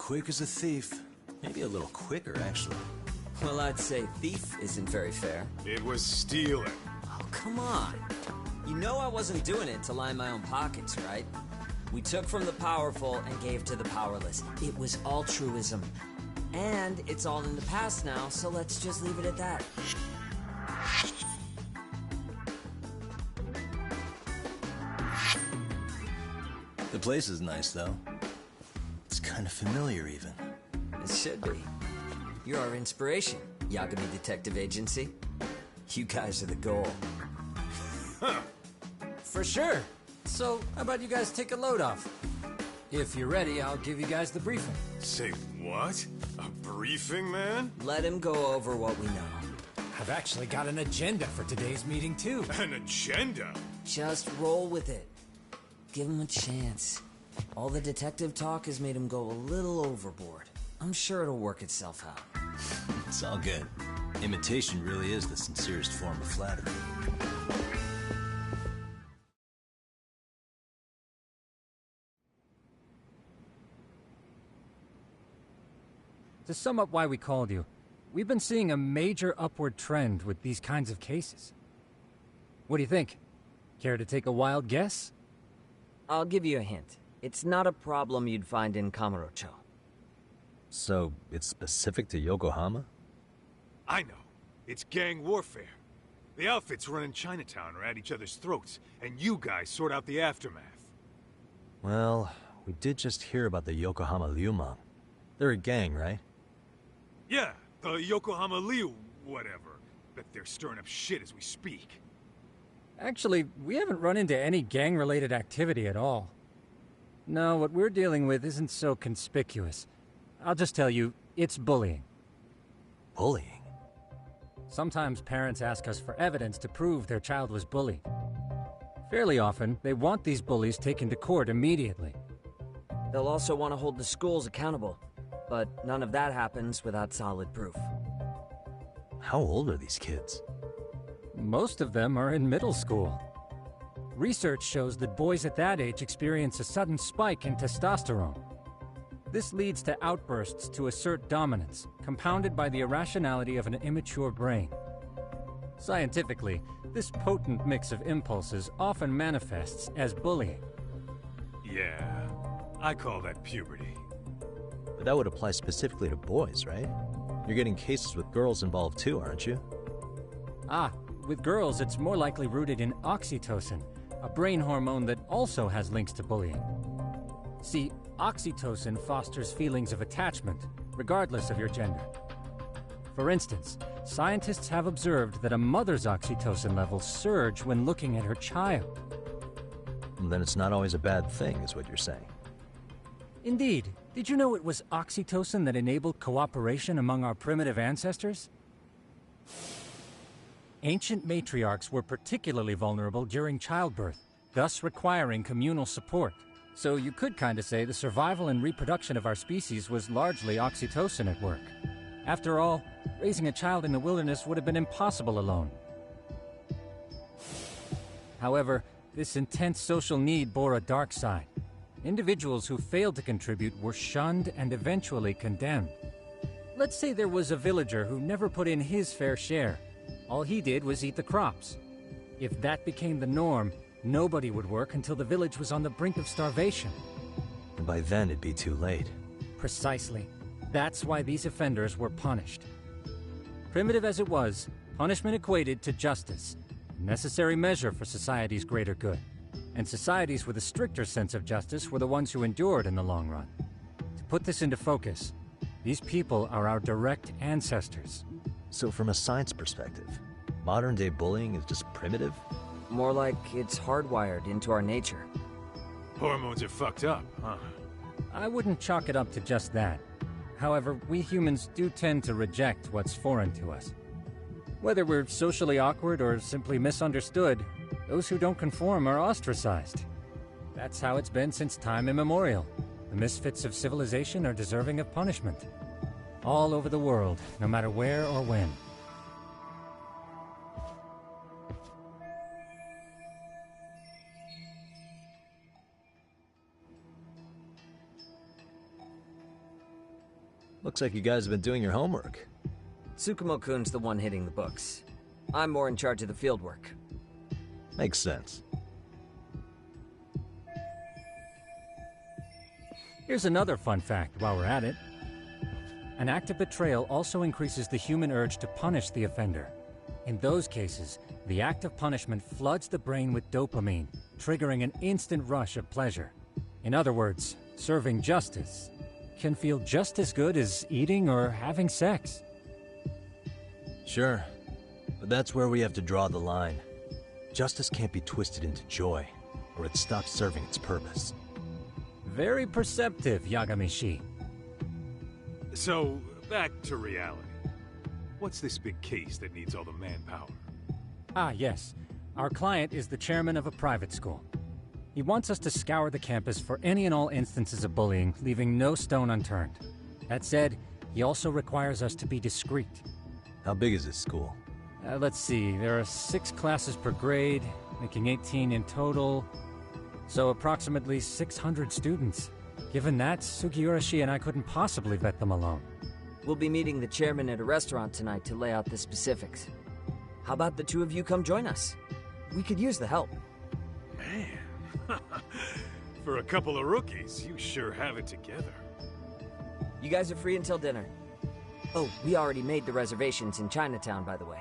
quick as a thief. Maybe a little quicker, actually. Well, I'd say thief isn't very fair. It was stealing. Oh, come on. You know I wasn't doing it to line my own pockets, right? We took from the powerful and gave to the powerless. It was altruism. And it's all in the past now, so let's just leave it at that. The place is nice, though. It's kind of familiar, even. It should be. You're our inspiration, Yagami Detective Agency. You guys are the goal. Huh. For sure. So, how about you guys take a load off? If you're ready, I'll give you guys the briefing. Say what? A briefing, man? Let him go over what we know. I've actually got an agenda for today's meeting, too. An agenda? Just roll with it. Give him a chance. All the detective talk has made him go a little overboard. I'm sure it'll work itself out. It's all good. Imitation really is the sincerest form of flattery. To sum up why we called you, we've been seeing a major upward trend with these kinds of cases. What do you think? Care to take a wild guess? I'll give you a hint. It's not a problem you'd find in Kamurocho. So, it's specific to Yokohama? I know. It's gang warfare. The outfits running Chinatown are at each other's throats, and you guys sort out the aftermath. Well, we did just hear about the Yokohama Liumang. They're a gang, right? Yeah, the Yokohama Liu whatever. Bet they're stirring up shit as we speak. Actually, we haven't run into any gang-related activity at all. No, what we're dealing with isn't so conspicuous. I'll just tell you, it's bullying. Bullying? Sometimes parents ask us for evidence to prove their child was bullied. Fairly often, they want these bullies taken to court immediately. They'll also want to hold the schools accountable, but none of that happens without solid proof. How old are these kids? Most of them are in middle school. Research shows that boys at that age experience a sudden spike in testosterone. This leads to outbursts to assert dominance, compounded by the irrationality of an immature brain. Scientifically, this potent mix of impulses often manifests as bullying. Yeah, I call that puberty. But that would apply specifically to boys, right? You're getting cases with girls involved too, aren't you? Ah, with girls it's more likely rooted in oxytocin, a brain hormone that also has links to bullying. See, oxytocin fosters feelings of attachment, regardless of your gender. For instance, scientists have observed that a mother's oxytocin levels surge when looking at her child. Then it's not always a bad thing, is what you're saying. Indeed. Did you know it was oxytocin that enabled cooperation among our primitive ancestors? Ancient matriarchs were particularly vulnerable during childbirth, thus requiring communal support. So you could kinda say the survival and reproduction of our species was largely oxytocin at work. After all, raising a child in the wilderness would have been impossible alone. However, this intense social need bore a dark side. Individuals who failed to contribute were shunned and eventually condemned. Let's say there was a villager who never put in his fair share. All he did was eat the crops. If that became the norm, nobody would work until the village was on the brink of starvation. And by then it'd be too late. Precisely. That's why these offenders were punished. Primitive as it was, punishment equated to justice, a necessary measure for society's greater good. And societies with a stricter sense of justice were the ones who endured in the long run. To put this into focus, these people are our direct ancestors. So from a science perspective, modern-day bullying is just primitive? More like it's hardwired into our nature. Hormones are fucked up, huh? I wouldn't chalk it up to just that. However, we humans do tend to reject what's foreign to us. Whether we're socially awkward or simply misunderstood, those who don't conform are ostracized. That's how it's been since time immemorial. The misfits of civilization are deserving of punishment. All over the world, no matter where or when. Looks like you guys have been doing your homework. Tsukumo-kun's the one hitting the books. I'm more in charge of the field work. Makes sense. Here's another fun fact while we're at it. An act of betrayal also increases the human urge to punish the offender. In those cases, the act of punishment floods the brain with dopamine, triggering an instant rush of pleasure. In other words, serving justice can feel just as good as eating or having sex. Sure, but that's where we have to draw the line. Justice can't be twisted into joy, or it stops serving its purpose. Very perceptive, Yagami-shi. So, back to reality. What's this big case that needs all the manpower? Ah, yes. Our client is the chairman of a private school. He wants us to scour the campus for any and all instances of bullying, leaving no stone unturned. That said, he also requires us to be discreet. How big is this school? Let's see, there are 6 classes per grade, making 18 in total. So approximately 600 students. Given that, Sugiurashi and I couldn't possibly vet them alone. We'll be meeting the chairman at a restaurant tonight to lay out the specifics. How about the two of you come join us? We could use the help. Man, for a couple of rookies, you sure have it together. You guys are free until dinner. Oh, we already made the reservations in Chinatown, by the way.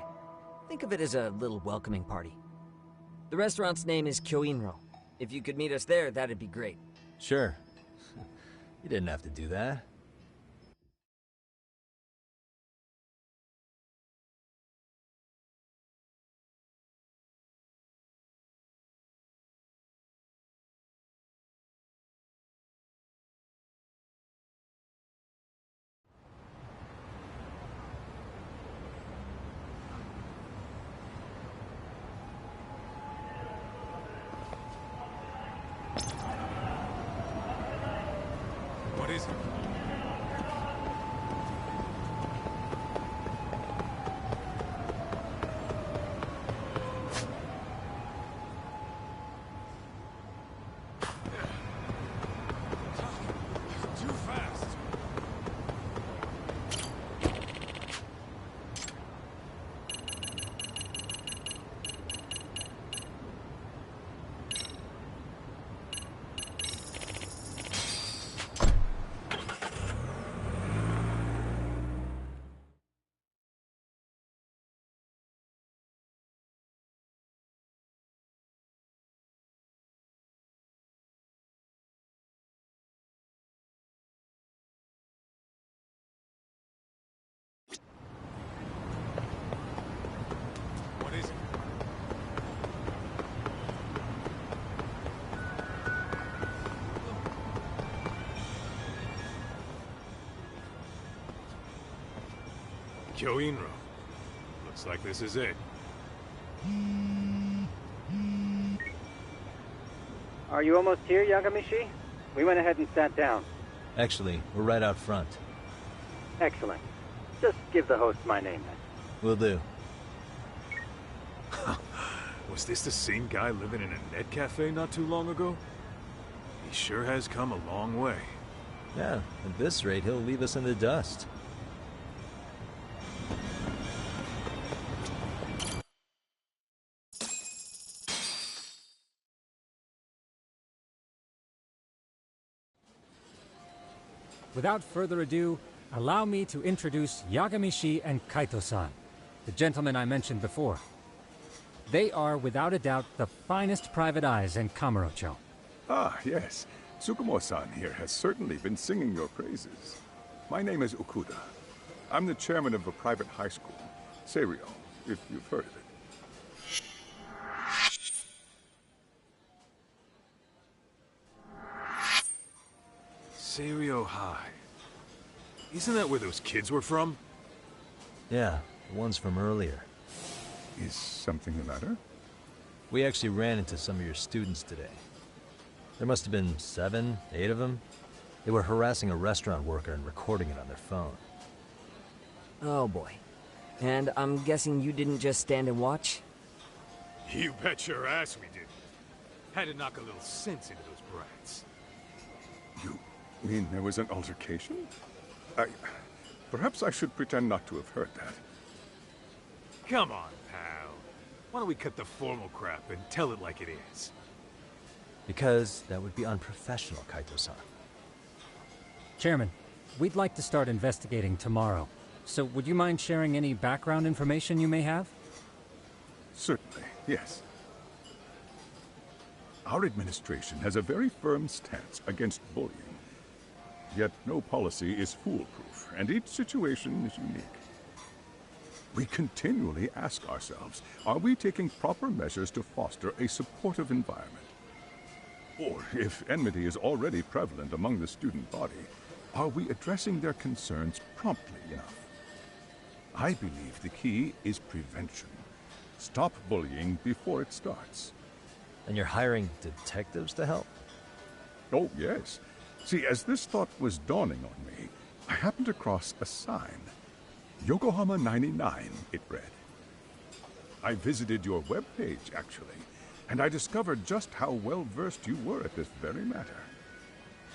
Think of it as a little welcoming party. The restaurant's name is Kyoinro. If you could meet us there, that'd be great. Sure. You didn't have to do that. What is it? Too fast. What is it? Kyoinro. Looks like this is it. Are you almost here, Yagami-shi? We went ahead and sat down. Actually, we're right out front. Excellent. Just give the host my name then. Will do. Was this the same guy living in a net cafe not too long ago? He sure has come a long way. Yeah, at this rate, he'll leave us in the dust. Without further ado, allow me to introduce Yagami-shi and Kaito-san, the gentlemen I mentioned before. They are, without a doubt, the finest private eyes in Kamurocho. Ah, yes. Tsukumo-san here has certainly been singing your praises. My name is Okuda. I'm the chairman of a private high school, Seiryo, if you've heard of it. Seiryo High. Isn't that where those kids were from? Yeah, the ones from earlier. Is something the matter? We actually ran into some of your students today. There must have been 7, 8 of them. They were harassing a restaurant worker and recording it on their phone. Oh boy. And I'm guessing you didn't just stand and watch? You bet your ass we did. Had to knock a little sense into those brats. You mean there was an altercation? Perhaps I should pretend not to have heard that. Come on, pal. Why don't we cut the formal crap and tell it like it is? Because that would be unprofessional, Kaito-san. Chairman, we'd like to start investigating tomorrow. So would you mind sharing any background information you may have? Certainly, yes. Our administration has a very firm stance against bullying. Yet no policy is foolproof, and each situation is unique. We continually ask ourselves, are we taking proper measures to foster a supportive environment? Or, if enmity is already prevalent among the student body, are we addressing their concerns promptly enough? I believe the key is prevention. Stop bullying before it starts. And you're hiring detectives to help? Oh, yes. See, as this thought was dawning on me, I happened across a sign. Yokohama 99, it read. I visited your webpage, actually, and I discovered just how well-versed you were at this very matter.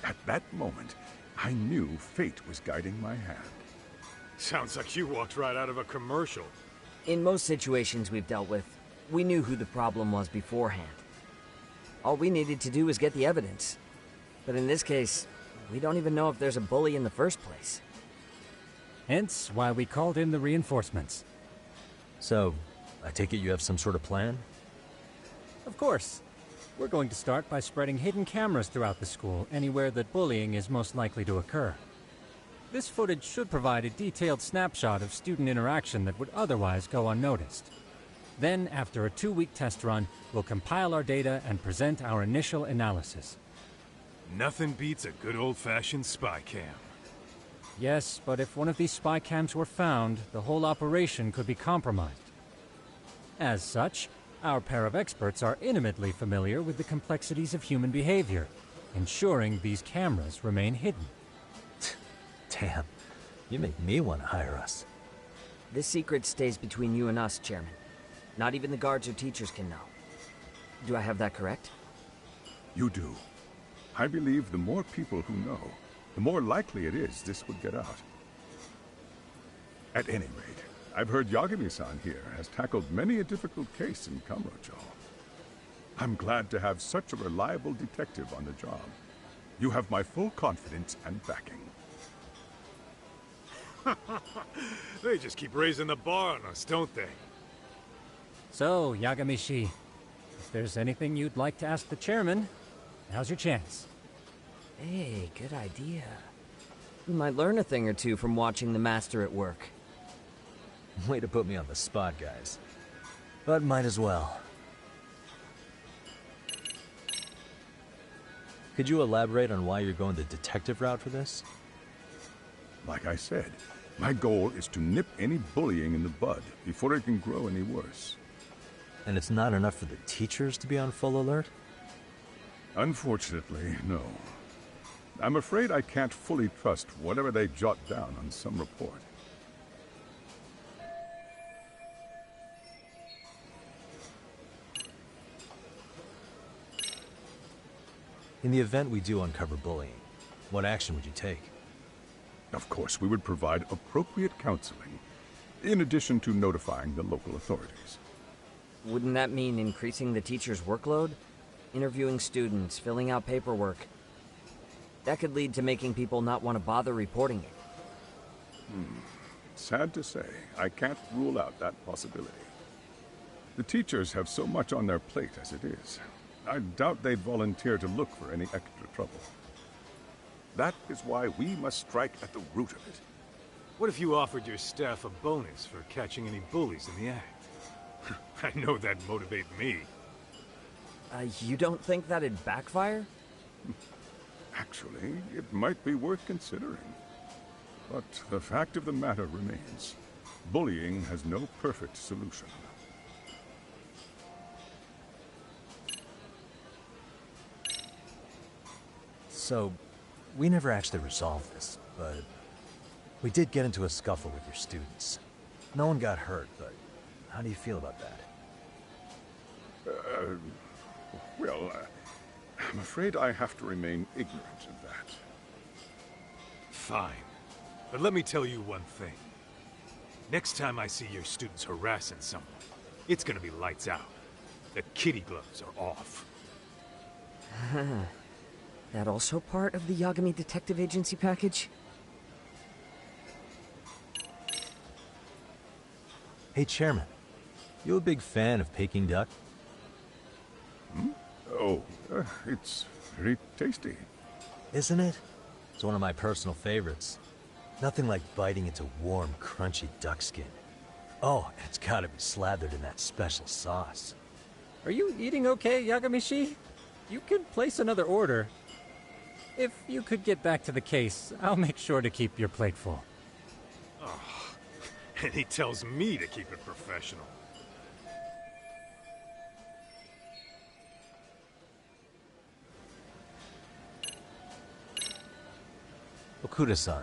At that moment, I knew fate was guiding my hand. Sounds like you walked right out of a commercial. In most situations we've dealt with, we knew who the problem was beforehand. All we needed to do was get the evidence. But in this case, we don't even know if there's a bully in the first place. Hence why we called in the reinforcements. So, I take it you have some sort of plan? Of course. We're going to start by spreading hidden cameras throughout the school, anywhere that bullying is most likely to occur. This footage should provide a detailed snapshot of student interaction that would otherwise go unnoticed. Then, after a 2-week test run, we'll compile our data and present our initial analysis. Nothing beats a good old-fashioned spy cam. Yes, but if one of these spy cams were found, the whole operation could be compromised. As such, our pair of experts are intimately familiar with the complexities of human behavior, ensuring these cameras remain hidden. Damn, you make me want to hire us. This secret stays between you and us, Chairman. Not even the guards or teachers can know. Do I have that correct? You do. I believe the more people who know, the more likely it is this would get out. At any rate, I've heard Yagami-san here has tackled many a difficult case in Kamurocho. I'm glad to have such a reliable detective on the job. You have my full confidence and backing. They just keep raising the bar on us, don't they? So, Yagami-shi, if there's anything you'd like to ask the chairman, now's your chance. Hey, good idea. We might learn a thing or two from watching the master at work. Way to put me on the spot, guys. But might as well. Could you elaborate on why you're going the detective route for this? Like I said, my goal is to nip any bullying in the bud before it can grow any worse. And it's not enough for the teachers to be on full alert? Unfortunately, no. I'm afraid I can't fully trust whatever they jot down on some report. In the event we do uncover bullying, what action would you take? Of course, we would provide appropriate counseling, in addition to notifying the local authorities. Wouldn't that mean increasing the teacher's workload? Interviewing students, filling out paperwork. That could lead to making people not want to bother reporting it. Sad to say, I can't rule out that possibility. The teachers have so much on their plate as it is. I doubt they'd volunteer to look for any extra trouble. That is why we must strike at the root of it. What if you offered your staff a bonus for catching any bullies in the act? I know that'd motivate me. You don't think that'd backfire? Actually, it might be worth considering. But the fact of the matter remains, bullying has no perfect solution. So, we never actually resolved this, but we did get into a scuffle with your students. No one got hurt, but how do you feel about that? Well, I'm afraid I have to remain ignorant of that. Fine. But let me tell you one thing. Next time I see your students harassing someone, it's gonna be lights out. The kitty gloves are off. That also part of the Yagami Detective Agency package? Hey, Chairman. You a big fan of Peking duck? Oh, it's very tasty. Isn't it? It's one of my personal favorites. Nothing like biting into warm, crunchy duck skin. Oh, and it's gotta be slathered in that special sauce. Are you eating okay, Yagamishi? You could place another order. If you could get back to the case, I'll make sure to keep your plate full. And he tells me to keep it professional. Okuda-san,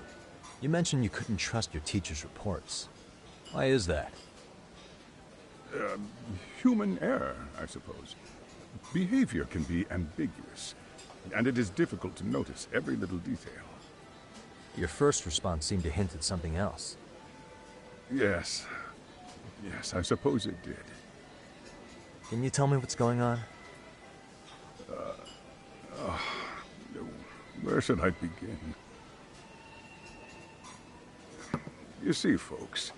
you mentioned you couldn't trust your teacher's reports. Why is that? Human error, I suppose. Behavior can be ambiguous, and it is difficult to notice every little detail. Your first response seemed to hint at something else. Yes. Yes, I suppose it did. Can you tell me what's going on? Where should I begin? You see, folks,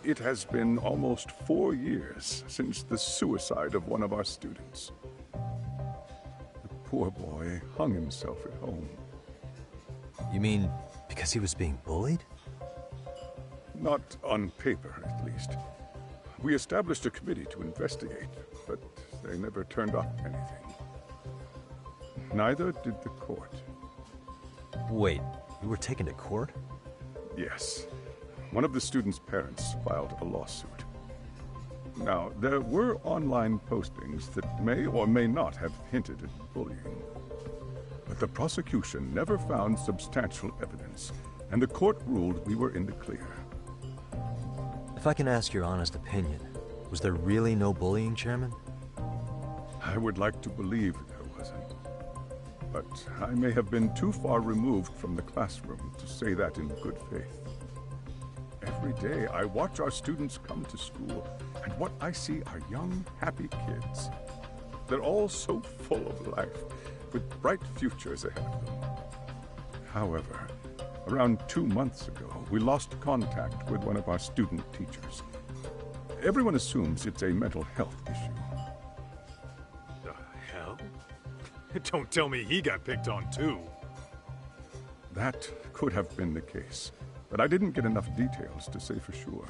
it has been almost 4 years since the suicide of one of our students. The poor boy hung himself at home. You mean because he was being bullied? Not on paper, at least. We established a committee to investigate, but they never turned up anything. Neither did the court. Wait, you were taken to court? Yes. One of the students' parents filed a lawsuit. Now, there were online postings that may or may not have hinted at bullying. But the prosecution never found substantial evidence, and the court ruled we were in the clear. If I can ask your honest opinion, was there really no bullying, Chairman? I would like to believe there wasn't. But I may have been too far removed from the classroom to say that in good faith. Every day I watch our students come to school, and what I see are young, happy kids. They're all so full of life, with bright futures ahead of them. However, around 2 months ago, we lost contact with one of our student teachers. Everyone assumes it's a mental health issue. The hell? Don't tell me he got picked on too. That could have been the case, but I didn't get enough details to say for sure.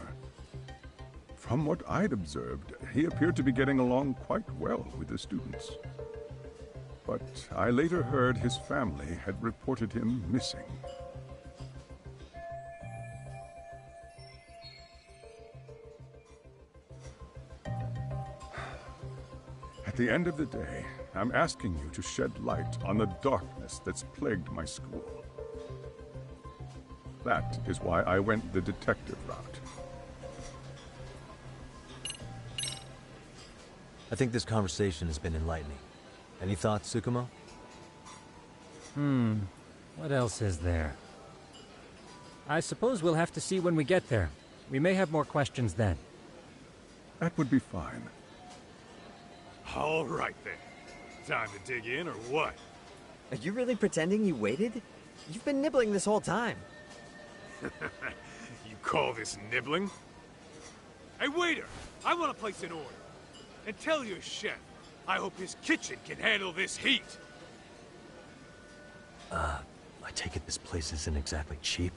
From what I'd observed, he appeared to be getting along quite well with the students. But I later heard his family had reported him missing. At the end of the day, I'm asking you to shed light on the darkness that's plagued my school. That is why I went the detective route. I think this conversation has been enlightening. Any thoughts, Tsukumo? What else is there? I suppose we'll have to see when we get there. We may have more questions then. That would be fine. All right then. Time to dig in or what? Are you really pretending you waited? You've been nibbling this whole time. You call this nibbling? Hey waiter, I want to place an order. And tell your chef, I hope his kitchen can handle this heat. I take it this place isn't exactly cheap?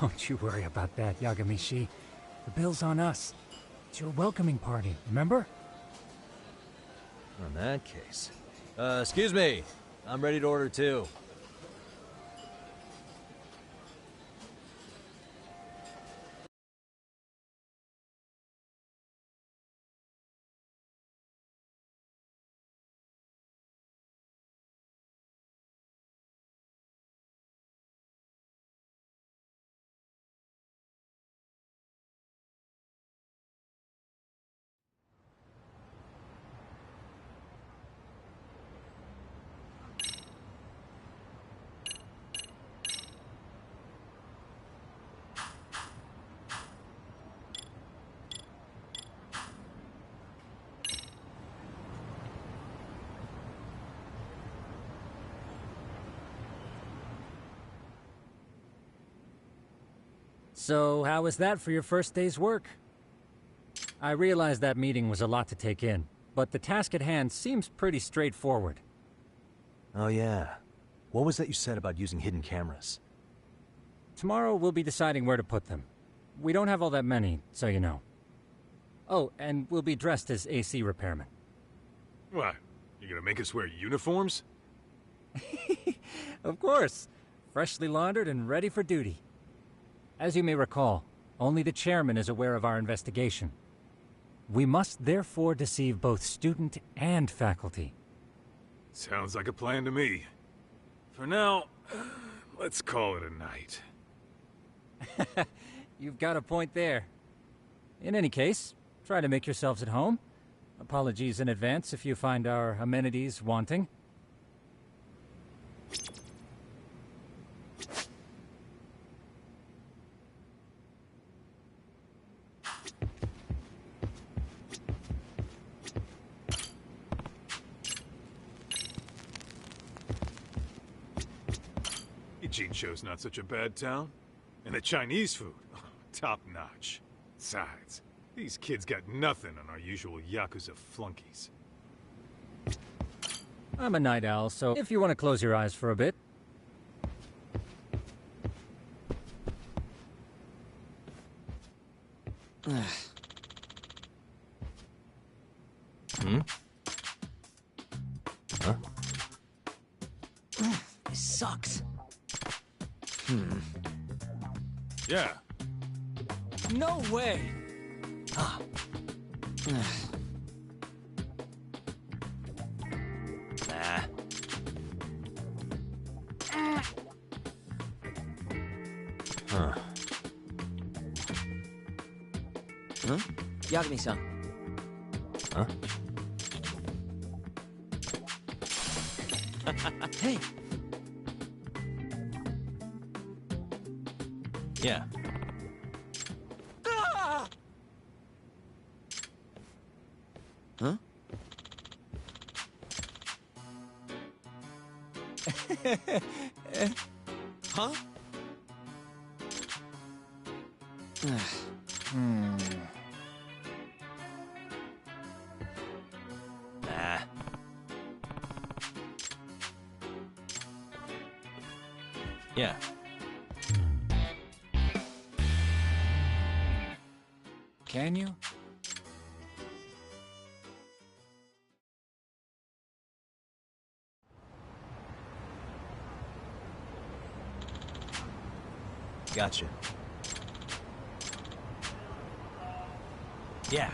Don't you worry about that, Yagamishi. The bill's on us. It's your welcoming party, remember? In that case. Excuse me. I'm ready to order too. So, how was that for your first day's work? I realize that meeting was a lot to take in, but the task at hand seems pretty straightforward. Oh yeah. What was that you said about using hidden cameras? Tomorrow we'll be deciding where to put them. We don't have all that many, so you know. Oh, and we'll be dressed as AC repairmen. What? You gonna make us wear uniforms? Of course. Freshly laundered and ready for duty. As you may recall, only the chairman is aware of our investigation. We must therefore deceive both student and faculty. Sounds like a plan to me. For now, let's call it a night. You've got a point there. In any case, try to make yourselves at home. Apologies in advance if you find our amenities wanting. Jinchou's not such a bad town. And the Chinese food, top notch. Besides, these kids got nothing on our usual Yakuza flunkies. I'm a night owl, so if you want to close your eyes for a bit. Huh? This sucks. Yeah. No way! Ah. Nah. Huh. Huh? Yagami-san. Huh? Hey! Yeah. Ah! Huh? Huh? Nah. Yeah. Can you? Gotcha. Yeah.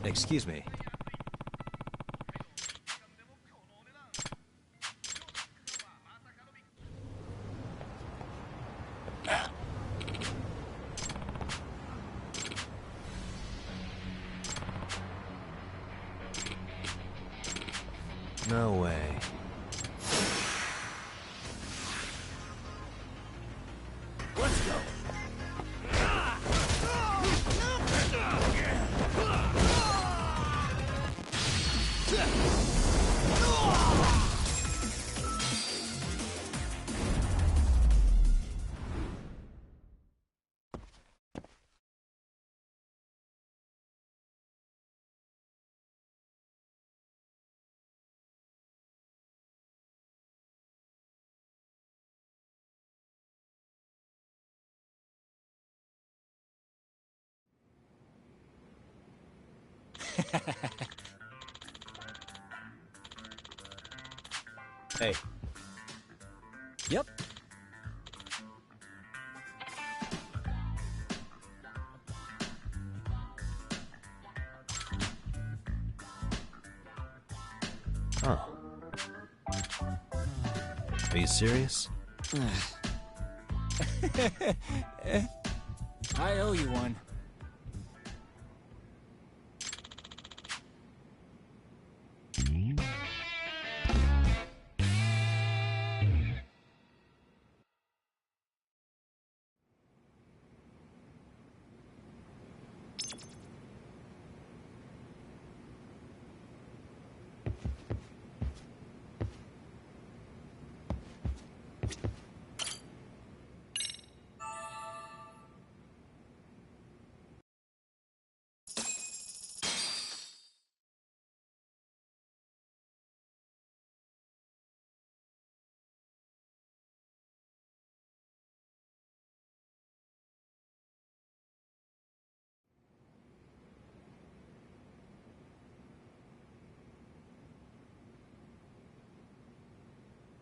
Excuse me. No way. Let's go. Hey. Yep. Oh. Are you serious? I owe you one.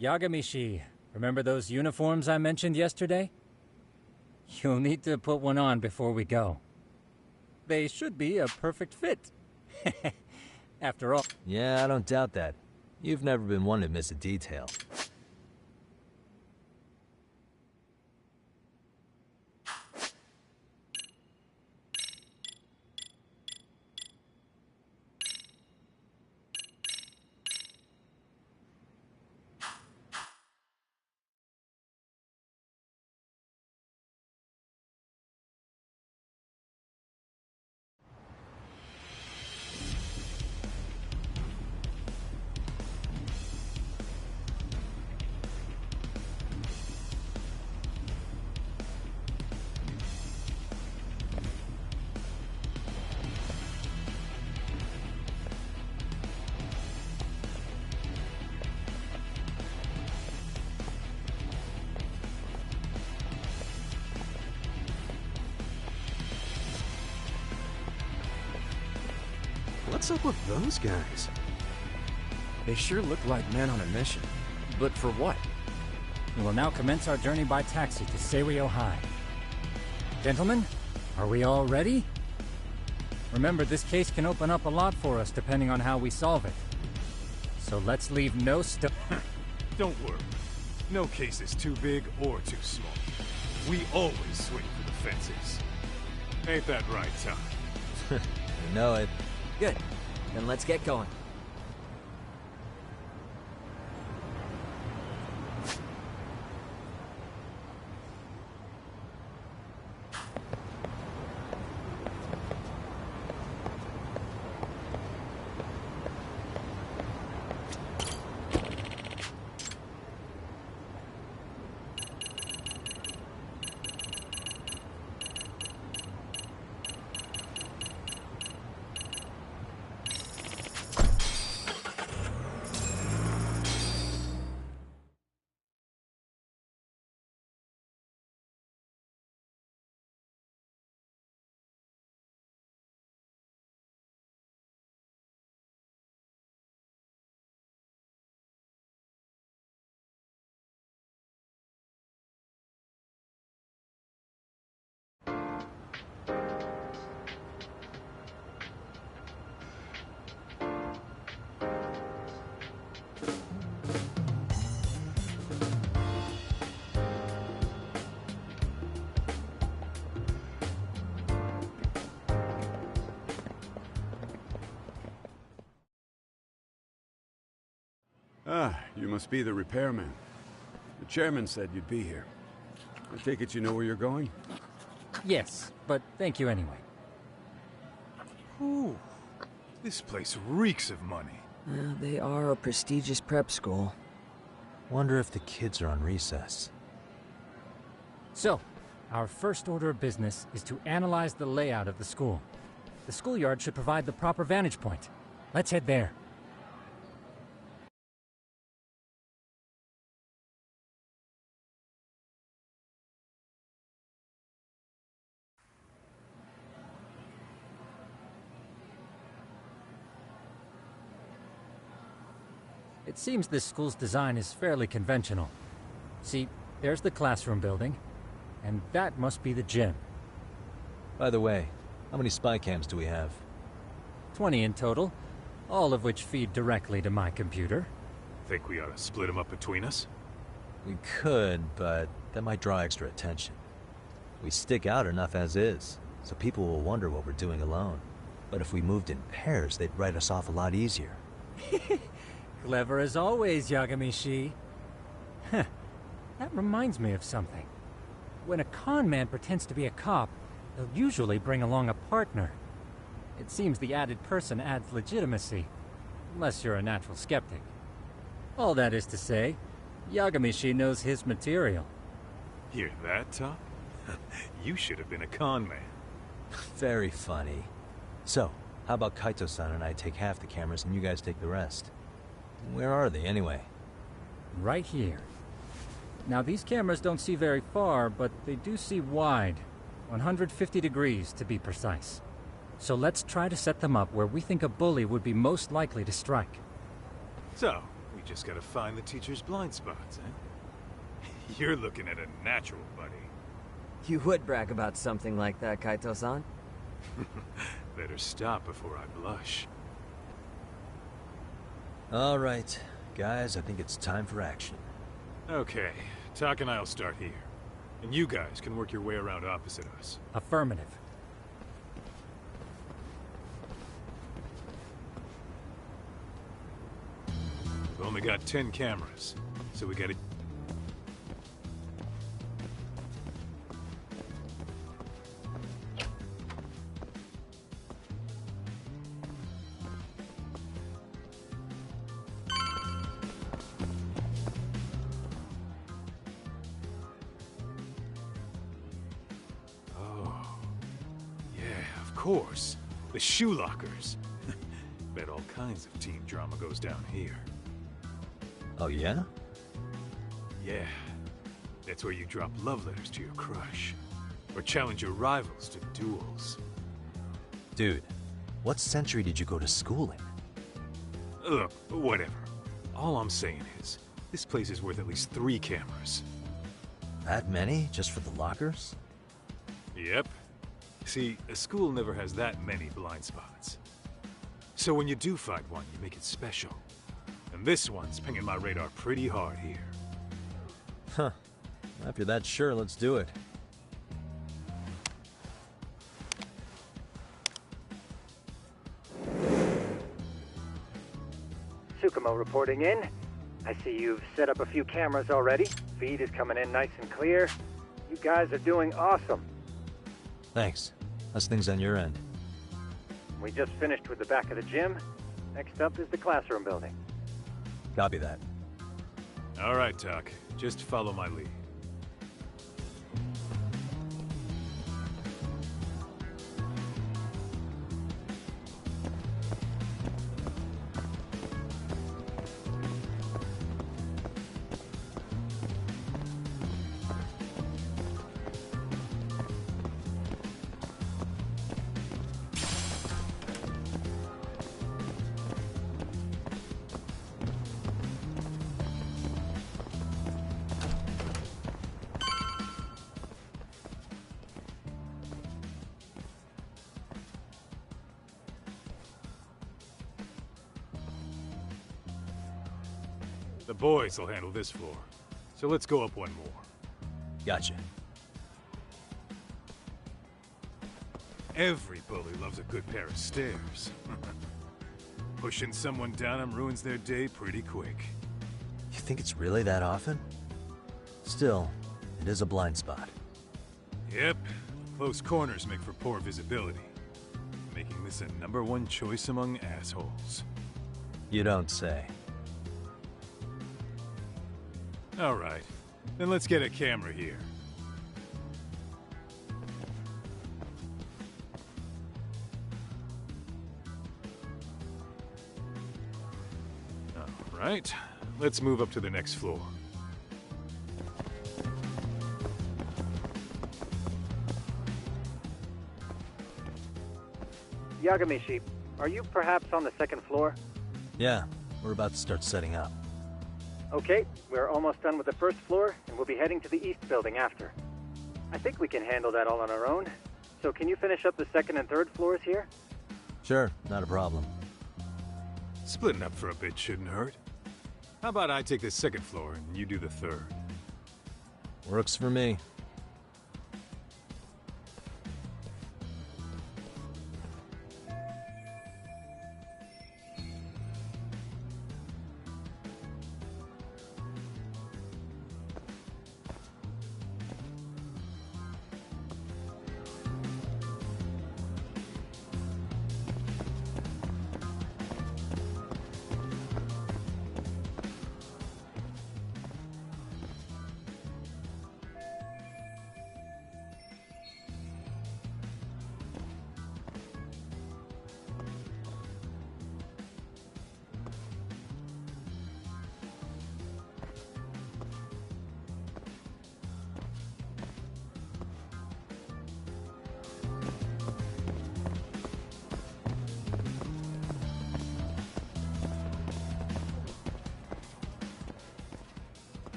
Yagamishi, remember those uniforms I mentioned yesterday? You'll need to put one on before we go. They should be a perfect fit. After all... Yeah, I don't doubt that. You've never been one to miss a detail. What's up with those guys? They sure look like men on a mission. But for what? We will now commence our journey by taxi to Seiryo High. Gentlemen, are we all ready? Remember, this case can open up a lot for us depending on how we solve it. So let's leave no stone. Don't worry. No case is too big or too small. We always swing for the fences. Ain't that right, Tom? You know it. Good. Then let's get going. Ah, you must be the repairman. The chairman said you'd be here. I take it you know where you're going? Yes, but thank you anyway. Ooh, this place reeks of money. They are a prestigious prep school. Wonder if the kids are on recess. So, our first order of business is to analyze the layout of the school. The schoolyard should provide the proper vantage point. Let's head there. It seems this school's design is fairly conventional. See, there's the classroom building, and that must be the gym. By the way, how many spy cams do we have? 20 in total, all of which feed directly to my computer. Think we ought to split them up between us? We could, but that might draw extra attention. We stick out enough as is, so people will wonder what we're doing alone. But if we moved in pairs, they'd write us off a lot easier. Clever as always, Yagami-shi. Huh. That reminds me of something. When a con man pretends to be a cop, they'll usually bring along a partner. It seems the added person adds legitimacy, unless you're a natural skeptic. All that is to say, Yagami-shi knows his material. Hear that, Top? You should have been a con man. Very funny. So, how about Kaito-san and I take half the cameras and you guys take the rest? Where are they, anyway? Right here. Now, these cameras don't see very far, but they do see wide. 150 degrees, to be precise. So let's try to set them up where we think a bully would be most likely to strike. So, we just gotta find the teacher's blind spots, eh? You're looking at a natural, buddy. You would brag about something like that, Kaito-san. Better stop before I blush. All right, guys, I think it's time for action. Okay, Tak and I'll start here. And you guys can work your way around opposite us. Affirmative. We've only got 10 cameras, so we gotta... Of course. The shoe lockers. Bet all kinds of teen drama goes down here. Oh, yeah? Yeah. That's where you drop love letters to your crush. Or challenge your rivals to duels. Dude, what century did you go to school in? Look, whatever. All I'm saying is, this place is worth at least 3 cameras. That many? Just for the lockers? Yep. See, a school never has that many blind spots. So when you do find one, you make it special. And this one's pinging my radar pretty hard here. Huh. If you're that sure, let's do it. Tsukumo reporting in. I see you've set up a few cameras already. Feed is coming in nice and clear. You guys are doing awesome. Thanks. How's things on your end? We just finished with the back of the gym. Next up is the classroom building. Copy that. All right, Tak. Just follow my lead. The boys will handle this floor. So let's go up one more. Gotcha. Every bully loves a good pair of stairs. Pushing someone down them ruins their day pretty quick. You think it's really that often? Still, it is a blind spot. Yep. Close corners make for poor visibility, making this a #1 choice among assholes. You don't say. Alright, then let's get a camera here. Alright, let's move up to the next floor. Yagamishi, are you perhaps on the second floor? Yeah, we're about to start setting up. Okay, we're almost done with the first floor, and we'll be heading to the east building after. I think we can handle that all on our own. So can you finish up the second and third floors here? Sure, not a problem. Splitting up for a bit shouldn't hurt. How about I take the second floor and you do the third? Works for me.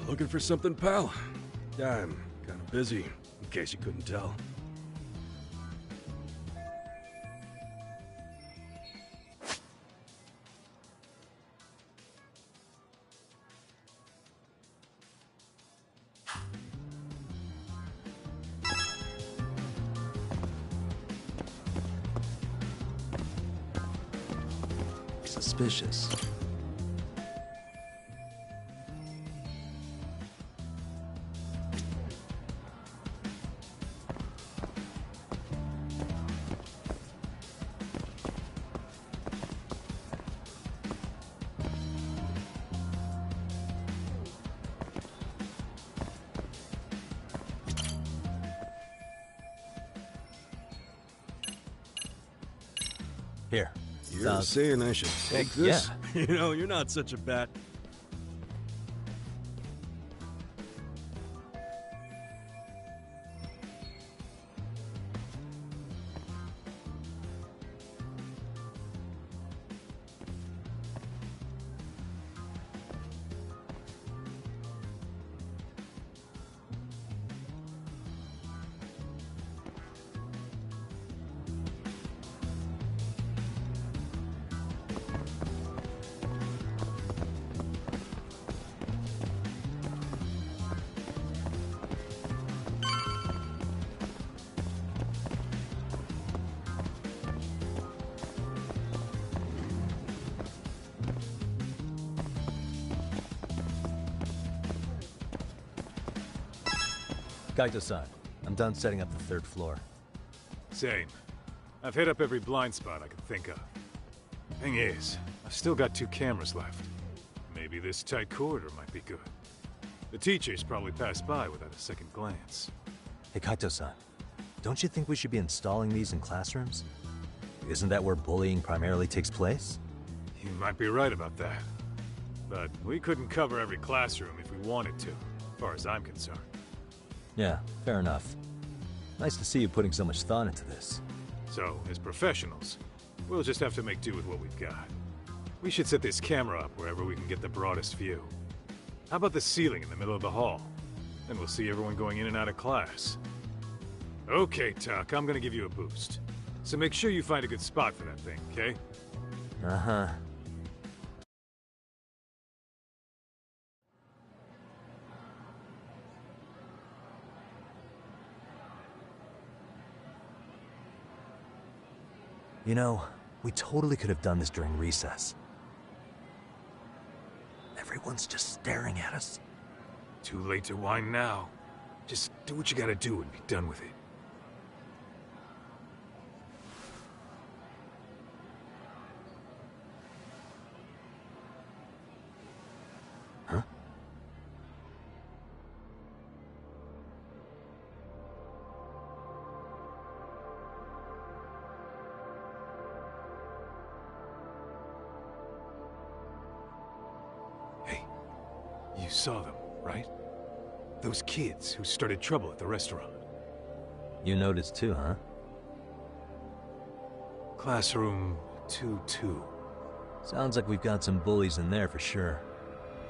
Looking for something, pal? I'm kind of busy, in case you couldn't tell. Suspicious. Here. You're saying I should take this? Yeah. You know, you're not such a bat. Kaito-san, I'm done setting up the third floor. Same. I've hit up every blind spot I could think of. Thing is, I've still got 2 cameras left. Maybe this tight corridor might be good. The teachers probably passed by without a second glance. Hey, Kaito-san, don't you think we should be installing these in classrooms? Isn't that where bullying primarily takes place? You might be right about that. But we couldn't cover every classroom if we wanted to, as far as I'm concerned. Yeah, fair enough. Nice to see you putting so much thought into this. So, as professionals, we'll just have to make do with what we've got. We should set this camera up wherever we can get the broadest view. How about the ceiling in the middle of the hall? Then we'll see everyone going in and out of class. Okay, Tuck, I'm gonna give you a boost. So make sure you find a good spot for that thing, okay? Uh-huh. You know, we totally could have done this during recess. Everyone's just staring at us. Too late to whine now. Just do what you gotta do and be done with it. Huh? Hey, you saw them, right? Those kids who started trouble at the restaurant. You noticed too, huh? Classroom 2-2. Sounds like we've got some bullies in there for sure.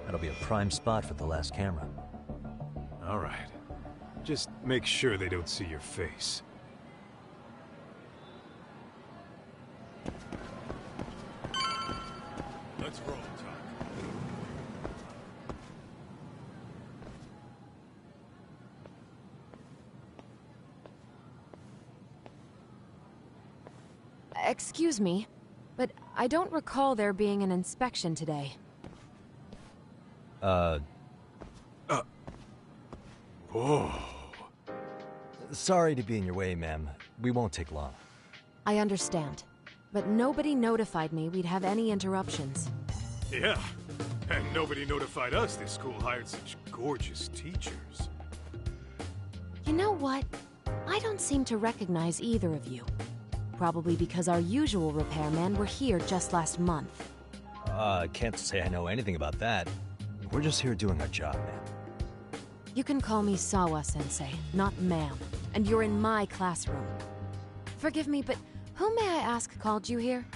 That'll be a prime spot for the last camera. All right. Just make sure they don't see your face. Let's roll, Tuck. Excuse me, but I don't recall there being an inspection today. Oh. Sorry to be in your way, ma'am. We won't take long. I understand, but nobody notified me we'd have any interruptions. Yeah, and nobody notified us this school hired such gorgeous teachers. You know what? I don't seem to recognize either of you. Probably because our usual repairmen were here just last month. Can't say I know anything about that. We're just here doing our job, ma'am. You can call me Sawa-sensei, not ma'am, and you're in my classroom. Forgive me, but who may I ask called you here?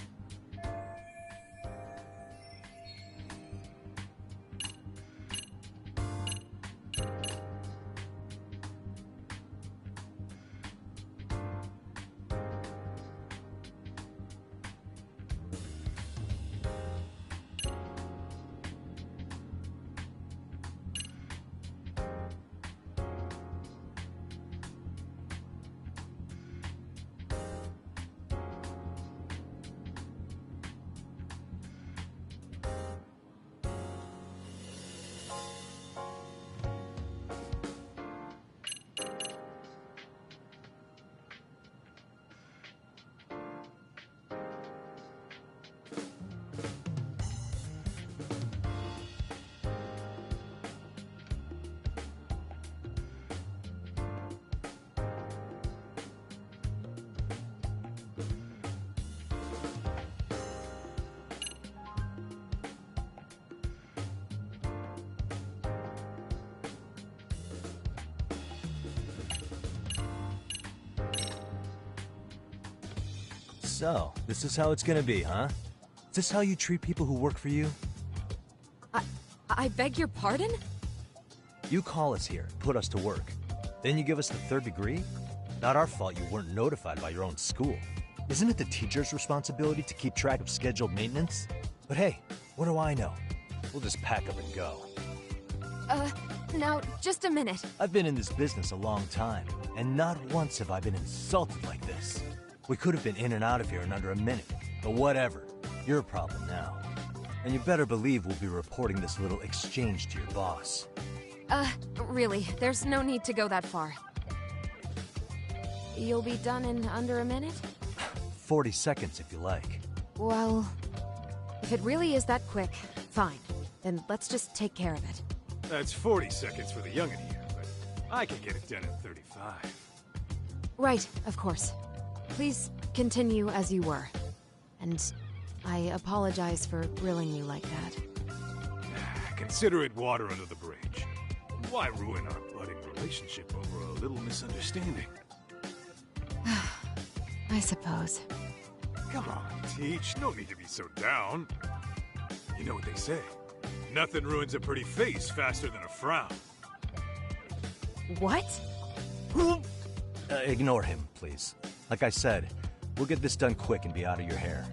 So, this is how it's gonna be, huh? Is this how you treat people who work for you? I beg your pardon? You call us here, put us to work. Then you give us the third degree? Not our fault you weren't notified by your own school. Isn't it the teacher's responsibility to keep track of scheduled maintenance? But hey, what do I know? We'll just pack up and go. Now, just a minute. I've been in this business a long time, and not once have I been insulted like this. We could have been in and out of here in under a minute, but whatever. Your problem now. And you better believe we'll be reporting this little exchange to your boss. Really, there's no need to go that far. You'll be done in under a minute? 40 seconds if you like. Well, if it really is that quick, fine. Then let's just take care of it. That's 40 seconds for the youngin' here, but I can get it done in 35. Right, of course. Please continue as you were. And I apologize for grilling you like that. Consider it water under the bridge. Why ruin our budding relationship over a little misunderstanding? I suppose. Come on, Teach. No need to be so down. You know what they say. Nothing ruins a pretty face faster than a frown. What? Ignore him, please. Like I said, we'll get this done quick and be out of your hair.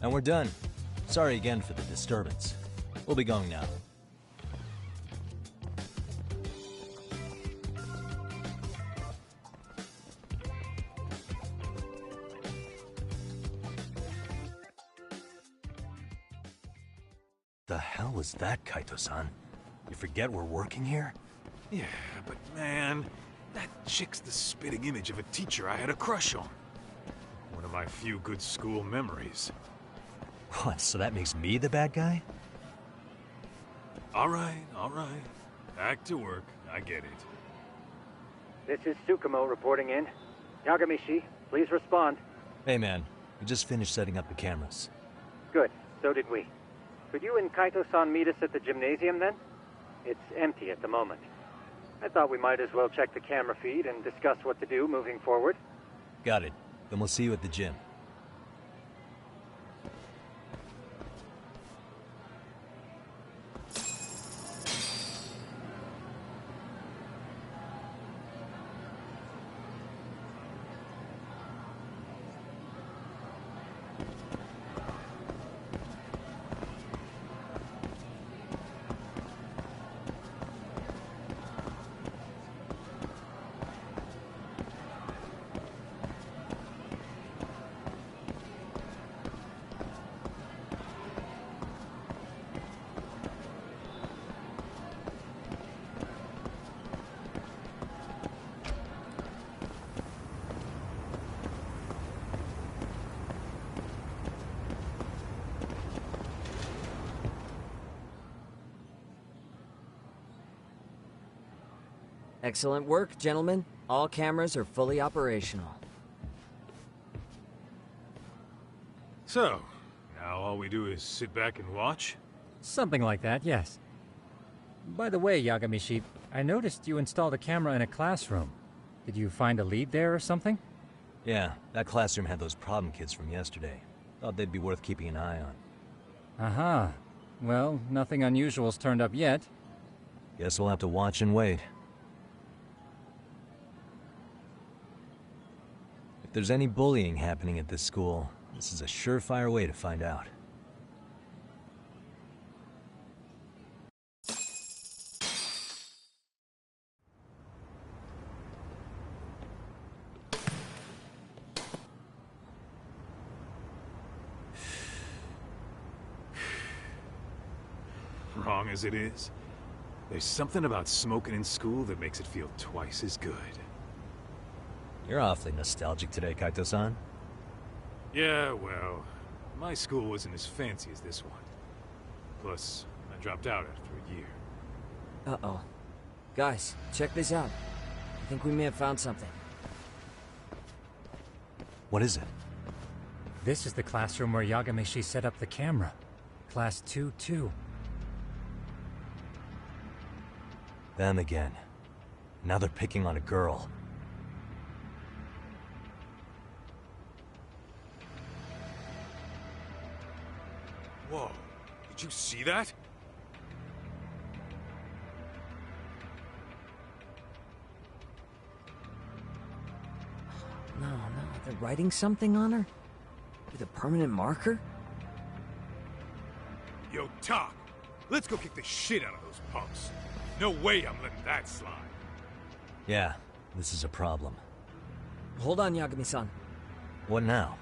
And we're done. Sorry again for the disturbance. We'll be going now. The hell was that, Kaito-san? You forget we're working here? Yeah, but man, that chick's the spitting image of a teacher I had a crush on. One of my few good school memories. What, so that makes me the bad guy? All right, all right. Back to work. I get it. This is Tsukumo reporting in. Yagamishi, please respond. Hey man, we just finished setting up the cameras. Good, so did we. Could you and Kaito-san meet us at the gymnasium then? It's empty at the moment. I thought we might as well check the camera feed and discuss what to do moving forward. Got it. Then we'll see you at the gym. Excellent work, gentlemen. All cameras are fully operational. So, now all we do is sit back and watch? Something like that, yes. By the way, Yagamishi, I noticed you installed a camera in a classroom. Did you find a lead there or something? Yeah, that classroom had those problem kids from yesterday. Thought they'd be worth keeping an eye on. Aha. Well, nothing unusual's turned up yet. Guess we'll have to watch and wait. If there's any bullying happening at this school, this is a surefire way to find out. Wrong as it is, there's something about smoking in school that makes it feel twice as good. You're awfully nostalgic today, Kaito-san. Yeah, well, my school wasn't as fancy as this one. Plus, I dropped out after a year. Uh-oh. Guys, check this out. I think we may have found something. What is it? This is the classroom where Yagamishi set up the camera. Class 2-2. Them again. Now they're picking on a girl. Whoa, did you see that? No, they're writing something on her? With a permanent marker? Yo, Talk, let's go kick the shit out of those punks. No way I'm letting that slide. Yeah, this is a problem. Hold on, Yagami-san. What now?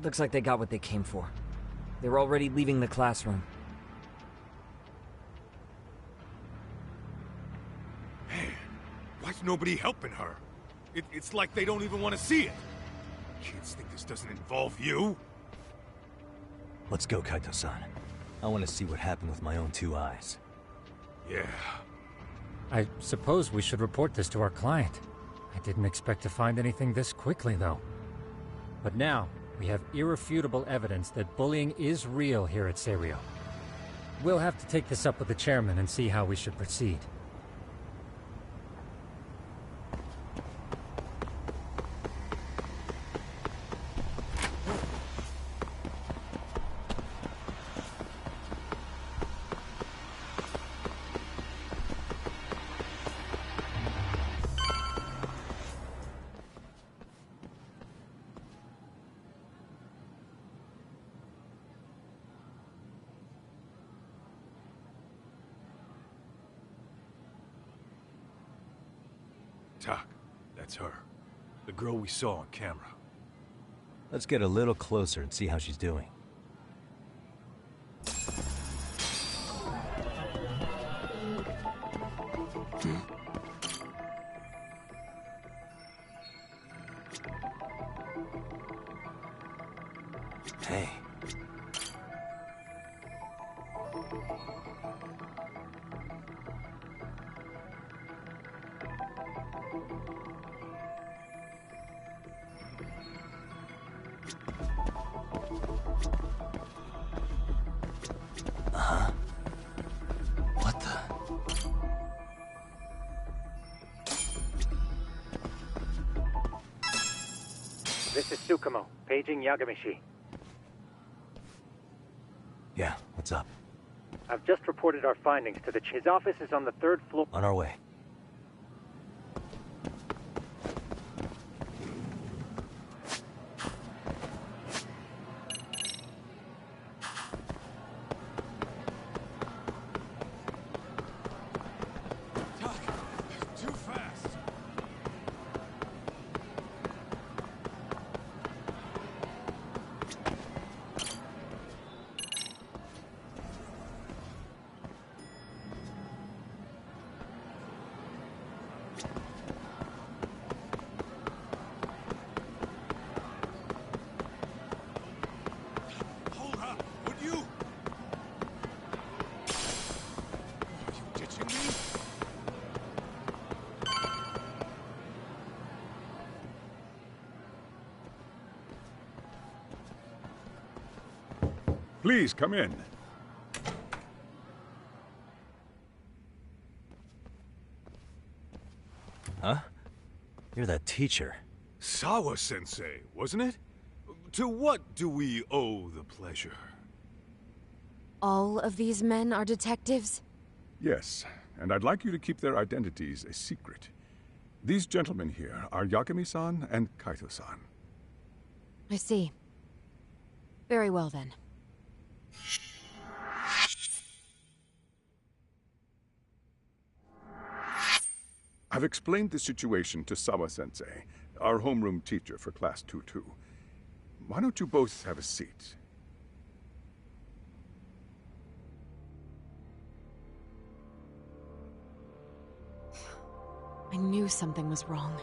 Looks like they got what they came for. They're already leaving the classroom. Man, why's nobody helping her? It's like they don't even want to see it. Kids think this doesn't involve you? Let's go, Kaito-san. I want to see what happened with my own two eyes. Yeah. I suppose we should report this to our client. I didn't expect to find anything this quickly, though. But now, we have irrefutable evidence that bullying is real here at Serio. We'll have to take this up with the chairman and see how we should proceed. Tak, that's her. The girl we saw on camera. Let's get a little closer and see how she's doing. Hey. What the? This is Tsukumo, paging Yagamishi. Yeah, what's up? I've just reported our findings to the His office is on the 3rd floor. On our way. Too fast! Hold up! Would you? Are you ditching me? Please, come in. Huh? You're that teacher. Sawa-sensei, wasn't it? To what do we owe the pleasure? All of these men are detectives? Yes, and I'd like you to keep their identities a secret. These gentlemen here are Yagami-san and Kaito-san. I see. Very well then. I've explained the situation to Sawa-sensei, our homeroom teacher for Class 2-2. Why don't you both have a seat? I knew something was wrong,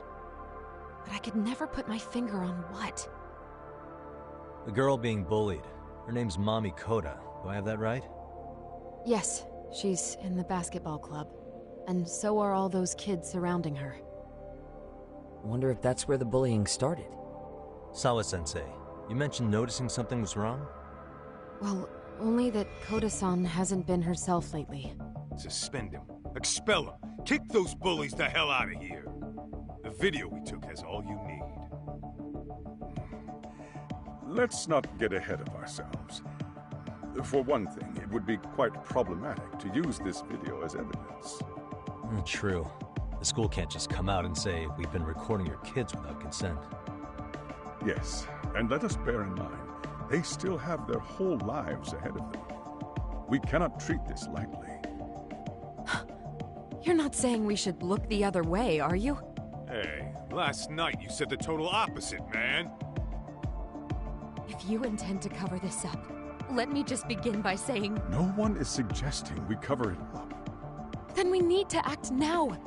but I could never put my finger on what. The girl being bullied. Her name's Mami Koda. Do I have that right? Yes, she's in the basketball club. And so are all those kids surrounding her. Wonder if that's where the bullying started. Sawa-sensei, you mentioned noticing something was wrong? Well, only that Koda-san hasn't been herself lately. Suspend him. Expel him. Kick those bullies the hell out of here. The video we took has all you need. Let's not get ahead of ourselves. For one thing, it would be quite problematic to use this video as evidence. True. The school can't just come out and say, we've been recording your kids without consent. Yes, and let us bear in mind, they still have their whole lives ahead of them. We cannot treat this lightly. You're not saying we should look the other way, are you? Hey, last night you said the total opposite, man. If you intend to cover this up, let me just begin by saying... No one is suggesting we cover it up. Then we need to act now.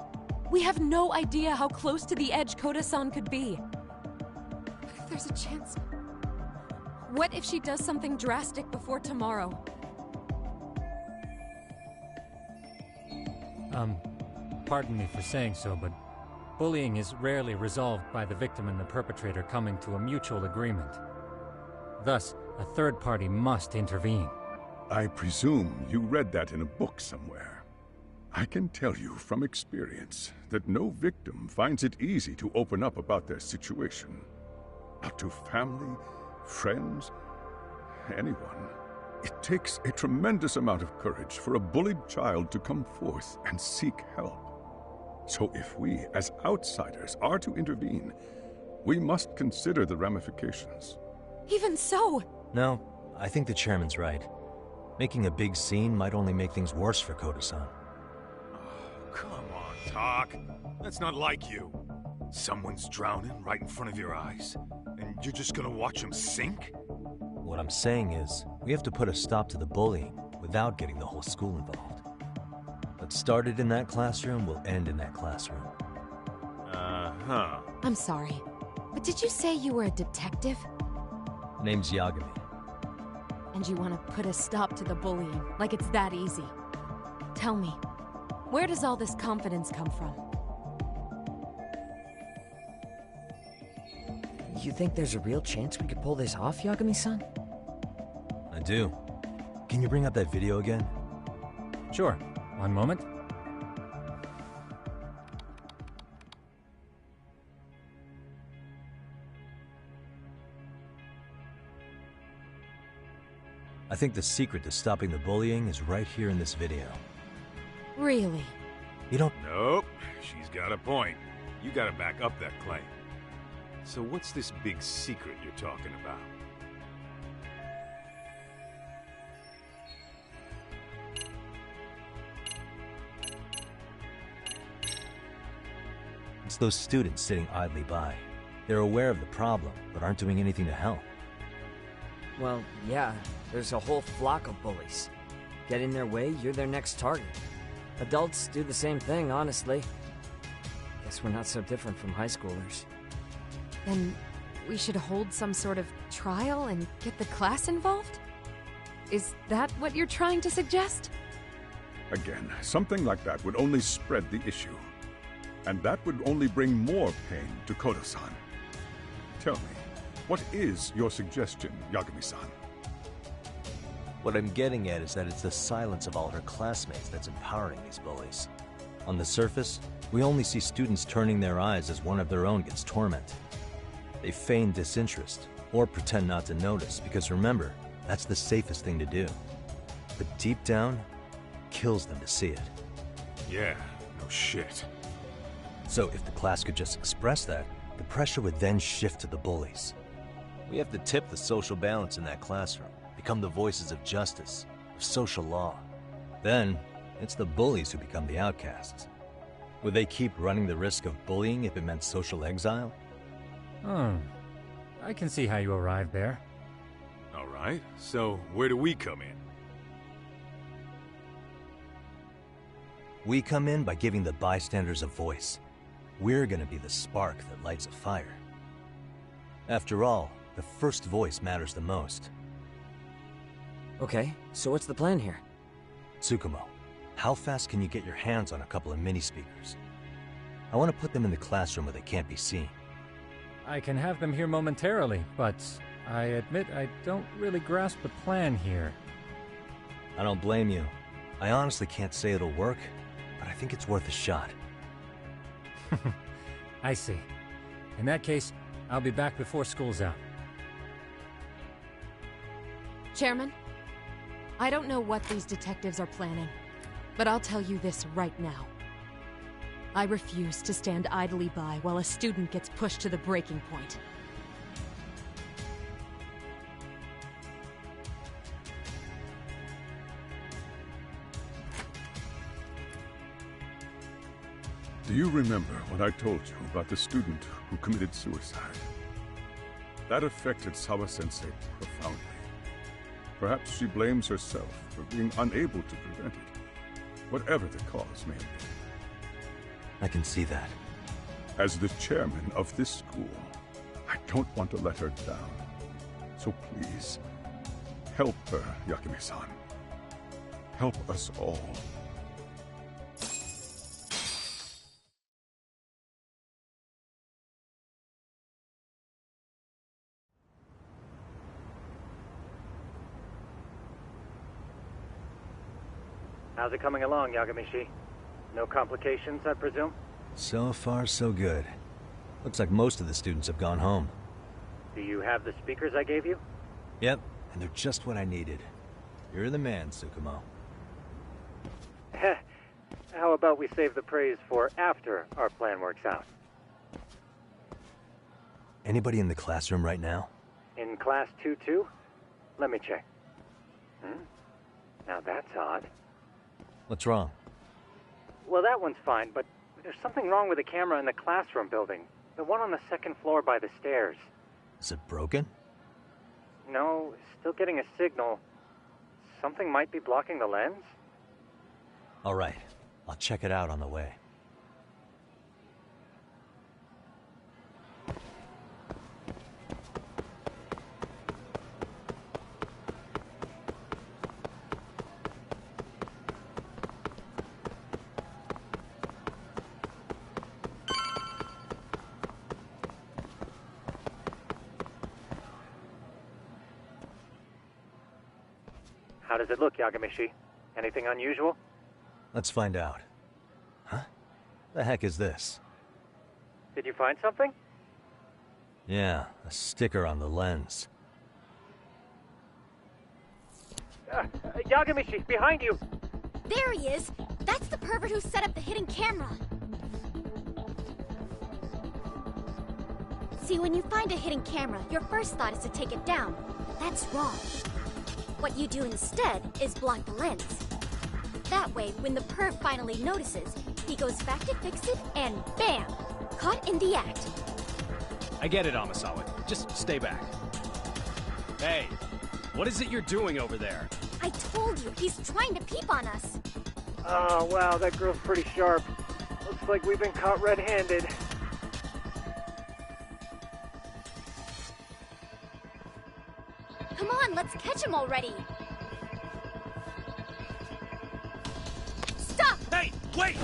We have no idea how close to the edge Koda-san could be. There's a chance. What if she does something drastic before tomorrow? Pardon me for saying so, but bullying is rarely resolved by the victim and the perpetrator coming to a mutual agreement. Thus, a third party must intervene. I presume you read that in a book somewhere. I can tell you from experience that no victim finds it easy to open up about their situation. Not to family, friends, anyone. It takes a tremendous amount of courage for a bullied child to come forth and seek help. So if we, as outsiders, are to intervene, we must consider the ramifications. Even so! No, I think the chairman's right. Making a big scene might only make things worse for Koda-san. Come on, Talk. That's not like you. Someone's drowning right in front of your eyes, and you're just gonna watch him sink? What I'm saying is, we have to put a stop to the bullying without getting the whole school involved. What started in that classroom will end in that classroom. Uh-huh. I'm sorry, but did you say you were a detective? Name's Yagami. And you want to put a stop to the bullying, like it's that easy. Tell me, where does all this confidence come from? You think there's a real chance we could pull this off, Yagami-san? I do. Can you bring up that video again? Sure. One moment. I think the secret to stopping the bullying is right here in this video. Really? You don't... Nope. She's got a point. You gotta back up that claim. So what's this big secret you're talking about? It's those students sitting idly by. They're aware of the problem, but aren't doing anything to help. Well, yeah, there's a whole flock of bullies. Get in their way, you're their next target. Adults do the same thing, honestly. Guess we're not so different from high schoolers. Then we should hold some sort of trial and get the class involved? Is that what you're trying to suggest? Again, something like that would only spread the issue. And that would only bring more pain to Koda-san. Tell me, what is your suggestion, Yagami-san? What I'm getting at is that it's the silence of all her classmates that's empowering these bullies. On the surface, we only see students turning their eyes as one of their own gets tormented. They feign disinterest, or pretend not to notice, because remember, that's the safest thing to do. But deep down, it kills them to see it. Yeah, no shit. So if the class could just express that, the pressure would then shift to the bullies. We have to tip the social balance in that classroom, become the voices of justice, of social law. Then, it's the bullies who become the outcasts. Would they keep running the risk of bullying if it meant social exile? I can see how you arrived there. All right, so where do we come in? We come in by giving the bystanders a voice. We're gonna be the spark that lights a fire. After all, the first voice matters the most. Okay, so what's the plan here? Tsukumo, how fast can you get your hands on a couple of mini-speakers? I want to put them in the classroom where they can't be seen. I can have them here momentarily, but I admit I don't really grasp the plan here. I don't blame you. I honestly can't say it'll work, but I think it's worth a shot. I see. In that case, I'll be back before school's out. Chairman, I don't know what these detectives are planning, but I'll tell you this right now. I refuse to stand idly by while a student gets pushed to the breaking point. Do you remember what I told you about the student who committed suicide? That affected Sawa-sensei profoundly. Perhaps she blames herself for being unable to prevent it, whatever the cause may have been. I can see that. As the chairman of this school, I don't want to let her down. So please, help her, Yagami-san. Help us all. How's it coming along, Yagamishi? No complications, I presume? So far, so good. Looks like most of the students have gone home. Do you have the speakers I gave you? Yep, and they're just what I needed. You're the man, Tsukumo. How about we save the praise for after our plan works out? Anybody in the classroom right now? In class 2-2? Let me check. Now that's odd. What's wrong? Well, that one's fine, but there's something wrong with the camera in the classroom building. The one on the second floor by the stairs. Is it broken? No, still getting a signal. Something might be blocking the lens? All right, I'll check it out on the way. How does it look, Yagamishi? Anything unusual? Let's find out. Huh? The heck is this? Did you find something? Yeah, a sticker on the lens. Yagamishi, behind you! There he is! That's the pervert who set up the hidden camera! See, when you find a hidden camera, your first thought is to take it down. But that's wrong. What you do instead is block the lens. That way, when the perv finally notices, he goes back to fix it, and bam! Caught in the act. I get it, Amasawa. Just stay back. Hey, what is it you're doing over there? I told you, he's trying to peep on us. Oh, wow, that girl's pretty sharp. Looks like we've been caught red-handed. Come on, let's catch him already. Stop! Hey, wait!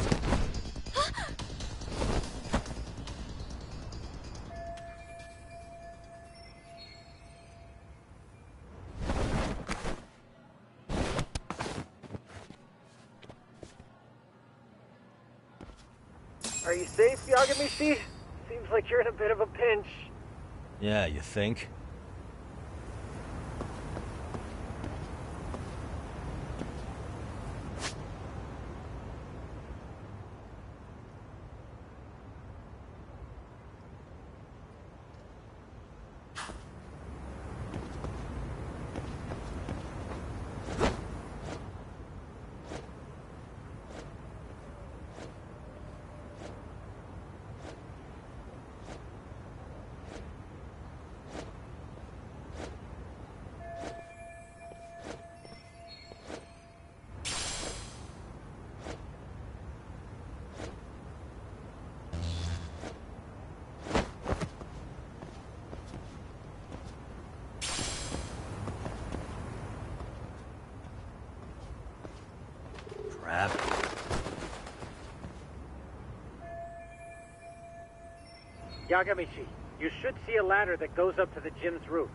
Are you safe, Yagamishi? Seems like you're in a bit of a pinch. Yeah, you think? Crap. Yagamishi, you should see a ladder that goes up to the gym's roof.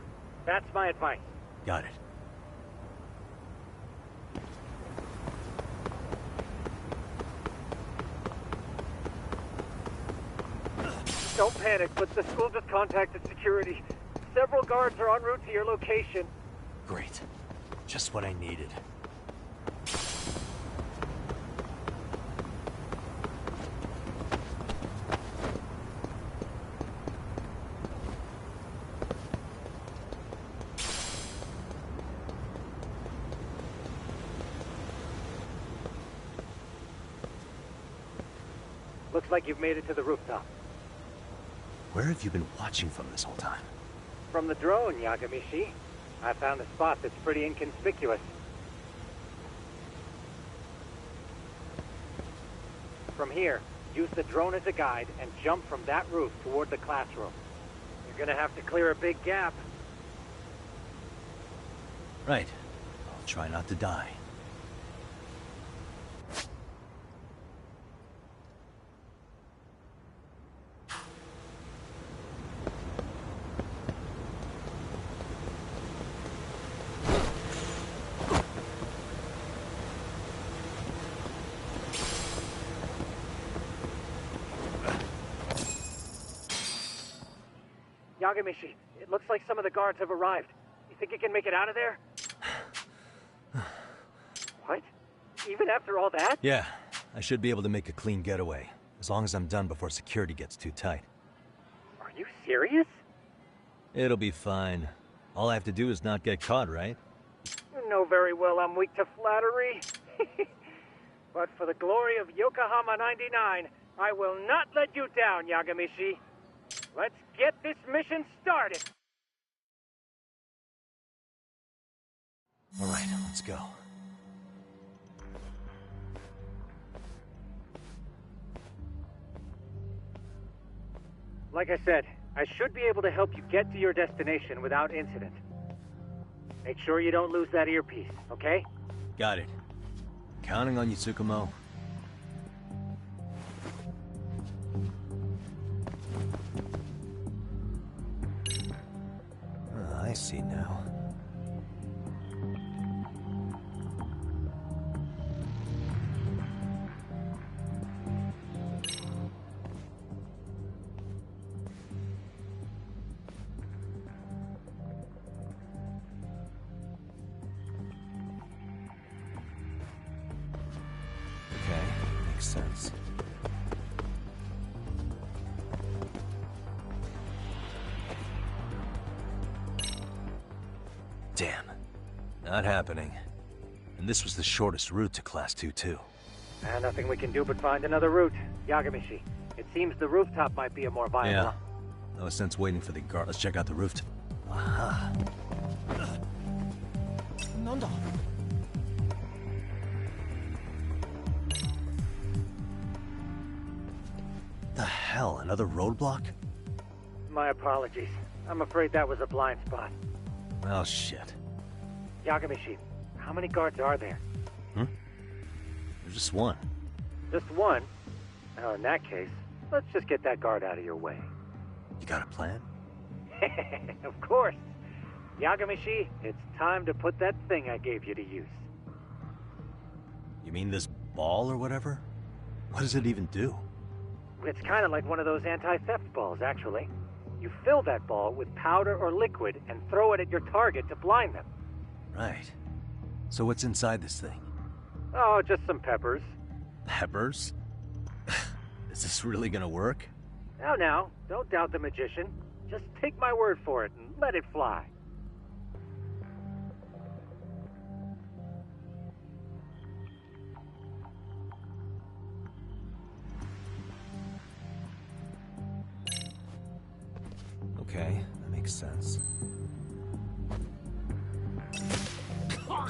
That's my advice. Got it. Don't panic, but the school just contacted security. Several guards are en route to your location. Great. Just what I needed. Looks like you've made it to the rooftop. Where have you been watching from this whole time? From the drone, Yagamishi. I found a spot that's pretty inconspicuous. From here, use the drone as a guide and jump from that roof toward the classroom. You're gonna have to clear a big gap. Right. I'll try not to die. Yagamishi, it looks like some of the guards have arrived. You think you can make it out of there? What? Even after all that? Yeah, I should be able to make a clean getaway, as long as I'm done before security gets too tight. Are you serious? It'll be fine. All I have to do is not get caught, right? You know very well I'm weak to flattery. But for the glory of Yokohama 99, I will not let you down, Yagamishi. Let's get this mission started! All right, let's go. Like I said, I should be able to help you get to your destination without incident. Make sure you don't lose that earpiece, okay? Got it. Counting on you, Tsukumo. I see now. Okay, makes sense. Damn. Not happening. And this was the shortest route to Class 2, too. Nothing we can do but find another route. Yagamishi, it seems the rooftop might be a more viable... Yeah. No sense waiting for the guard. Let's check out the rooftop. Aha. Nanda. The hell? Another roadblock? My apologies. I'm afraid that was a blind spot. Well, shit. Yagamishi, how many guards are there? There's just one. Just one? Well, in that case, let's just get that guard out of your way. You got a plan? Of course. Yagamishi, it's time to put that thing I gave you to use. You mean this ball or whatever? What does it even do? It's kind of like one of those anti-theft balls, actually. You fill that ball with powder or liquid and throw it at your target to blind them. Right. So what's inside this thing? Oh, just some peppers. Peppers? Is this really gonna work? Now, don't doubt the magician. Just take my word for it and let it fly. Okay, that makes sense. Oh,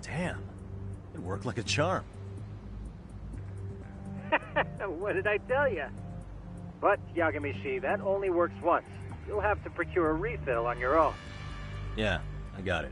damn. It worked like a charm. What did I tell you? But, Yagamishi, that only works once. You'll have to procure a refill on your own. Yeah, I got it.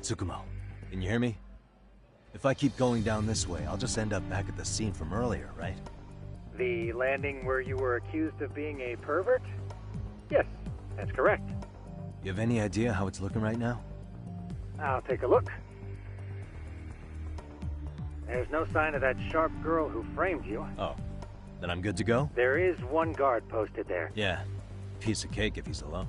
Tsukumo, can you hear me? If I keep going down this way, I'll just end up back at the scene from earlier, right? The landing where you were accused of being a pervert? Yes, that's correct. You have any idea how it's looking right now? I'll take a look. There's no sign of that sharp girl who framed you. Oh, then I'm good to go? There is one guard posted there. Yeah, piece of cake if he's alone.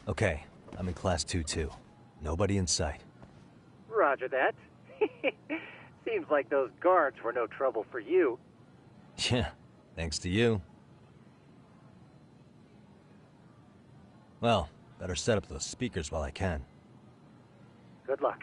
Okay, I'm in Class 2-2. Nobody in sight. Roger that. Seems like those guards were no trouble for you. Yeah, thanks to you. Well, better set up those speakers while I can. Good luck.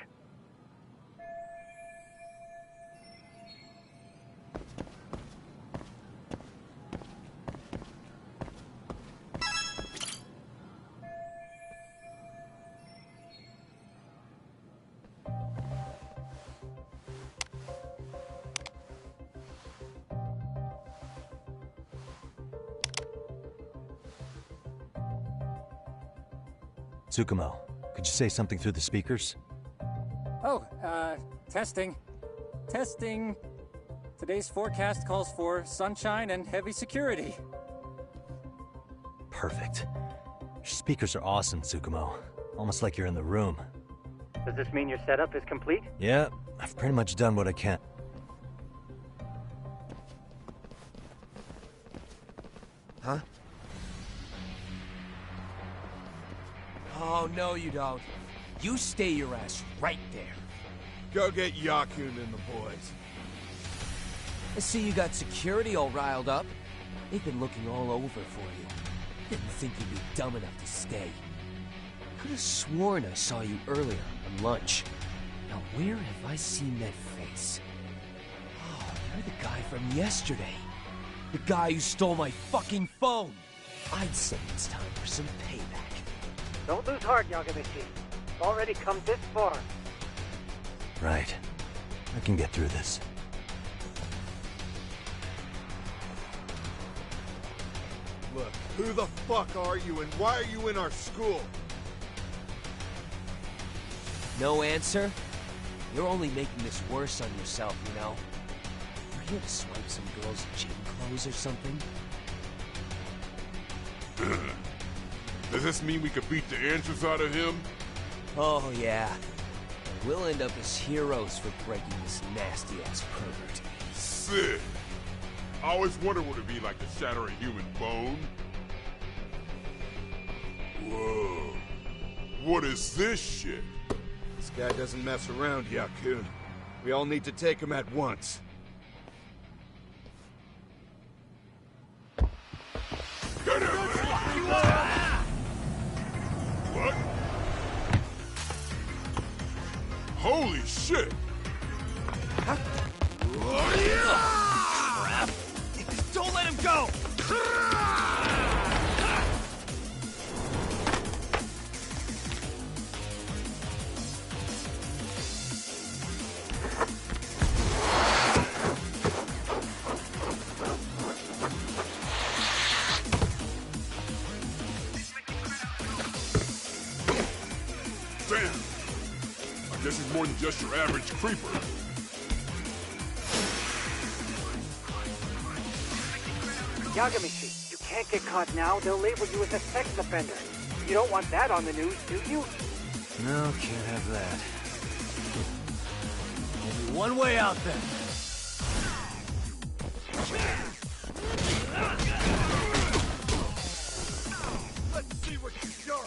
Tsukumo, could you say something through the speakers? Oh, testing. Testing. Today's forecast calls for sunshine and heavy security. Perfect. Your speakers are awesome, Tsukumo. Almost like you're in the room. Does this mean your setup is complete? Yeah, I've pretty much done what I can. Huh? Oh, no you don't. You stay your ass right there. Go get Yakun and the boys. I see you got security all riled up. They've been looking all over for you. Didn't think you'd be dumb enough to stay. Could have sworn I saw you earlier on lunch. Now where have I seen that face? Oh, you're the guy from yesterday. The guy who stole my fucking phone. I'd say it's time for some payback. Don't lose heart, Yagamichi. You've already come this far. Right. I can get through this. Look, who the fuck are you and why are you in our school? No answer? You're only making this worse on yourself, you know? You're here to swipe some girl's gym clothes or something? Does this mean we could beat the answers out of him? Oh, yeah. We'll end up as heroes for breaking this nasty-ass pervert. Sick! I always wondered what it'd be like to shatter a human bone. Whoa. What is this shit? This guy doesn't mess around, Yakun. We all need to take him at once. What? Holy shit! Crap! Don't let him go! Damn! I guess he's more than just your average creeper. Yagamishi, you can't get caught now. They'll label you as a sex offender. You don't want that on the news, do you? No, can't have that. Only one way out then. Let's see what you got.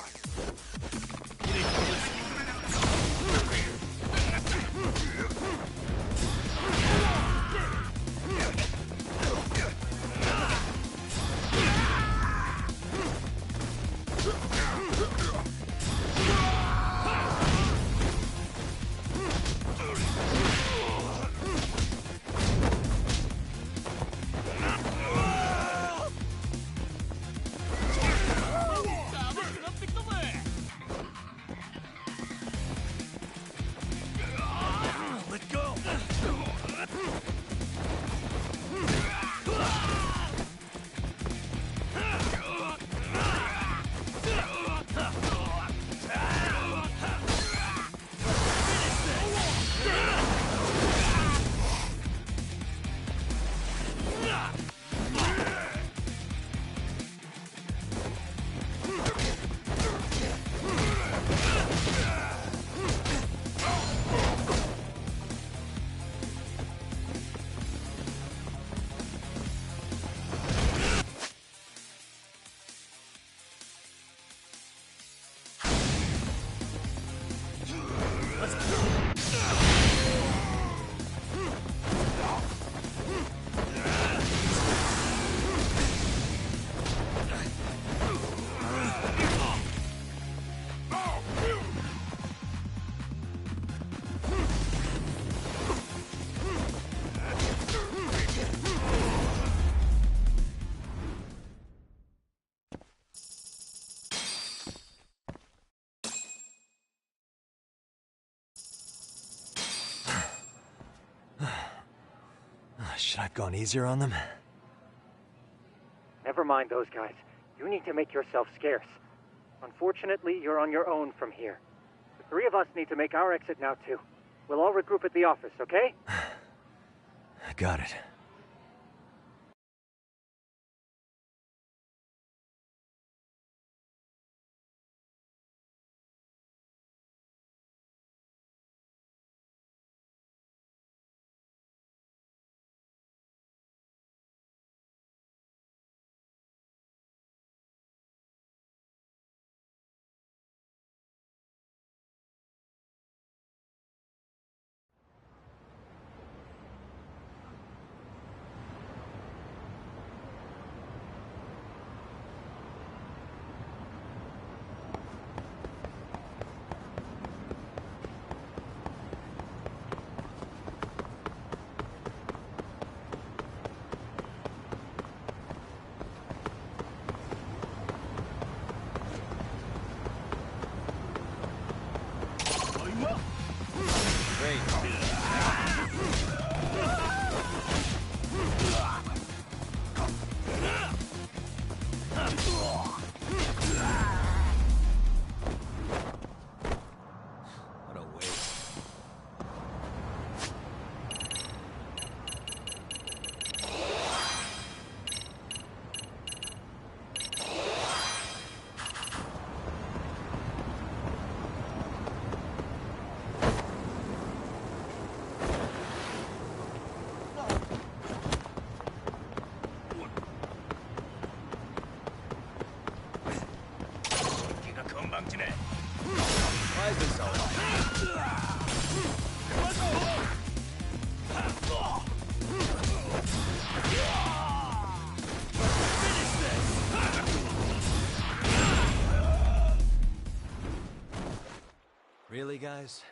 Should I have gone easier on them? Never mind those guys. You need to make yourself scarce. Unfortunately, you're on your own from here. The three of us need to make our exit now, too. We'll all regroup at the office, okay? Got it. Really, guys?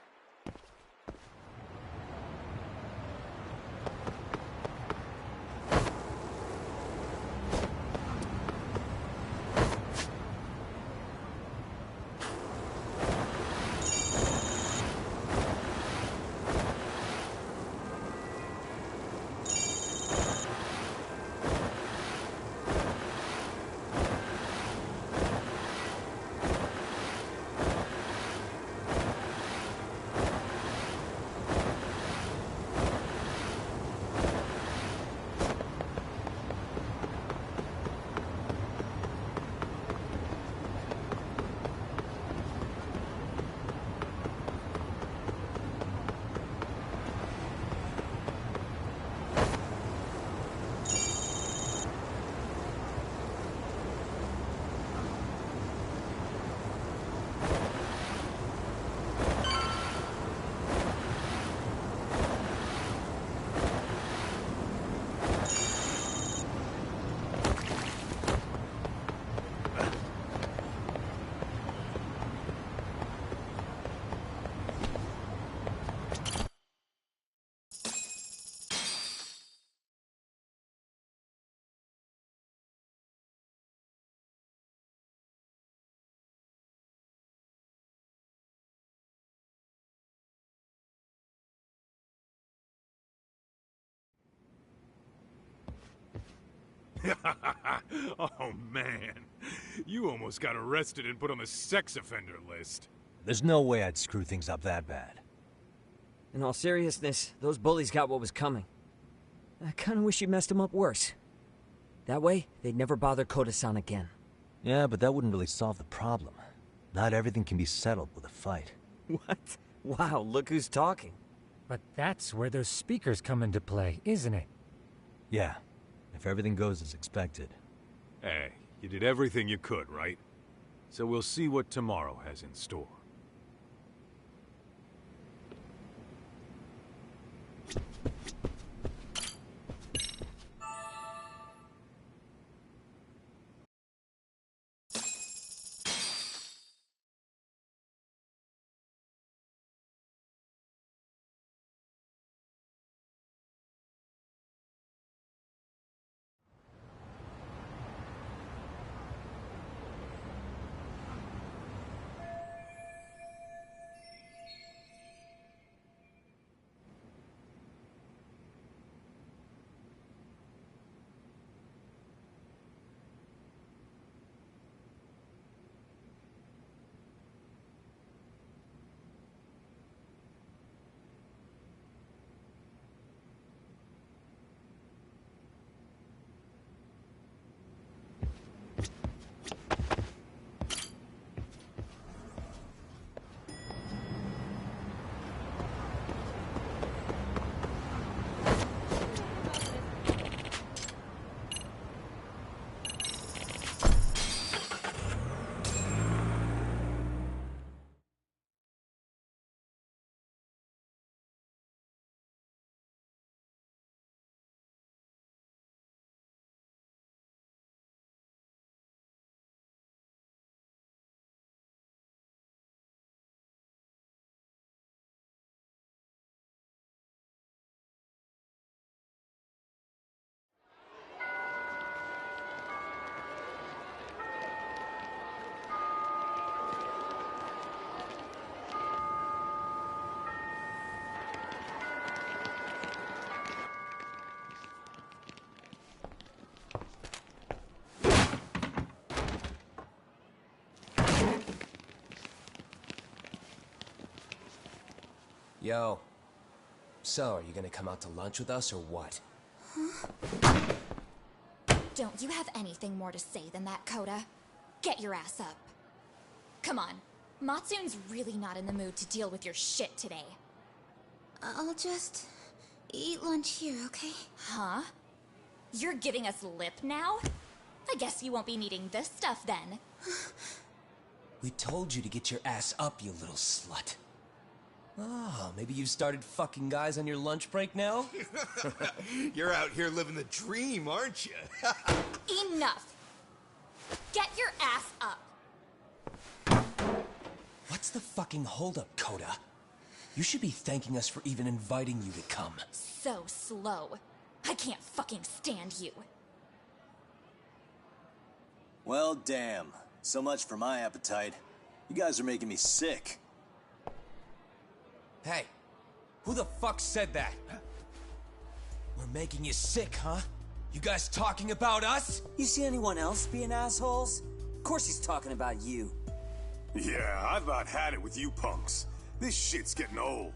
Oh, man. You almost got arrested and put on the sex offender list. There's no way I'd screw things up that bad. In all seriousness, those bullies got what was coming. I kinda wish you messed them up worse. That way, they'd never bother Koda-san again. Yeah, but that wouldn't really solve the problem. Not everything can be settled with a fight. What? Wow, look who's talking. But that's where those speakers come into play, isn't it? Yeah, if everything goes as expected. Hey, you did everything you could, right? So we'll see what tomorrow has in store. Yo. So, are you gonna come out to lunch with us or what? Don't you have anything more to say than that, Koda? Get your ass up. Come on. Matsune's really not in the mood to deal with your shit today. I'll just eat lunch here, okay? Huh? You're giving us lip now? I guess you won't be needing this stuff then. We told you to get your ass up, you little slut. Oh, maybe you've started fucking guys on your lunch break now? You're out here living the dream, aren't you? Enough! Get your ass up! What's the fucking holdup, Koda? You should be thanking us for even inviting you to come. So slow. I can't fucking stand you. Well, damn. So much for my appetite. You guys are making me sick. Hey, who the fuck said that? We're making you sick, huh? You guys talking about us? You see anyone else being assholes? Of course he's talking about you. Yeah, I've about had it with you punks. This shit's getting old.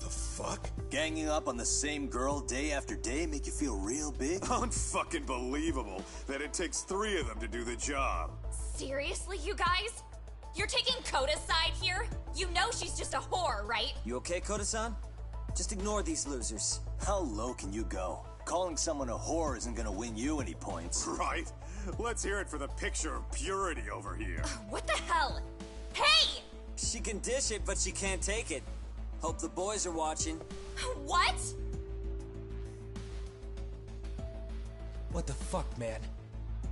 The fuck? Ganging up on the same girl day after day make you feel real big? Unfucking believable that it takes 3 of them to do the job. Seriously, you guys? You're taking Koda's side here? You know she's just a whore, right? You okay, Koda-san? Just ignore these losers. How low can you go? Calling someone a whore isn't gonna win you any points. Right? Let's hear it for the picture of purity over here. What the hell? Hey! She can dish it, but she can't take it. Hope the boys are watching. What? What the fuck, man?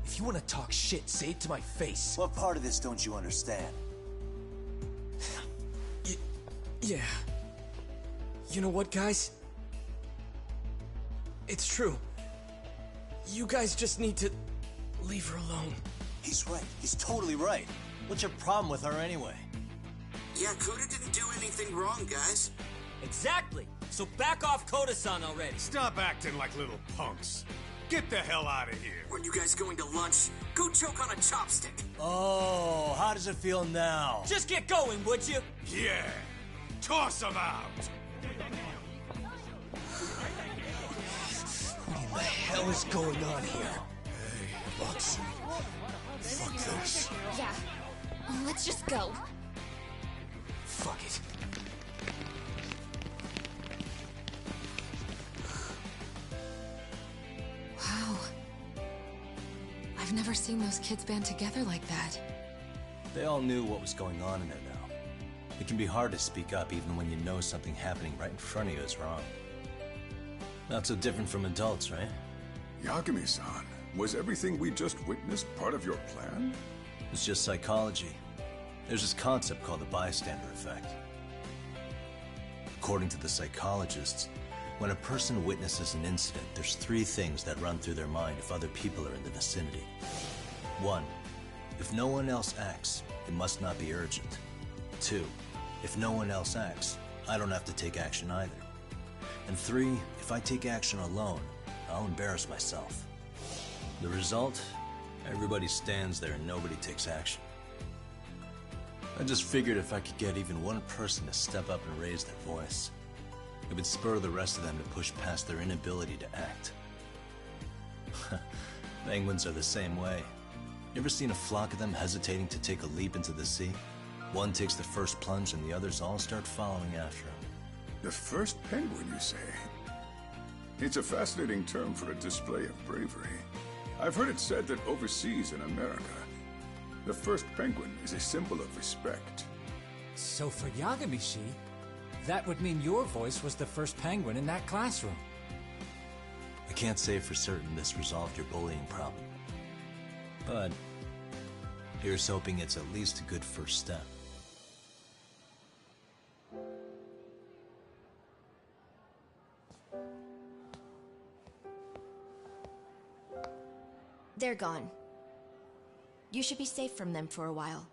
If you want to talk shit, say it to my face. What part of this don't you understand? Yeah. You know what, guys? It's true. You guys just need to leave her alone. He's right. He's totally right. What's your problem with her anyway? Yeah, Koda didn't do anything wrong, guys. Exactly. So back off Koda-san already. Stop acting like little punks. Get the hell out of here. When you guys going to lunch? Go choke on a chopstick. Oh, how does it feel now? Just get going, would you? Yeah. Toss him out. What in the hell is going on here? Hey, Watson. Fuck this. Yeah. Let's just go. Fuck it. Wow. I've never seen those kids band together like that. They all knew what was going on in there now. It can be hard to speak up even when you know something happening right in front of you is wrong. Not so different from adults, right? Yagami-san, was everything we just witnessed part of your plan? It's just psychology. There's this concept called the bystander effect. According to the psychologists, when a person witnesses an incident, there's 3 things that run through their mind if other people are in the vicinity. 1, if no one else acts, it must not be urgent. 2, if no one else acts, I don't have to take action either. And 3, if I take action alone, I'll embarrass myself. The result? Everybody stands there and nobody takes action. I just figured if I could get even one person to step up and raise their voice, it would spur the rest of them to push past their inability to act. Penguins are the same way. You ever seen a flock of them hesitating to take a leap into the sea? One takes the first plunge and the others all start following after him. The first penguin, you say? It's a fascinating term for a display of bravery. I've heard it said that overseas in America, the first penguin is a symbol of respect. So for Yagamishi, that would mean your voice was the first penguin in that classroom. I can't say for certain this resolved your bullying problem. But here's hoping it's at least a good first step. They're gone. You should be safe from them for a while.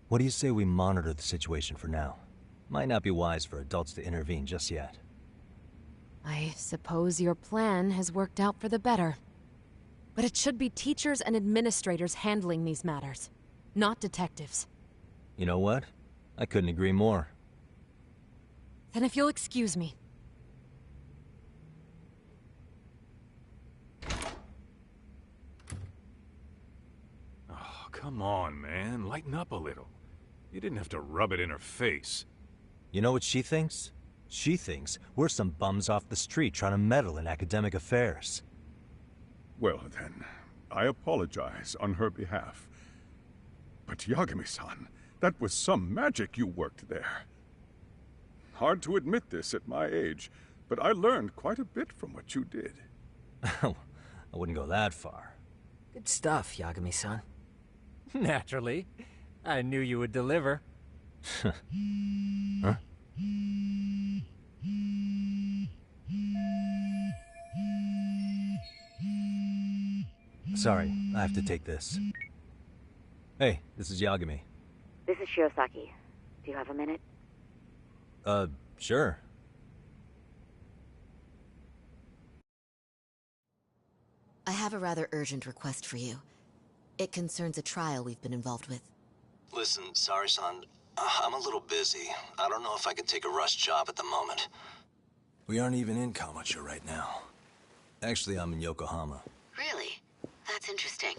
What do you say we monitor the situation for now? Might not be wise for adults to intervene just yet. I suppose your plan has worked out for the better. But it should be teachers and administrators handling these matters, not detectives. You know what? I couldn't agree more. Then if you'll excuse me. Oh, come on, man. Lighten up a little. You didn't have to rub it in her face. You know what she thinks? She thinks we're some bums off the street trying to meddle in academic affairs. Well then, I apologize on her behalf. But Yagami-san, that was some magic you worked there. Hard to admit this at my age, but I learned quite a bit from what you did. I wouldn't go that far. Good stuff, Yagami-san. Naturally. I knew you would deliver. Huh? Sorry, I have to take this. Hey, this is Yagami. This is Shiosaki. Do you have a minute? Sure. I have a rather urgent request for you. It concerns a trial we've been involved with. Listen, Sari-san, I'm a little busy. I don't know if I can take a rush job at the moment. We aren't even in Kawachi right now. Actually, I'm in Yokohama. Really? That's interesting.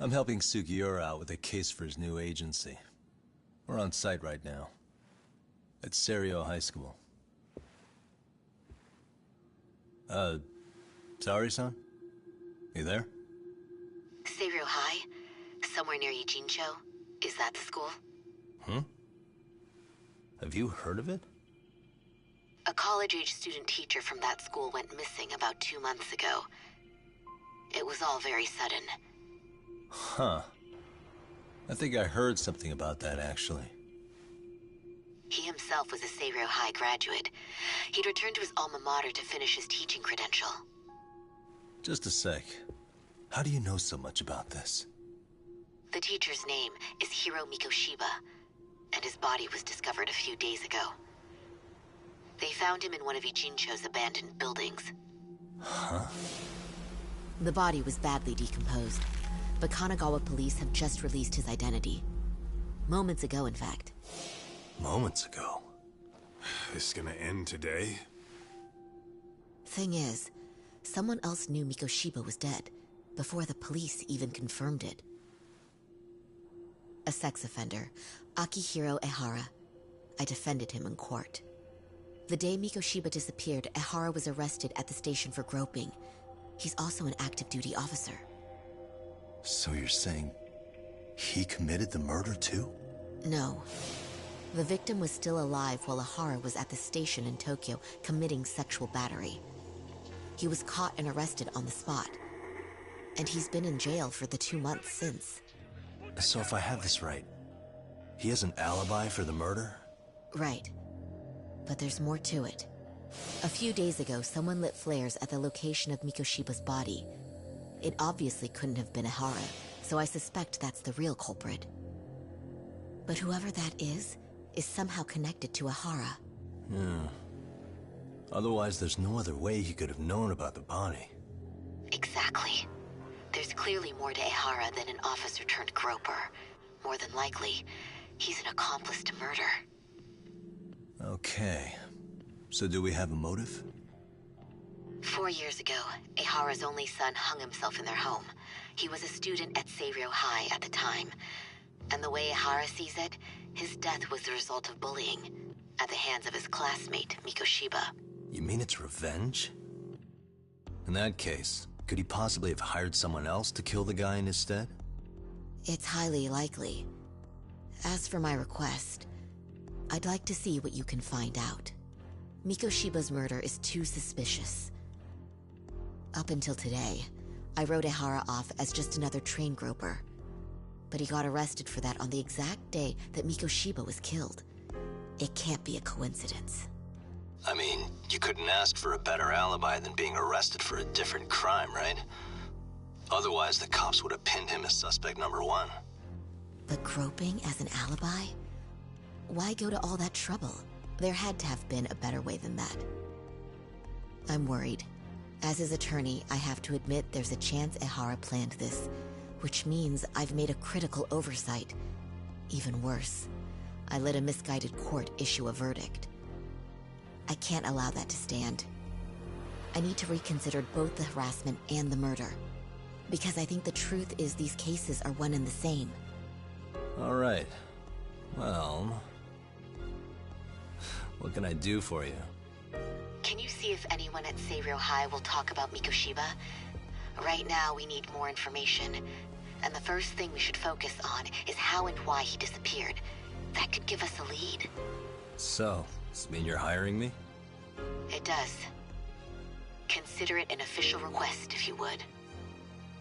I'm helping Sugiura out with a case for his new agency. We're on site right now. At Serio High School. Sari-san? You there? Serio High? Somewhere near Ijincho? Is that the school? Hmm? Have you heard of it? A college-age student teacher from that school went missing about 2 months ago. It was all very sudden. Huh. I think I heard something about that, actually. He himself was a Seiryo High graduate. He'd returned to his alma mater to finish his teaching credential. Just a sec. How do you know so much about this? The teacher's name is Hiro Mikoshiba, and his body was discovered a few days ago. They found him in one of Ijincho's abandoned buildings. Huh? The body was badly decomposed, but Kanagawa police have just released his identity. Moments ago, in fact. Moments ago? This gonna end today? Thing is, someone else knew Mikoshiba was dead, before the police even confirmed it. A sex offender, Akihiro Ehara. I defended him in court. The day Mikoshiba disappeared, Ehara was arrested at the station for groping. He's also an active duty officer. So you're saying he committed the murder too? No. The victim was still alive while Ehara was at the station in Tokyo committing sexual battery. He was caught and arrested on the spot. And he's been in jail for the 2 months since. So if I have this right, he has an alibi for the murder? Right. But there's more to it. A few days ago, someone lit flares at the location of Mikoshiba's body. It obviously couldn't have been Ehara, so I suspect that's the real culprit. But whoever that is somehow connected to Ehara. Yeah. Otherwise, there's no other way he could have known about the body. Exactly. There's clearly more to Ehara than an officer turned groper. More than likely, he's an accomplice to murder. Okay. So do we have a motive? 4 years ago, Ehara's only son hung himself in their home. He was a student at Seiryo High at the time. And the way Ehara sees it, his death was the result of bullying at the hands of his classmate, Mikoshiba. You mean it's revenge? In that case, could he possibly have hired someone else to kill the guy in his stead? It's highly likely. As for my request, I'd like to see what you can find out. Mikoshiba's murder is too suspicious. Up until today, I wrote Ehara off as just another train groper. But he got arrested for that on the exact day that Mikoshiba was killed. It can't be a coincidence. I mean, you couldn't ask for a better alibi than being arrested for a different crime, right? Otherwise, the cops would have pinned him as suspect number 1. But groping as an alibi? Why go to all that trouble? There had to have been a better way than that. I'm worried. As his attorney, I have to admit there's a chance Ehara planned this, which means I've made a critical oversight. Even worse, I let a misguided court issue a verdict. I can't allow that to stand. I need to reconsider both the harassment and the murder, because I think the truth is these cases are one and the same. All right. Well, what can I do for you? Can you see if anyone at Seiryo High will talk about Mikoshiba? Right now, we need more information. And the first thing we should focus on is how and why he disappeared. That could give us a lead. So, does this mean you're hiring me? It does. Consider it an official request, if you would.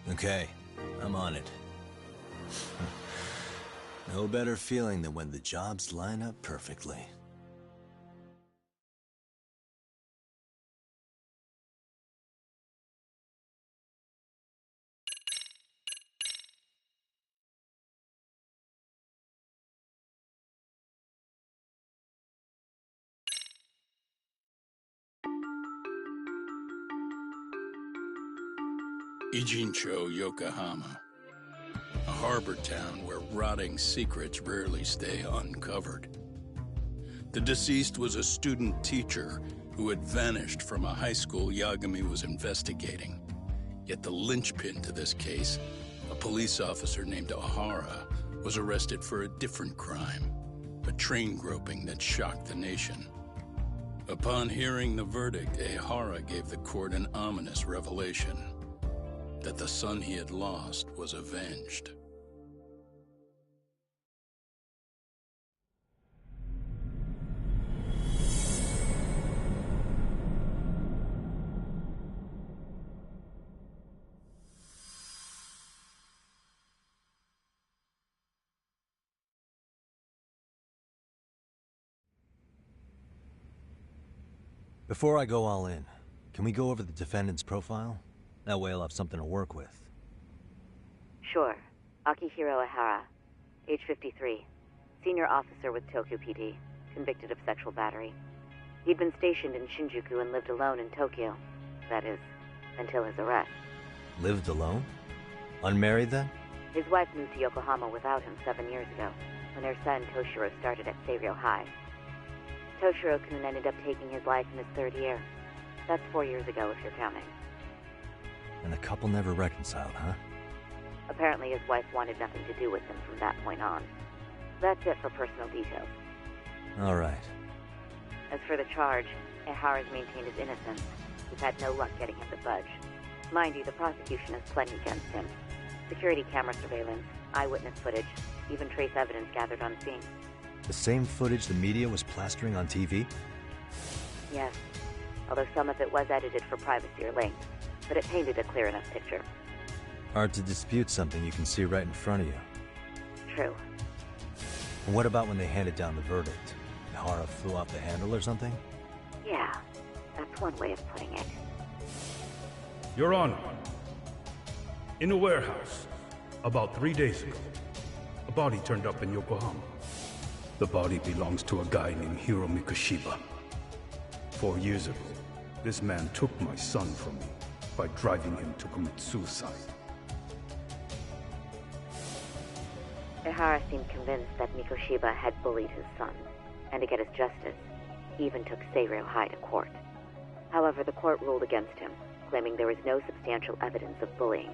Okay, I'm on it. No better feeling than when the jobs line up perfectly. Ijincho, Yokohama. A harbor town where rotting secrets rarely stay uncovered. The deceased was a student teacher who had vanished from a high school Yagami was investigating. Yet the linchpin to this case, a police officer named Ehara, was arrested for a different crime, a train groping that shocked the nation. Upon hearing the verdict, Ehara gave the court an ominous revelation: that the son he had lost was avenged. Before I go all in, can we go over the defendant's profile? That way I'll have something to work with. Sure. Akihiro Ihara, age 53, senior officer with Tokyo PD, convicted of sexual battery. He'd been stationed in Shinjuku and lived alone in Tokyo. That is, until his arrest. Lived alone? Unmarried then? His wife moved to Yokohama without him 7 years ago, when their son Toshiro started at Seiryō High. Toshiro-kun ended up taking his life in his third year. That's 4 years ago, if you're counting. And the couple never reconciled, huh? Apparently his wife wanted nothing to do with him from that point on. That's it for personal details. All right. As for the charge, Ihara's maintained his innocence. We've had no luck getting him to budge. Mind you, the prosecution has plenty against him. Security camera surveillance, eyewitness footage, even trace evidence gathered on scene. The same footage the media was plastering on TV? Yes, although some of it was edited for privacy or length, but it painted a clear enough picture. Hard to dispute something you can see right in front of you. True. And what about when they handed down the verdict? Ihara flew off the handle or something? Yeah, that's one way of putting it. Your Honor, in a warehouse, about 3 days ago, a body turned up in Yokohama. The body belongs to a guy named Hiro Mikoshiba. 4 years ago, this man took my son from me by driving him to commit suicide. Ihara seemed convinced that Mikoshiba had bullied his son, and to get his justice, he even took Seiryō High to court. However, the court ruled against him, claiming there was no substantial evidence of bullying.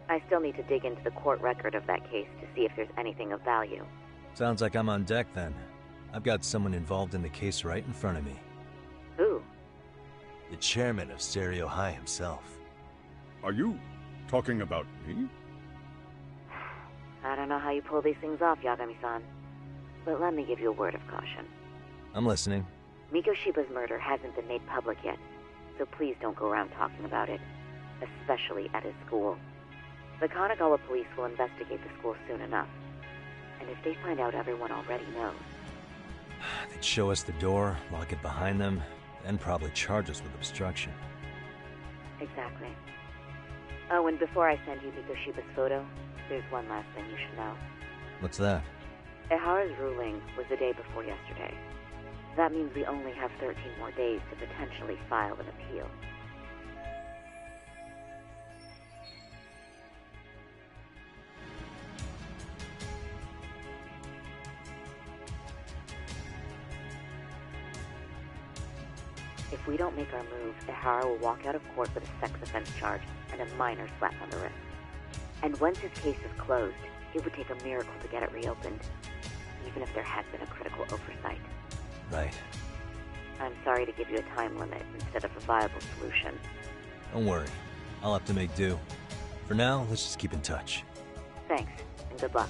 I still need to dig into the court record of that case to see if there's anything of value. Sounds like I'm on deck then. I've got someone involved in the case right in front of me. Who? The chairman of Seiryō High himself. Are you talking about me? I don't know how you pull these things off, Yagami-san. But let me give you a word of caution. I'm listening. Mikoshiba's murder hasn't been made public yet, so please don't go around talking about it, especially at his school. The Kanagawa police will investigate the school soon enough, and if they find out everyone already knows... They'd show us the door, lock it behind them, then probably charge us with obstruction. Exactly. Oh, and before I send you Mikoshiba's photo, there's one last thing you should know. What's that? Ihara's ruling was the day before yesterday. That means we only have 13 more days to potentially file an appeal. If we don't make our move, Ihara will walk out of court with a sex offense charge and a minor slap on the wrist. And once his case is closed, it would take a miracle to get it reopened, even if there had been a critical oversight. Right. I'm sorry to give you a time limit instead of a viable solution. Don't worry. I'll have to make do. For now, let's just keep in touch. Thanks, and good luck.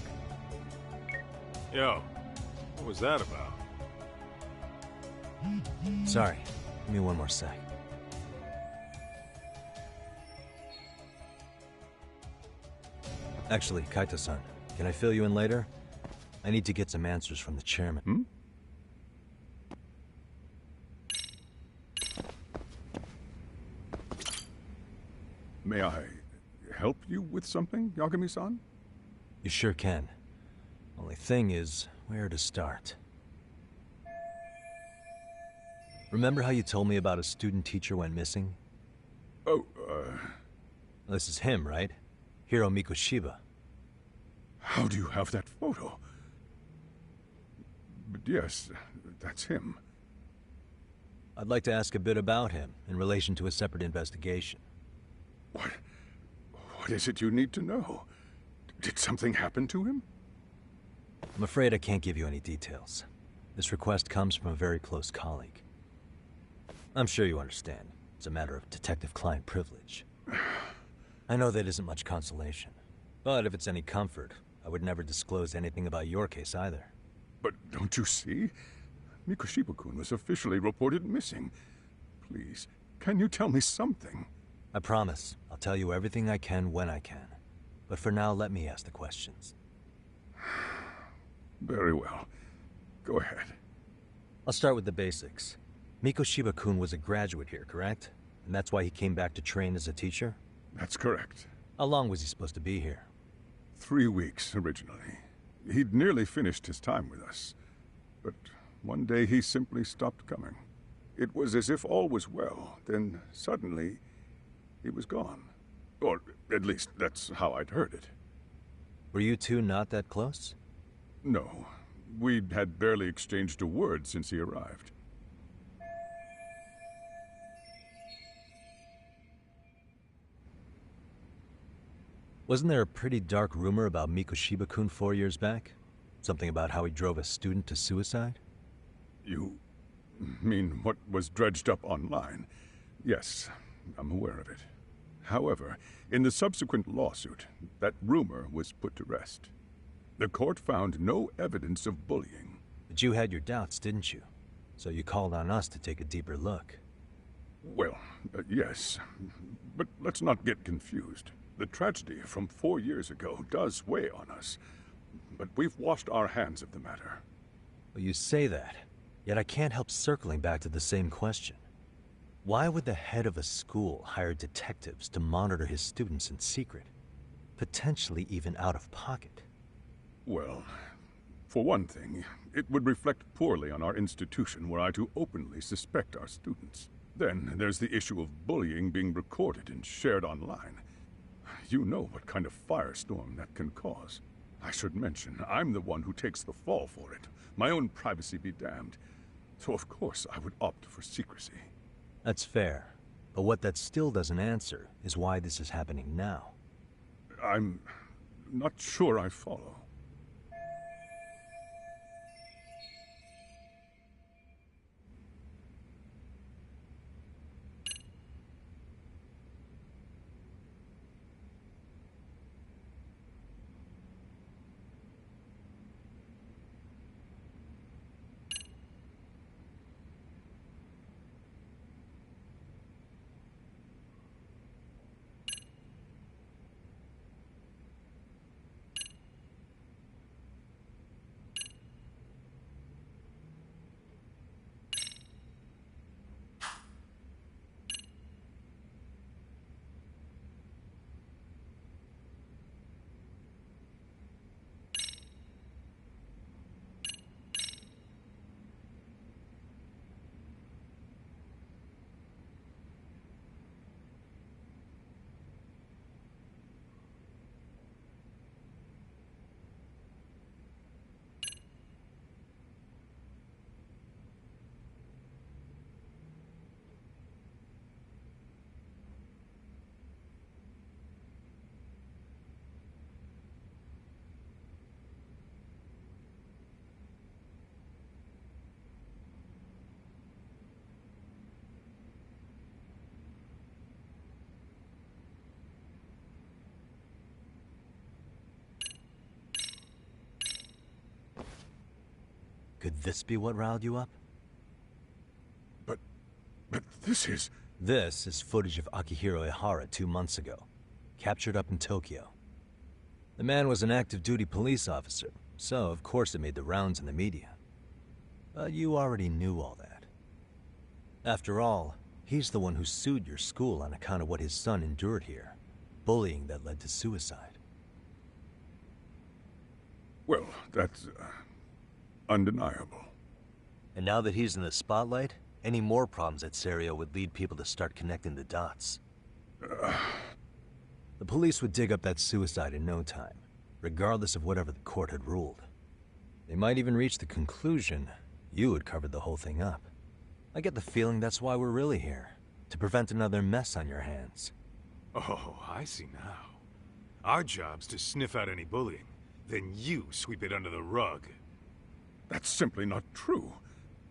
Yo, what was that about? Sorry. Give me one more sec. Actually, Kaito-san, can I fill you in later? I need to get some answers from the chairman. May I help you with something, Yagami-san? You sure can. Only thing is, where to start? Remember how you told me about a student teacher went missing? Oh, This is him, right? Hiro Mikoshiba. How do you have that photo? But yes, that's him. I'd like to ask a bit about him in relation to a separate investigation. What is it you need to know? Did something happen to him? I'm afraid I can't give you any details. This request comes from a very close colleague. I'm sure you understand. It's a matter of detective-client privilege. I know that isn't much consolation. But if it's any comfort, I would never disclose anything about your case either. But don't you see? Mikoshiba-kun was officially reported missing. Please, can you tell me something? I promise. I'll tell you everything I can when I can. But for now, let me ask the questions. Very well. Go ahead. I'll start with the basics. Mikoshiba-kun was a graduate here, correct? And that's why he came back to train as a teacher? That's correct. How long was he supposed to be here? 3 weeks, originally. He'd nearly finished his time with us. But one day he simply stopped coming. It was as if all was well, then suddenly he was gone. Or at least that's how I'd heard it. Were you two not that close? No. We'd had barely exchanged a word since he arrived. Wasn't there a pretty dark rumor about Mikoshiba-kun 4 years back? Something about how he drove a student to suicide? You mean what was dredged up online? Yes, I'm aware of it. However, in the subsequent lawsuit, that rumor was put to rest. The court found no evidence of bullying. But you had your doubts, didn't you? So you called on us to take a deeper look. Well, yes. But let's not get confused. The tragedy from 4 years ago does weigh on us. But we've washed our hands of the matter. Well, you say that, yet I can't help circling back to the same question. Why would the head of a school hire detectives to monitor his students in secret? Potentially even out of pocket. Well, for one thing, it would reflect poorly on our institution were I to openly suspect our students. Then there's the issue of bullying being recorded and shared online. You know what kind of firestorm that can cause. I should mention, I'm the one who takes the fall for it. My own privacy be damned. So of course I would opt for secrecy. That's fair. But what that still doesn't answer is why this is happening now. I'm not sure I follow. Could this be what riled you up? But this is... This is footage of Akihiro Ihara 2 months ago, captured up in Tokyo. The man was an active duty police officer, so of course it made the rounds in the media. But you already knew all that. After all, he's the one who sued your school on account of what his son endured here. Bullying that led to suicide. Well, that's... undeniable. And now that he's in the spotlight, any more problems at Serio would lead people to start connecting the dots. The police would dig up that suicide in no time, regardless of whatever the court had ruled. They might even reach the conclusion you had covered the whole thing up. I get the feeling that's why we're really here, to prevent another mess on your hands. Oh, I see now. Our job's to sniff out any bullying, then you sweep it under the rug. That's simply not true.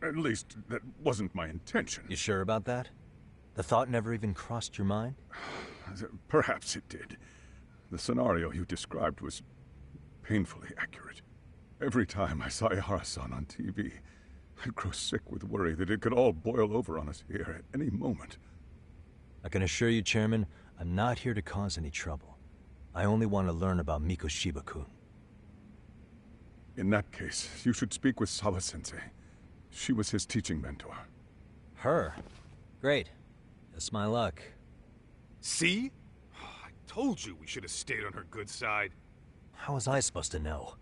At least, that wasn't my intention. You sure about that? The thought never even crossed your mind? Perhaps it did. The scenario you described was painfully accurate. Every time I saw Ihara-san on TV, I'd grow sick with worry that it could all boil over on us here at any moment. I can assure you, Chairman, I'm not here to cause any trouble. I only want to learn about Mikoshiba-kun. In that case, you should speak with Sawa-sensei. She was his teaching mentor. Her? Great. That's my luck. See? I told you we should have stayed on her good side. How was I supposed to know?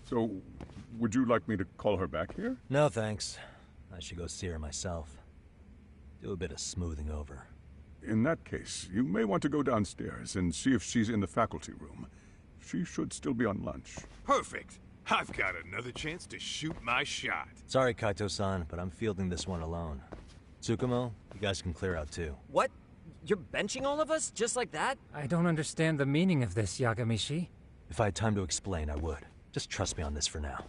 So, would you like me to call her back here? No, thanks. I should go see her myself. Do a bit of smoothing over. In that case, you may want to go downstairs and see if she's in the faculty room. She should still be on lunch. Perfect! I've got another chance to shoot my shot. Sorry, Kaito-san, but I'm fielding this one alone. Tsukumo, you guys can clear out too. What? You're benching all of us? Just like that? I don't understand the meaning of this, Yagamishi. If I had time to explain, I would. Just trust me on this for now.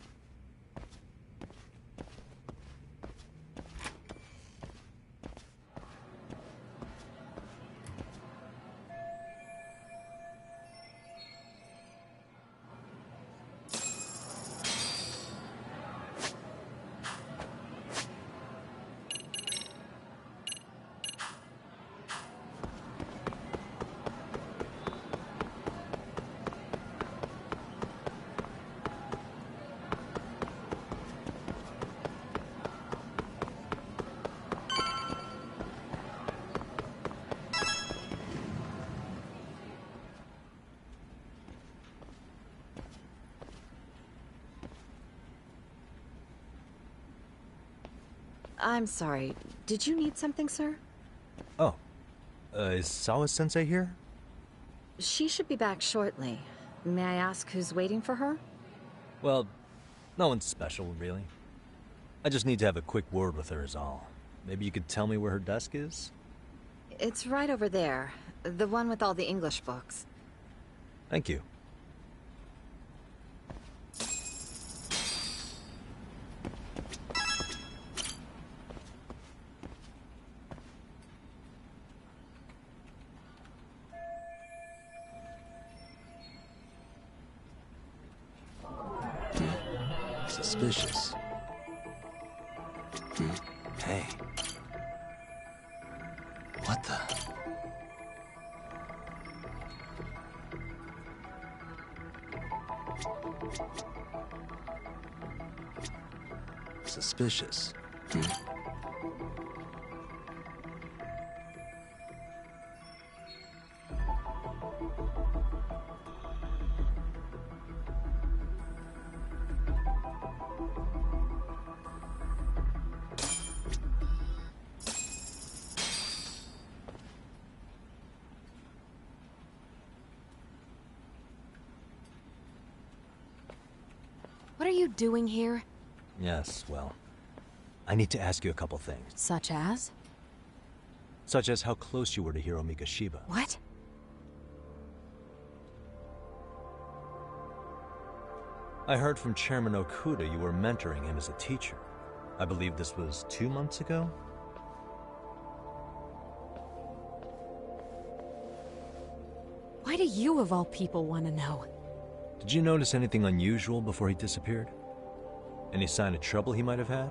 I'm sorry. Did you need something, sir? Oh. Is Sawa-sensei here? She should be back shortly. May I ask who's waiting for her? Well, no one's special, really. I just need to have a quick word with her is all. Maybe you could tell me where her desk is? It's right over there. The one with all the English books. Thank you. Suspicious. Hey. What the? Suspicious. What are you doing here? Yes, well, I need to ask you a couple things. Such as? Such as how close you were to Hiro Mikoshiba. What? I heard from Chairman Okuda you were mentoring him as a teacher. I believe this was 2 months ago? Why do you, of all people, want to know? Did you notice anything unusual before he disappeared? Any sign of trouble he might have had?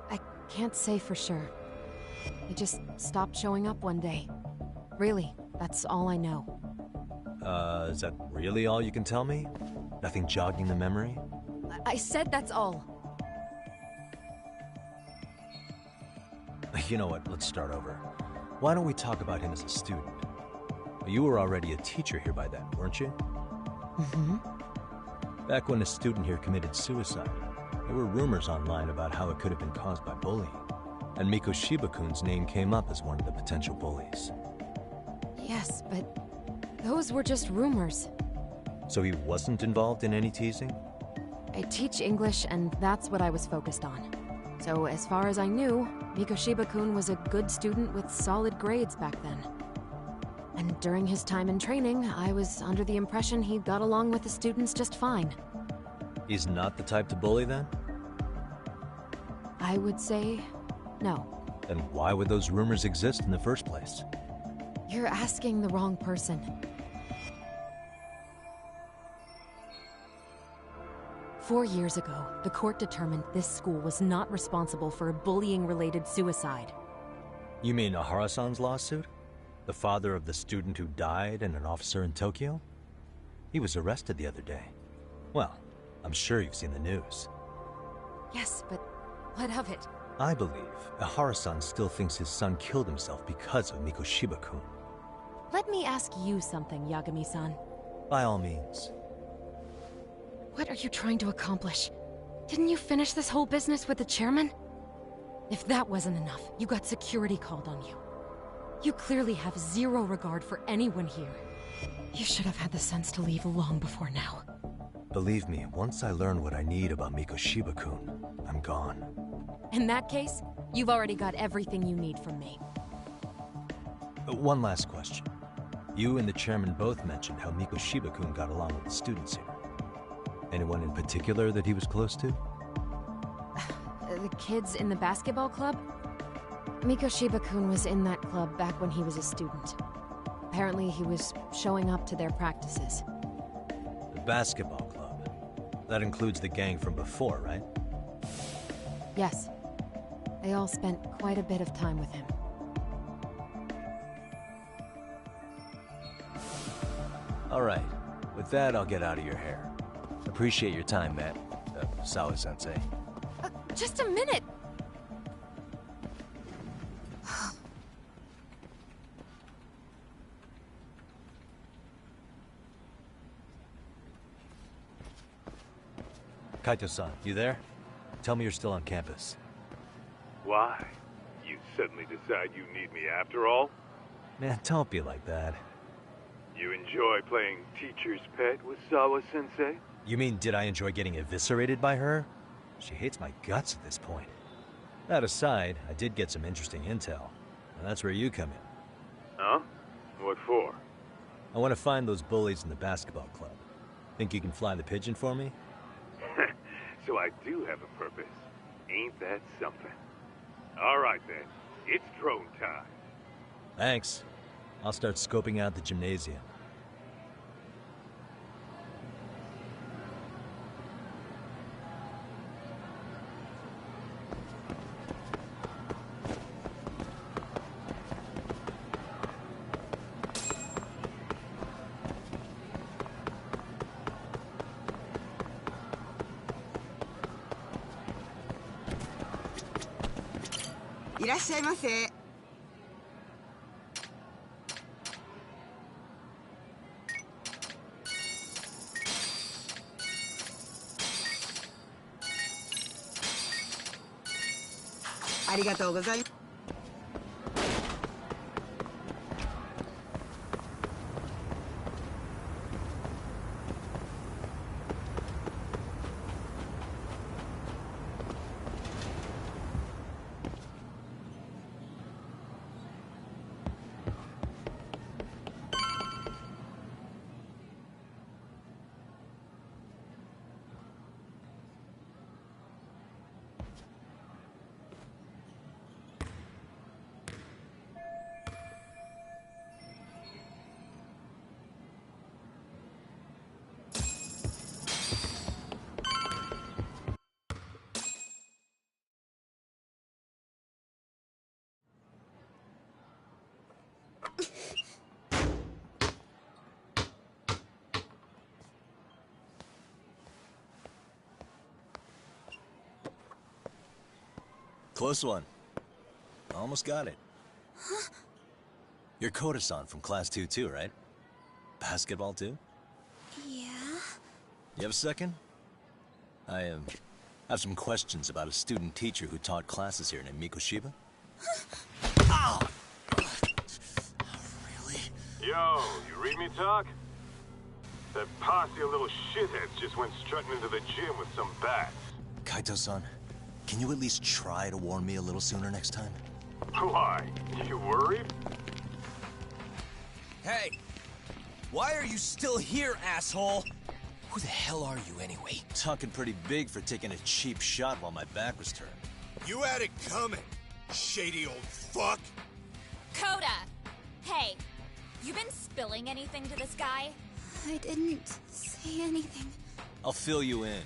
I can't say for sure. He just stopped showing up one day. Really, that's all I know. Is that really all you can tell me? Nothing jogging the memory? I said that's all. You know what, let's start over. Why don't we talk about him as a student? You were already a teacher here by then, weren't you? Mm-hmm. Back when a student here committed suicide, there were rumors online about how it could have been caused by bullying. And Mikoshiba-kun's name came up as one of the potential bullies. Yes, but those were just rumors. So he wasn't involved in any teasing? I teach English, and that's what I was focused on. So as far as I knew, Mikoshiba-kun was a good student with solid grades back then. And during his time in training, I was under the impression he got along with the students just fine. He's not the type to bully, then? I would say no. Then why would those rumors exist in the first place? You're asking the wrong person. Four years ago, the court determined this school was not responsible for a bullying-related suicide. You mean Ahara-san's lawsuit? The father of the student who died and an officer in Tokyo? He was arrested the other day. Well, I'm sure you've seen the news. Yes, but what of it? I believe Ihara-san still thinks his son killed himself because of Mikoshiba-kun. Let me ask you something, Yagami-san. By all means. What are you trying to accomplish? Didn't you finish this whole business with the chairman? If that wasn't enough, you got security called on you. You clearly have zero regard for anyone here. You should have had the sense to leave long before now. Believe me, once I learn what I need about Mikoshiba-kun, I'm gone. In that case, you've already got everything you need from me. One last question. You and the chairman both mentioned how Mikoshiba-kun got along with the students here. Anyone in particular that he was close to? The kids in the basketball club? Mikoshiba-kun was in that club back when he was a student. Apparently he was showing up to their practices. The basketball club? That includes the gang from before, right? Yes. They all spent quite a bit of time with him. All right. With that, I'll get out of your hair. Appreciate your time, Matt. Sawa-sensei. Just a minute! Kaito-san, you there? Tell me you're still on campus. Why? You suddenly decide you need me after all? Man, don't be like that. You enjoy playing teacher's pet with Sawa-sensei? You mean, did I enjoy getting eviscerated by her? She hates my guts at this point. That aside, I did get some interesting intel, and that's where you come in. Huh? What for? I want to find those bullies in the basketball club. Think you can fly the pigeon for me? So I do have a purpose. Ain't that something? All right then, it's drone time. Thanks. I'll start scoping out the gymnasium. Close one. Almost got it. Huh? You're Koda-san from Class 2 too, right? Basketball too? Yeah? You have a second? I have some questions about a student teacher who taught classes here named Mikoshiba. Ow! Really? Yo, you read me talk? That posse of little shitheads just went strutting into the gym with some bats. Kaito-san, can you at least try to warn me a little sooner next time? Why? You worried? Hey! Why are you still here, asshole? Who the hell are you, anyway? Talking pretty big for taking a cheap shot while my back was turned. You had it coming, shady old fuck! Coda! Hey, you been spilling anything to this guy? I didn't say anything. I'll fill you in.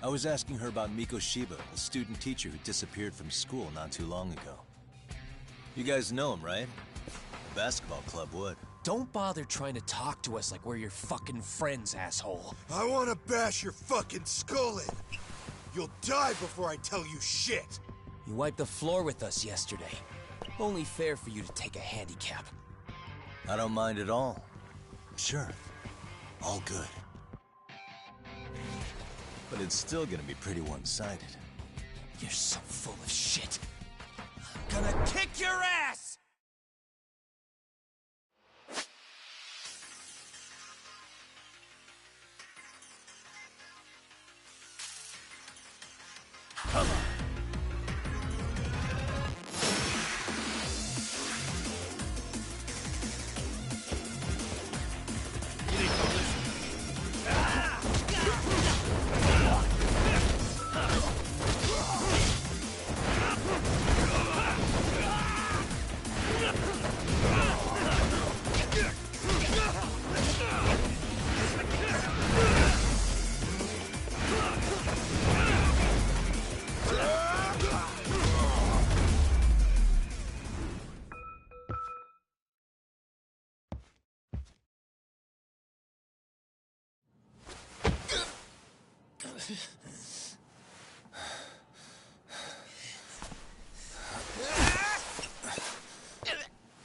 I was asking her about Mikoshiba, a student teacher who disappeared from school not too long ago. You guys know him, right? The basketball club would. Don't bother trying to talk to us like we're your fucking friends, asshole. I wanna bash your fucking skull in. You'll die before I tell you shit. You wiped the floor with us yesterday. Only fair for you to take a handicap. I don't mind at all. Sure. All good. But it's still gonna be pretty one-sided. You're so full of shit. I'm gonna kick your ass! Come on.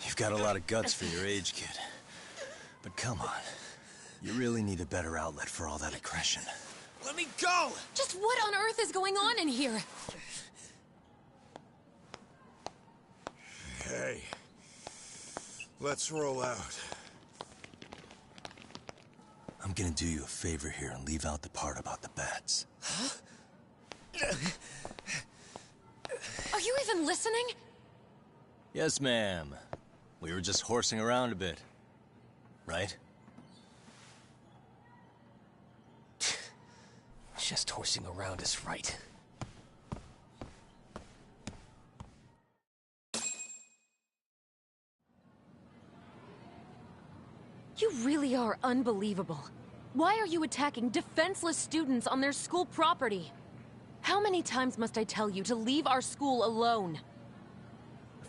You've got a lot of guts for your age, kid. But come on. You really need a better outlet for all that aggression. Let me go! Just what on earth is going on in here? Hey. Let's roll out. I'm gonna do you a favor here and leave out the part about the bats. Huh? Are you even listening? Yes, ma'am. We were just horsing around a bit. Right? Just horsing around is right. You really are unbelievable. Why are you attacking defenseless students on their school property? How many times must I tell you to leave our school alone?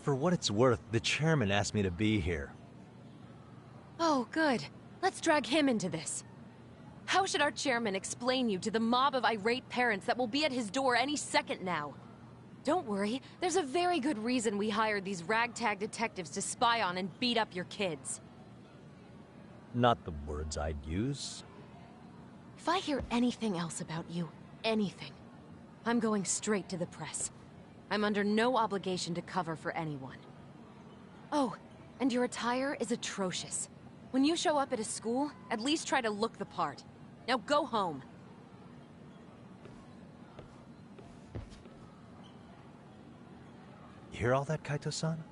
For what it's worth, the chairman asked me to be here. Oh, good. Let's drag him into this. How should our chairman explain you to the mob of irate parents that will be at his door any second now? Don't worry, there's a very good reason we hired these ragtag detectives to spy on and beat up your kids. Not the words I'd use. If I hear anything else about you, anything, I'm going straight to the press. I'm under no obligation to cover for anyone. Oh, and your attire is atrocious. When you show up at a school, at least try to look the part. Now go home. You hear all that, Kaito-san?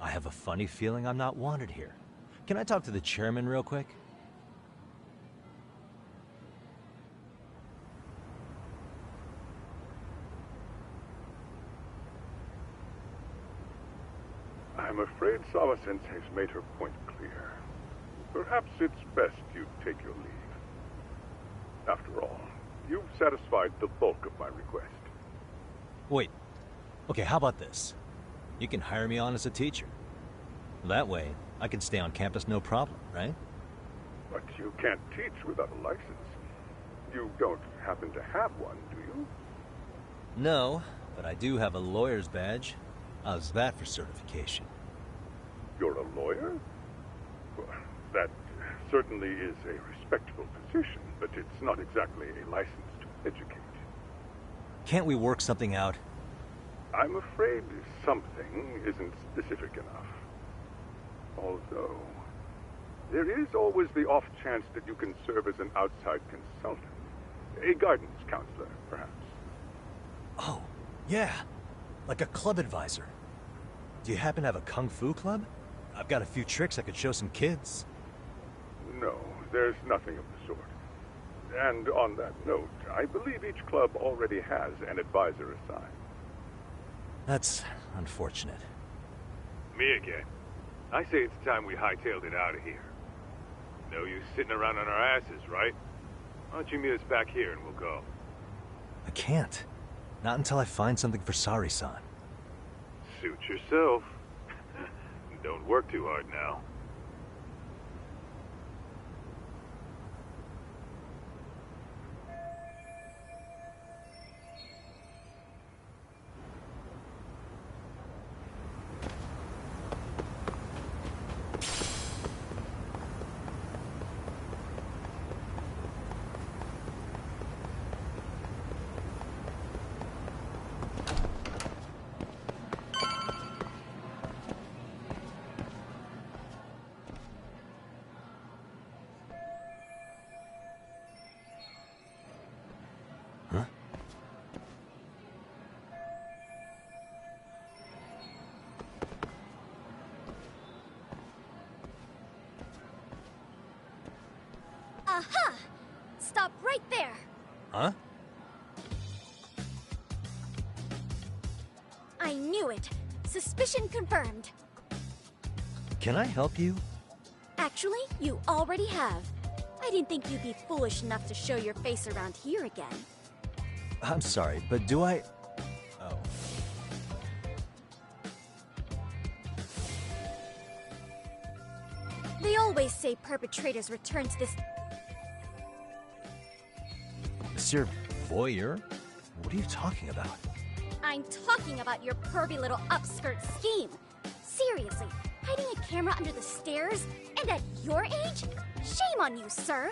I have a funny feeling I'm not wanted here. Can I talk to the chairman real quick? I'm afraid Sawa-sensei's made her point clear. Perhaps it's best you take your leave. After all, you've satisfied the bulk of my request. Wait. Okay, how about this? You can hire me on as a teacher. That way, I can stay on campus no problem, right? But you can't teach without a license. You don't happen to have one, do you? No, but I do have a lawyer's badge. How's that for certification? You're a lawyer? Well, that certainly is a respectable position, but it's not exactly a license to educate. Can't we work something out? I'm afraid something isn't specific enough. Although, there is always the off chance that you can serve as an outside consultant. A guidance counselor, perhaps. Oh, yeah. Like a club advisor. Do you happen to have a kung fu club? I've got a few tricks I could show some kids. No, there's nothing of the sort. And on that note, I believe each club already has an advisor assigned. That's unfortunate. Me again. I say it's time we hightailed it out of here. No use sitting around on our asses, right? Why don't you meet us back here and we'll go? I can't. Not until I find something for Sari-san. Suit yourself. Don't work too hard now. Aha! Stop right there. Huh? I knew it. Suspicion confirmed. Can I help you? Actually, you already have. I didn't think you'd be foolish enough to show your face around here again. I'm sorry, but do I... Oh. They always say perpetrators return to this... Monsieur Voyeur? What are you talking about? I'm talking about your pervy little upskirt scheme. Seriously, hiding a camera under the stairs? And at your age? Shame on you, sir.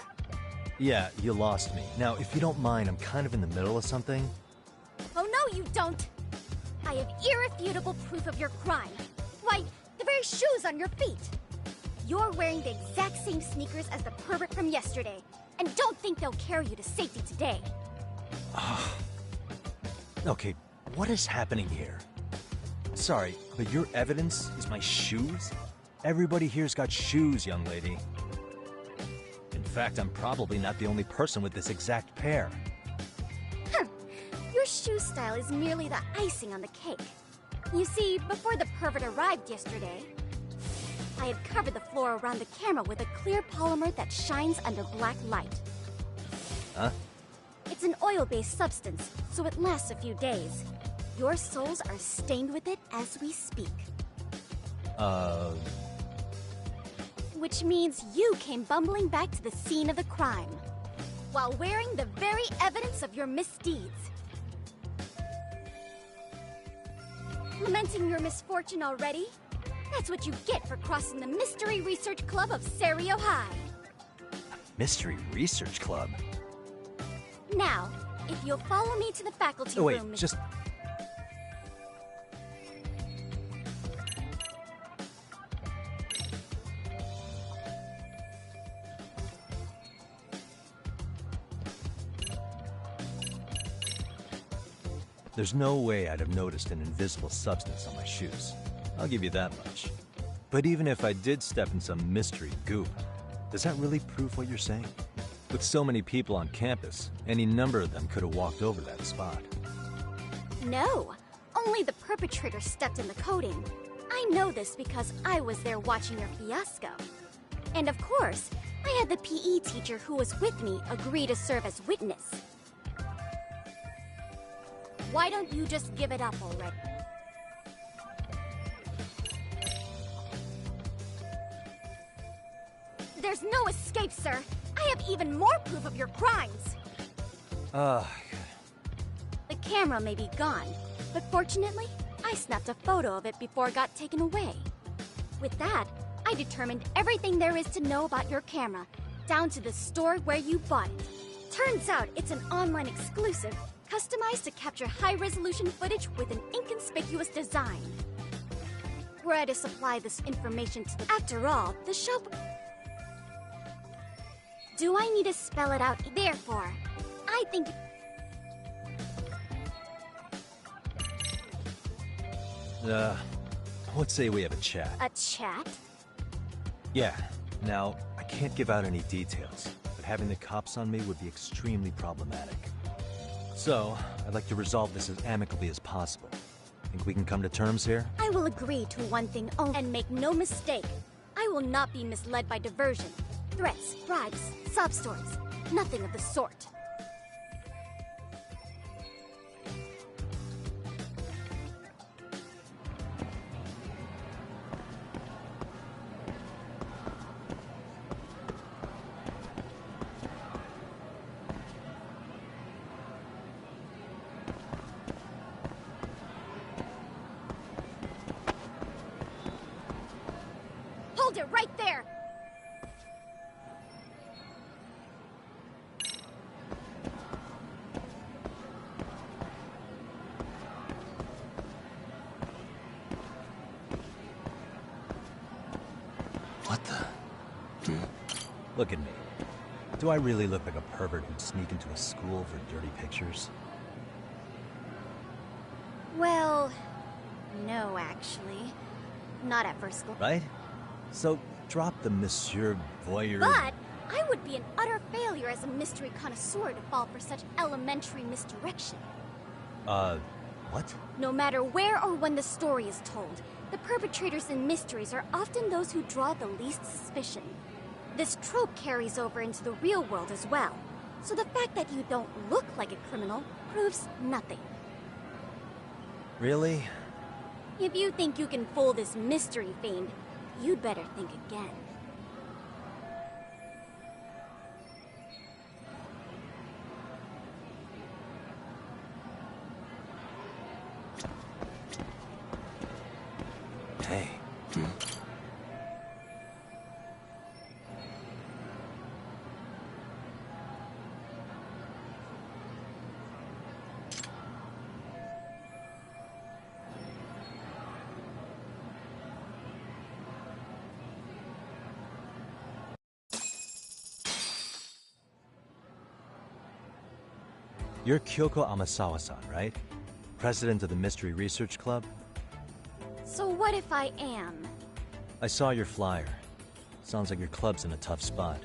Yeah, you lost me. Now, if you don't mind, I'm kind of in the middle of something. Oh, no, you don't. I have irrefutable proof of your crime. Why, the very shoes on your feet. You're wearing the exact same sneakers as the pervert from yesterday. And don't think they'll carry you to safety today. Okay, what is happening here? Sorry, but your evidence is my shoes? Everybody here's got shoes, young lady. In fact, I'm probably not the only person with this exact pair. Your shoe style is merely the icing on the cake. You see, before the pervert arrived yesterday, I had covered the floor around the camera with a clear polymer that shines under black light. Huh? It's an oil-based substance, so it lasts a few days. Your soles are stained with it as we speak. Which means you came bumbling back to the scene of the crime, while wearing the very evidence of your misdeeds. Lamenting your misfortune already? That's what you get for crossing the Mystery Research Club of Serio High. Mystery Research Club? Now, if you'll follow me to the faculty Oh, wait, room... just... There's no way I'd have noticed an invisible substance on my shoes. I'll give you that much. But even if I did step in some mystery goop, does that really prove what you're saying? With so many people on campus, any number of them could have walked over that spot. No, only the perpetrator stepped in the coating. I know this because I was there watching your fiasco. And of course, I had the PE teacher who was with me agree to serve as witness. Why don't you just give it up already? There's no escape, sir. I have even more proof of your crimes. The camera may be gone, but fortunately, I snapped a photo of it before it got taken away. With that, I determined everything there is to know about your camera, down to the store where you bought it. Turns out it's an online exclusive, customized to capture high-resolution footage with an inconspicuous design. Were I to supply this information to the... After all, the shop... Do I need to spell it out? Therefore, I think... Let's say we have a chat. A chat? Yeah. Now, I can't give out any details, but having the cops on me would be extremely problematic. So, I'd like to resolve this as amicably as possible. Think we can come to terms here? I will agree to one thing only, and make no mistake. I will not be misled by diversion, threats, bribes, sob stories. Nothing of the sort. Hold it right there! What the? Look at me. Do I really look like a pervert who'd sneak into a school for dirty pictures? Well, no, actually. Not at first glance. Right? So, drop the Monsieur Voyeur... But I would be an utter failure as a mystery connoisseur to fall for such elementary misdirection. What? No matter where or when the story is told, the perpetrators in mysteries are often those who draw the least suspicion. This trope carries over into the real world as well, so the fact that you don't look like a criminal proves nothing. Really? If you think you can fool this mystery fiend, you'd better think again. Hey. You're Kyoko Amasawa-san, right? President of the Mystery Research Club? So what if I am? I saw your flyer. Sounds like your club's in a tough spot.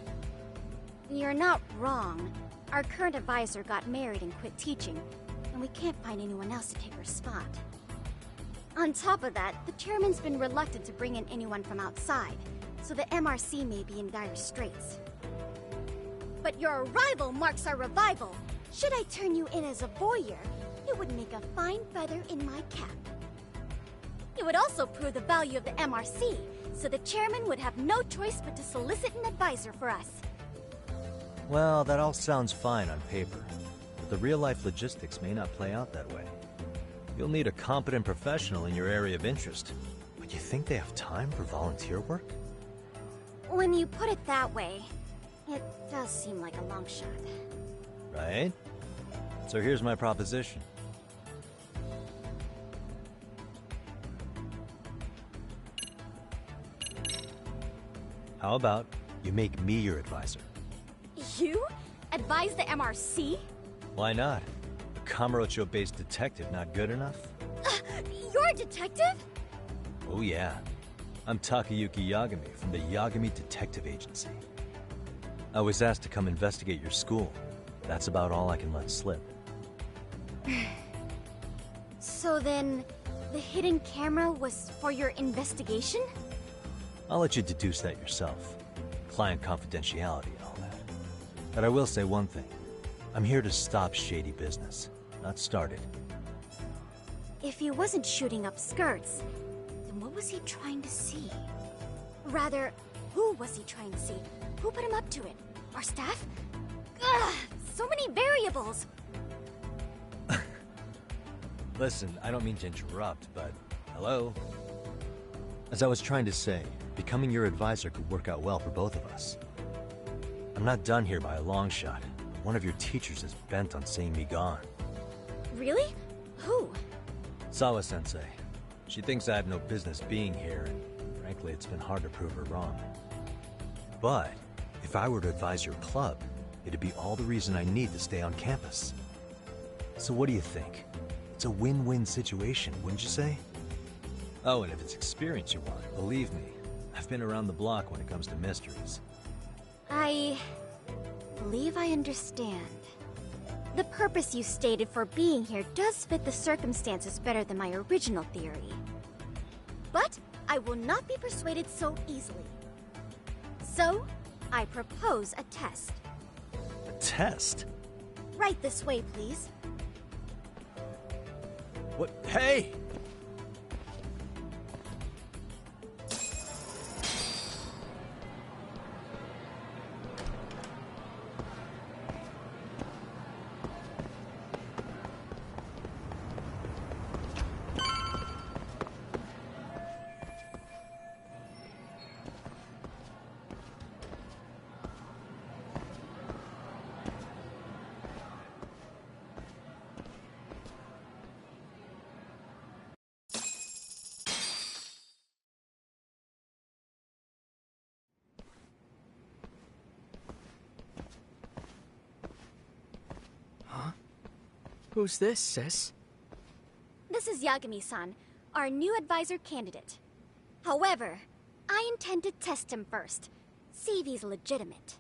You're not wrong. Our current advisor got married and quit teaching, and we can't find anyone else to take her spot. On top of that, the chairman's been reluctant to bring in anyone from outside, so the MRC may be in dire straits. But your arrival marks our revival. Should I turn you in as a voyeur, it would make a fine feather in my cap. It would also prove the value of the MRC, so the chairman would have no choice but to solicit an advisor for us. Well, that all sounds fine on paper, but the real-life logistics may not play out that way. You'll need a competent professional in your area of interest, but you think they have time for volunteer work? When you put it that way, it does seem like a long shot. Right? So here's my proposition. How about you make me your advisor? You? Advise the MRC? Why not? A Kamurocho-based detective not good enough? You're a detective? Oh yeah. I'm Takayuki Yagami from the Yagami Detective Agency. I was asked to come investigate your school. That's about all I can let slip. So then, the hidden camera was for your investigation? I'll let you deduce that yourself. Client confidentiality and all that. But I will say one thing. I'm here to stop shady business, not start it. If he wasn't shooting up skirts, then what was he trying to see? Rather, who was he trying to see? Who put him up to it? Our staff? Ugh, so many variables! Listen, I don't mean to interrupt, but hello? As I was trying to say, becoming your advisor could work out well for both of us. I'm not done here by a long shot. One of your teachers is bent on seeing me gone. Really? Who? Sawa-sensei. She thinks I have no business being here, and frankly, it's been hard to prove her wrong. But if I were to advise your club, it'd be all the reason I need to stay on campus. So what do you think? It's a win-win situation, wouldn't you say? Oh, and if it's experience you want, believe me, I've been around the block when it comes to mysteries. I believe I understand. The purpose you stated for being here does fit the circumstances better than my original theory. But I will not be persuaded so easily. So, I propose a test. A test? Right this way, please. What? Hey! Who's this, sis? This is Yagami-san, our new advisor candidate. However, I intend to test him first, see if he's legitimate.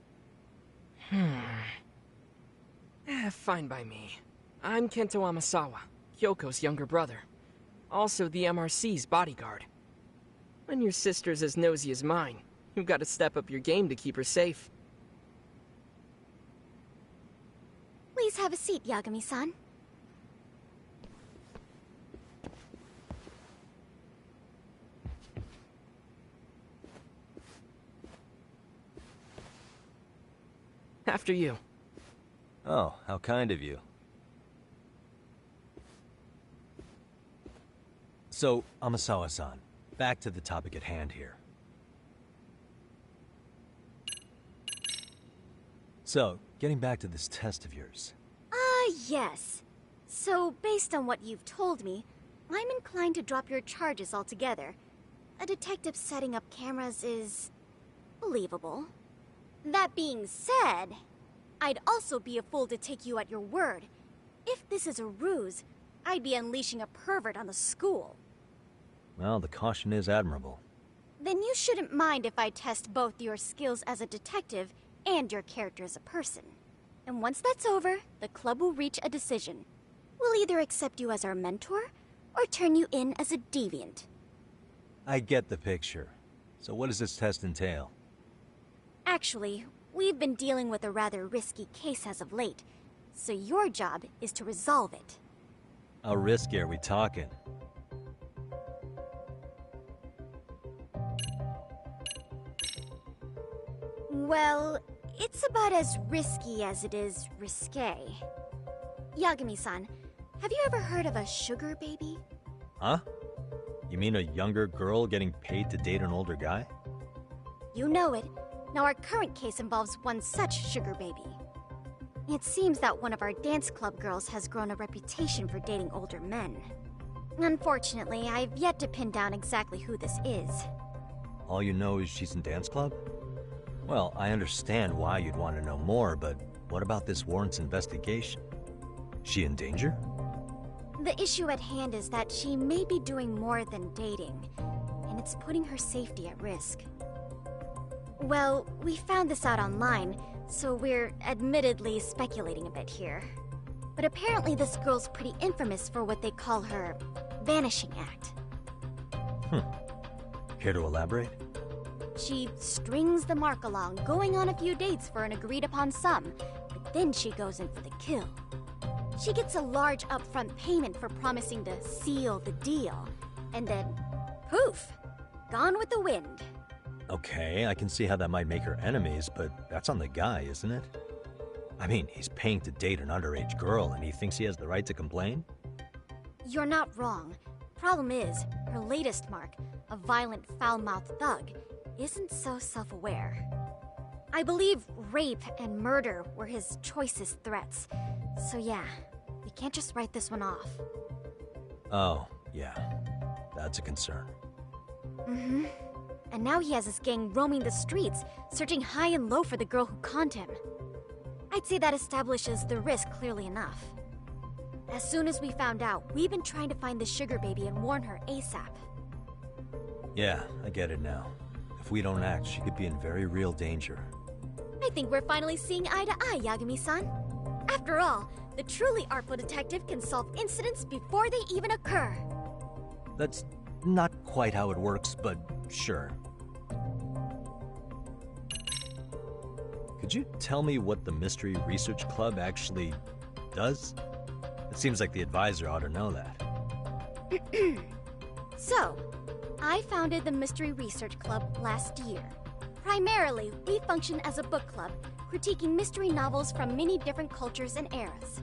Fine by me. I'm Kento Amasawa, Kyoko's younger brother. Also the MRC's bodyguard. When your sister's as nosy as mine, you've got to step up your game to keep her safe. Please have a seat, Yagami-san. After you. Oh, how kind of you. So, Amasawa-san, back to the topic at hand here. So, getting back to this test of yours. Yes. So, based on what you've told me, I'm inclined to drop your charges altogether. A detective setting up cameras is believable. That being said, I'd also be a fool to take you at your word. If this is a ruse, I'd be unleashing a pervert on the school. Well, the caution is admirable. Then you shouldn't mind if I test both your skills as a detective and your character as a person. And once that's over, the club will reach a decision. We'll either accept you as our mentor, or turn you in as a deviant. I get the picture. So what does this test entail? Actually, we've been dealing with a rather risky case as of late, so your job is to resolve it. How risky are we talking? Well, it's about as risky as it is risque. Yagami-san, have you ever heard of a sugar baby? Huh? You mean a younger girl getting paid to date an older guy? You know it. Now our current case involves one such sugar baby. It seems that one of our dance club girls has grown a reputation for dating older men. Unfortunately, I've yet to pin down exactly who this is. All you know is she's in dance club? Well, I understand why you'd want to know more, but what about this warrants investigation? She in danger? The issue at hand is that she may be doing more than dating, and it's putting her safety at risk. Well, we found this out online, so we're admittedly speculating a bit here. But apparently this girl's pretty infamous for what they call her vanishing act. Care to elaborate? She strings the mark along, going on a few dates for an agreed-upon sum, but then she goes in for the kill. She gets a large upfront payment for promising to seal the deal, and then, poof, gone with the wind. Okay, I can see how that might make her enemies, but that's on the guy, isn't it? I mean, he's paying to date an underage girl, and he thinks he has the right to complain? You're not wrong. Problem is, her latest mark, a violent, foul-mouthed thug, isn't so self-aware. I believe rape and murder were his choicest threats. So yeah, we can't just write this one off. Oh, yeah. That's a concern. Mm-hmm. And now he has his gang roaming the streets, searching high and low for the girl who conned him. I'd say that establishes the risk clearly enough. As soon as we found out, we've been trying to find the sugar baby and warn her ASAP. Yeah, I get it now. If we don't act, she could be in very real danger. I think we're finally seeing eye to eye, Yagami-san. After all, the truly artful detective can solve incidents before they even occur. That's not quite how it works, but sure. Could you tell me what the Mystery Research Club actually does? It seems like the advisor ought to know that. So, I founded the Mystery Research Club last year. Primarily, we function as a book club, critiquing mystery novels from many different cultures and eras.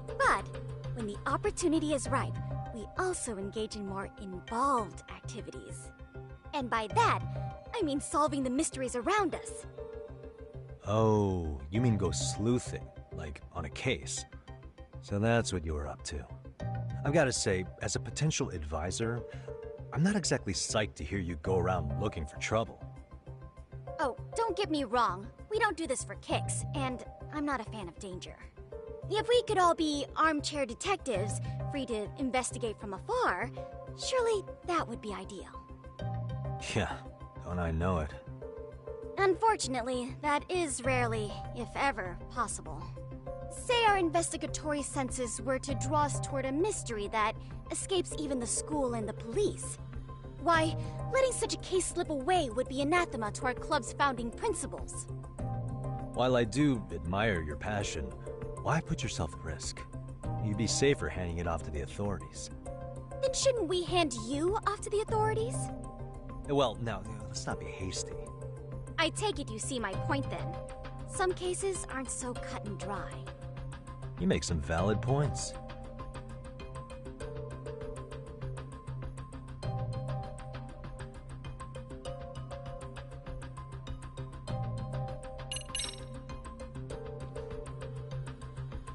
But, when the opportunity is ripe, we also engage in more involved activities. And by that, I mean solving the mysteries around us. Oh, you mean go sleuthing, like on a case. So that's what you were up to. I've got to say, as a potential advisor, I'm not exactly psyched to hear you go around looking for trouble. Oh, don't get me wrong. We don't do this for kicks, and I'm not a fan of danger. If we could all be armchair detectives, free to investigate from afar, surely that would be ideal. Yeah, don't I know it. Unfortunately, that is rarely, if ever, possible. Say our investigatory senses were to draw us toward a mystery that escapes even the school and the police. Why, letting such a case slip away would be anathema to our club's founding principles. While I do admire your passion, why put yourself at risk? You'd be safer handing it off to the authorities. Then shouldn't we hand you off to the authorities? Well, now, let's not be hasty. I take it you see my point then. Some cases aren't so cut and dry. You make some valid points.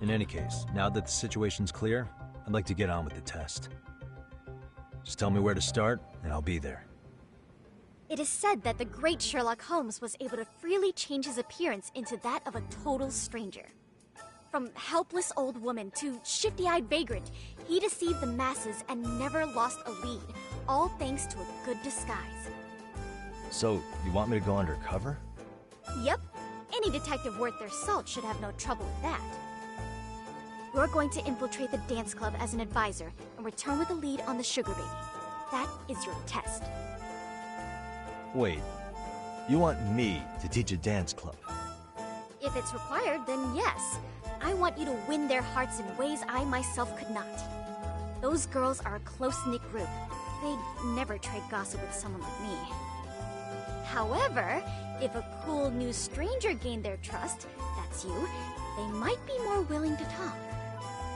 In any case, now that the situation's clear, I'd like to get on with the test. Just tell me where to start, and I'll be there. It is said that the great Sherlock Holmes was able to freely change his appearance into that of a total stranger. From helpless old woman to shifty-eyed vagrant, he deceived the masses and never lost a lead, all thanks to a good disguise. So, you want me to go undercover? Yep, any detective worth their salt should have no trouble with that. You're going to infiltrate the dance club as an advisor and return with a lead on the sugar baby. That is your test. Wait, you want me to teach a dance club? If it's required, then yes. I want you to win their hearts in ways I myself could not. Those girls are a close-knit group. They'd never trade gossip with someone like me. However, if a cool new stranger gained their trust, that's you, they might be more willing to talk.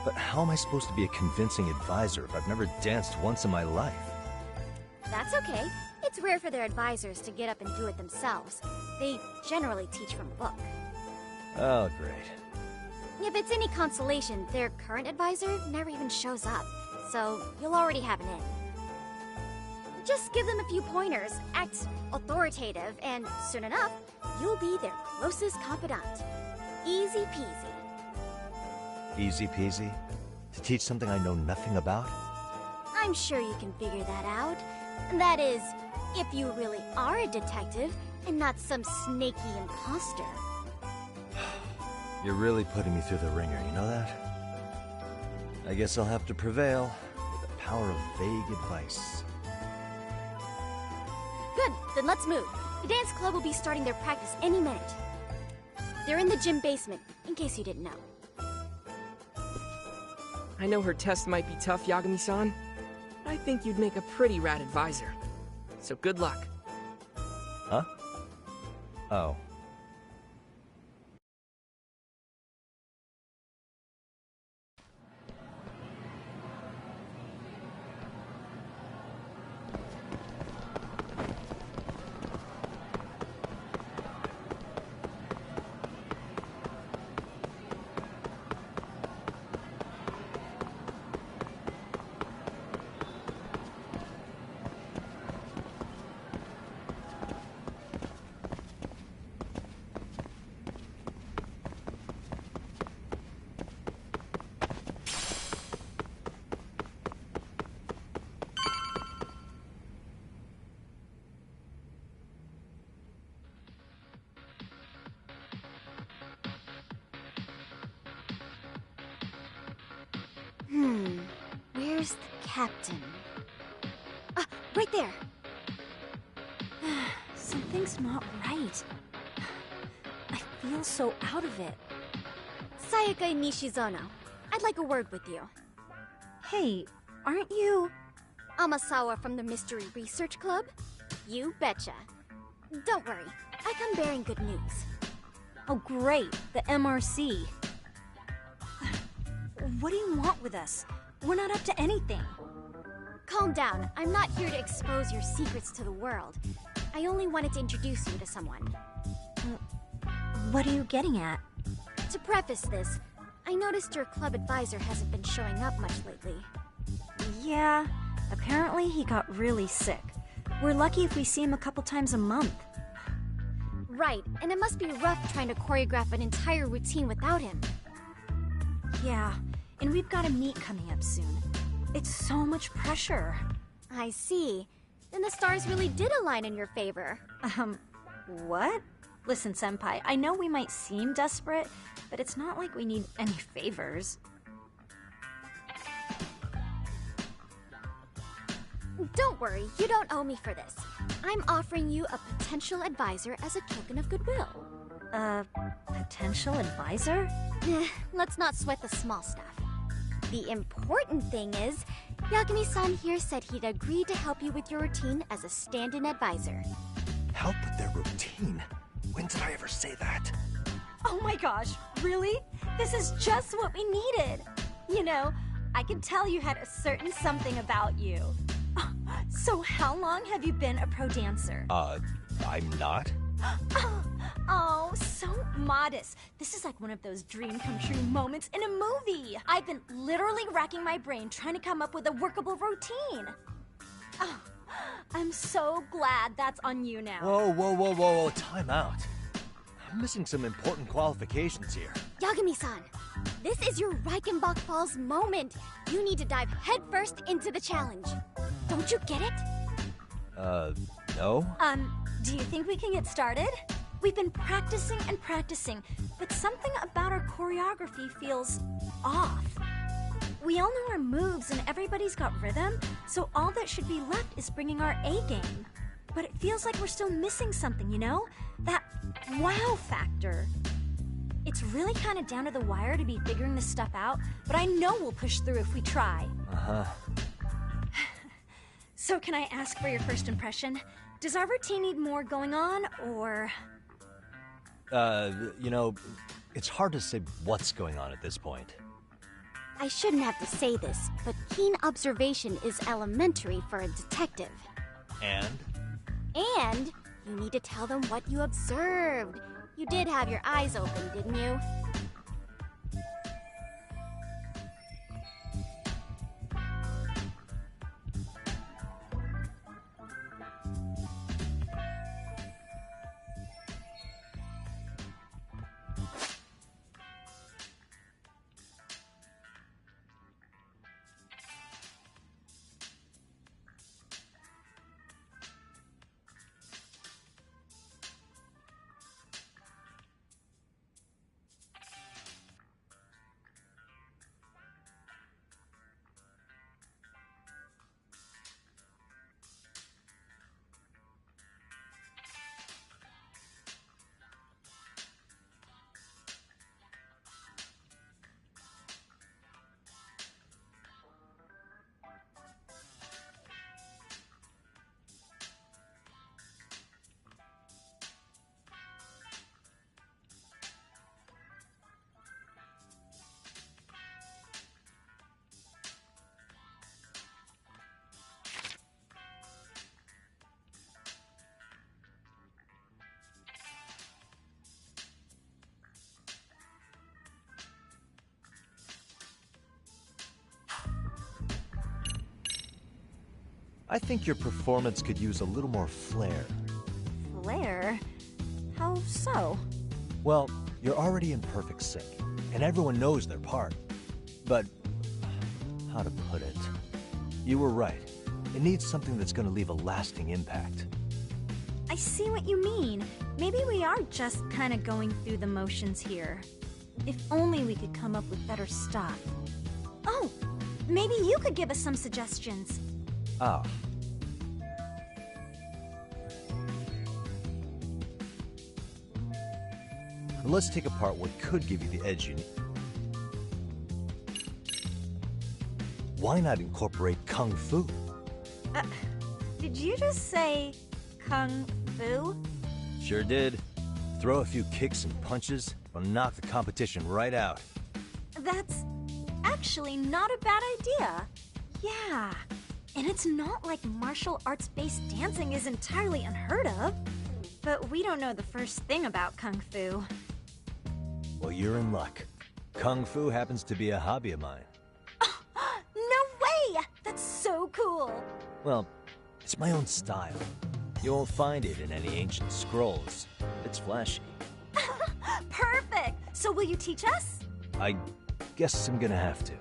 But how am I supposed to be a convincing advisor if I've never danced once in my life? That's okay. It's rare for their advisors to get up and do it themselves. They generally teach from a book. Oh, great. If it's any consolation, their current advisor never even shows up, so you'll already have an in. Just give them a few pointers, act authoritative, and soon enough, you'll be their closest confidant. Easy peasy. Easy peasy? To teach something I know nothing about? I'm sure you can figure that out. That is, if you really are a detective and not some snaky imposter. You're really putting me through the ringer, you know that? I guess I'll have to prevail with the power of vague advice. Good, then let's move. The dance club will be starting their practice any minute. They're in the gym basement, in case you didn't know. I know her test might be tough, Yagami-san. I think you'd make a pretty rad advisor. So good luck. Huh? Oh. Where's the captain? Ah, right there! Something's not right. I feel so out of it. Sayaka Nishizono, I'd like a word with you. Hey, aren't you... Amasawa from the Mystery Research Club? You betcha. Don't worry, I come bearing good news. Oh great, the MRC. What do you want with us? We're not up to anything. Calm down. I'm not here to expose your secrets to the world. I only wanted to introduce you to someone. What are you getting at? To preface this, I noticed your club advisor hasn't been showing up much lately. Yeah, apparently he got really sick. We're lucky if we see him a couple times a month. Right, and it must be rough trying to choreograph an entire routine without him. Yeah, and we've got a meet coming up soon. It's so much pressure. I see. Then the stars really did align in your favor. What? Listen, Senpai, I know we might seem desperate, but it's not like we need any favors. Don't worry, you don't owe me for this. I'm offering you a potential advisor as a token of goodwill. Potential advisor? Let's not sweat the small stuff. The important thing is, Yagami-san here said he'd agree to help you with your routine as a stand-in advisor. Help with their routine? When did I ever say that? Oh my gosh, really? This is just what we needed. You know, I could tell you had a certain something about you. So how long have you been a pro dancer? I'm not? Oh, so modest. This is like one of those dream come true moments in a movie. I've been literally racking my brain trying to come up with a workable routine. Oh, I'm so glad that's on you now. Whoa, time out. I'm missing some important qualifications here. Yagami-san, this is your Reichenbach Falls moment. You need to dive headfirst into the challenge. Don't you get it? No? Do you think we can get started? We've been practicing and practicing, but something about our choreography feels off. We all know our moves and everybody's got rhythm, so all that should be left is bringing our A game. But it feels like we're still missing something, you know? That wow factor. It's really kind of down to the wire to be figuring this stuff out, but I know we'll push through if we try. Uh-huh. So can I ask for your first impression? Does our routine need more going on, or...? You know, it's hard to say what's going on at this point. I shouldn't have to say this, but keen observation is elementary for a detective. And? And you need to tell them what you observed. You did have your eyes open, didn't you? I think your performance could use a little more flair. Flair? How so? Well, you're already in perfect sync, and everyone knows their part. But, how to put it? You were right. It needs something that's going to leave a lasting impact. I see what you mean. Maybe we are just kind of going through the motions here. If only we could come up with better stuff. Oh, maybe you could give us some suggestions. Ah. Let's take apart what could give you the edge you need. Why not incorporate Kung Fu? Did you just say Kung Fu? Sure did. Throw a few kicks and punches, will knock the competition right out. That's actually not a bad idea. Yeah. And it's not like martial arts-based dancing is entirely unheard of. But we don't know the first thing about Kung Fu. Well, you're in luck. Kung Fu happens to be a hobby of mine. No way! That's so cool! Well, it's my own style. You won't find it in any ancient scrolls. It's flashy. Perfect! So will you teach us? I guess I'm gonna have to.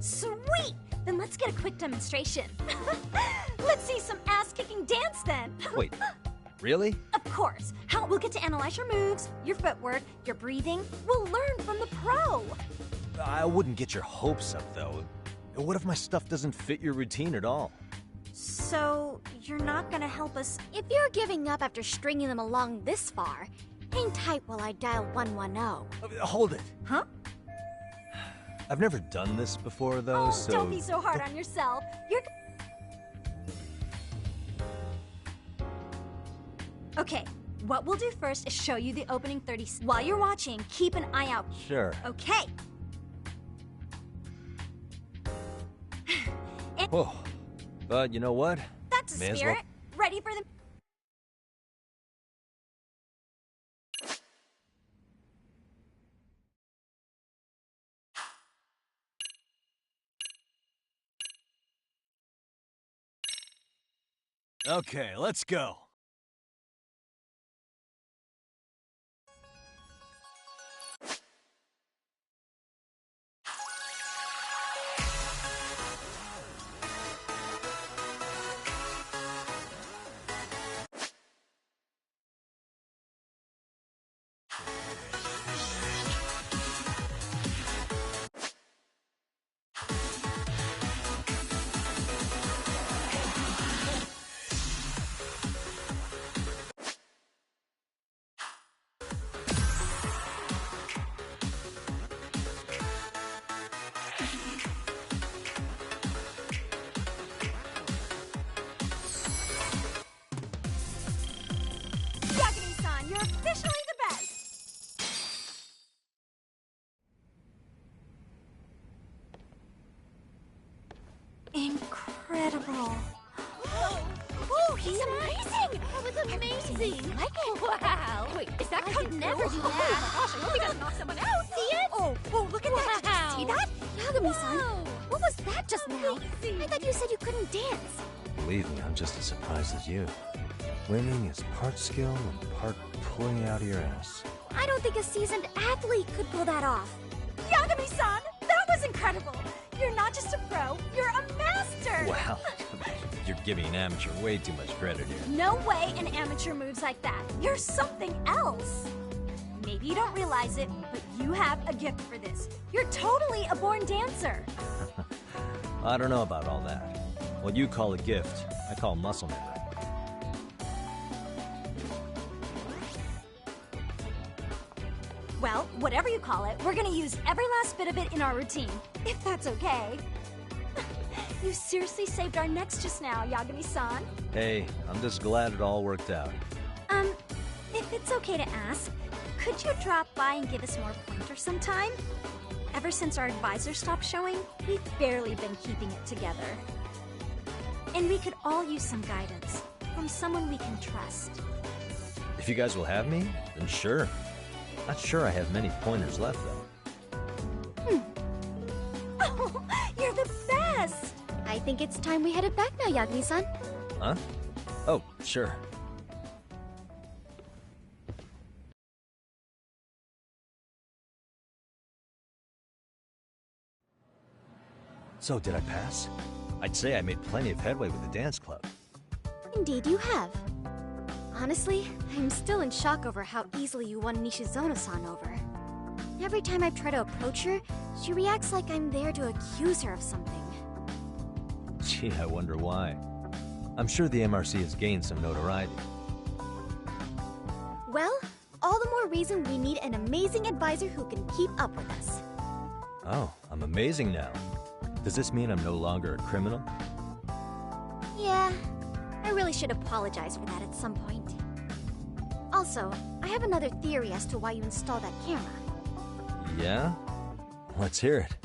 Sweet! Then let's get a quick demonstration. Let's see some ass-kicking dance then. Wait, really? Of course. How We'll get to analyze your moves, your footwork, your breathing. We'll learn from the pro. I wouldn't get your hopes up, though. What if my stuff doesn't fit your routine at all? So, you're not gonna help us? If you're giving up after stringing them along this far, hang tight while I dial 110. Hold it. Huh? I've never done this before, though, Oh, so... don't be so hard on yourself. You're... Okay, what we'll do first is show you the opening 30... While you're watching, keep an eye out. Sure. Okay. Whoa. But you know what? That's May a as spirit. well- Ready for the... Okay, let's go. Yagami-san, you're officially the best! Incredible. Oh, he's amazing! That was amazing! Wow! Wait, is that I could never do that! Oh my gosh, I hope he doesn't knock someone out! See it? Oh, look at that! Did you see that? Yagami-san, what was that just now? I thought you said you couldn't dance. Believe me, I'm just as surprised as you. Winning is part skill and part pulling it out of your ass. I don't think a seasoned athlete could pull that off. Yagami-san, that was incredible! You're not just a pro, you're a master! Wow. You're giving an amateur way too much credit here. No way an amateur moves like that. You're something else. Maybe you don't realize it, but you have a gift for this. You're totally a born dancer. I don't know about all that. What you call a gift, I call muscle memory. Well, whatever you call it, we're gonna use every last bit of it in our routine, if that's okay. You seriously saved our necks just now, Yagami-san. Hey, I'm just glad it all worked out. If it's okay to ask, could you drop by and give us more pointers sometime? Ever since our advisor stopped showing, we've barely been keeping it together. And we could all use some guidance from someone we can trust. If you guys will have me, then sure. Not sure I have many pointers left, though. Oh, you're the best! I think it's time we headed back now, Yagami-san. Huh? Oh, sure. So, did I pass? I'd say I made plenty of headway with the dance club. Indeed you have. Honestly, I'm still in shock over how easily you won Nishizono-san over. Every time I try to approach her, she reacts like I'm there to accuse her of something. Gee, I wonder why. I'm sure the MRC has gained some notoriety. Well, all the more reason we need an amazing advisor who can keep up with us. Oh, I'm amazing now. Does this mean I'm no longer a criminal? Yeah, I really should apologize for that at some point. Also, I have another theory as to why you installed that camera. Yeah? Let's hear it.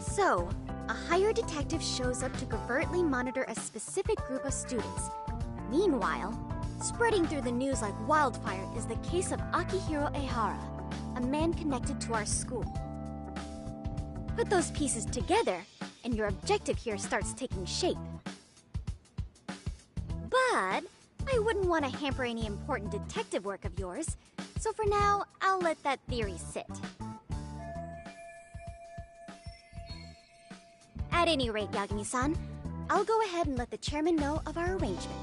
So, a hired detective shows up to covertly monitor a specific group of students. Meanwhile, spreading through the news like wildfire is the case of Akihiro Ehara, a man connected to our school. Put those pieces together, and your objective here starts taking shape. But I wouldn't want to hamper any important detective work of yours, so for now, I'll let that theory sit. At any rate, Yagami-san, I'll go ahead and let the chairman know of our arrangement.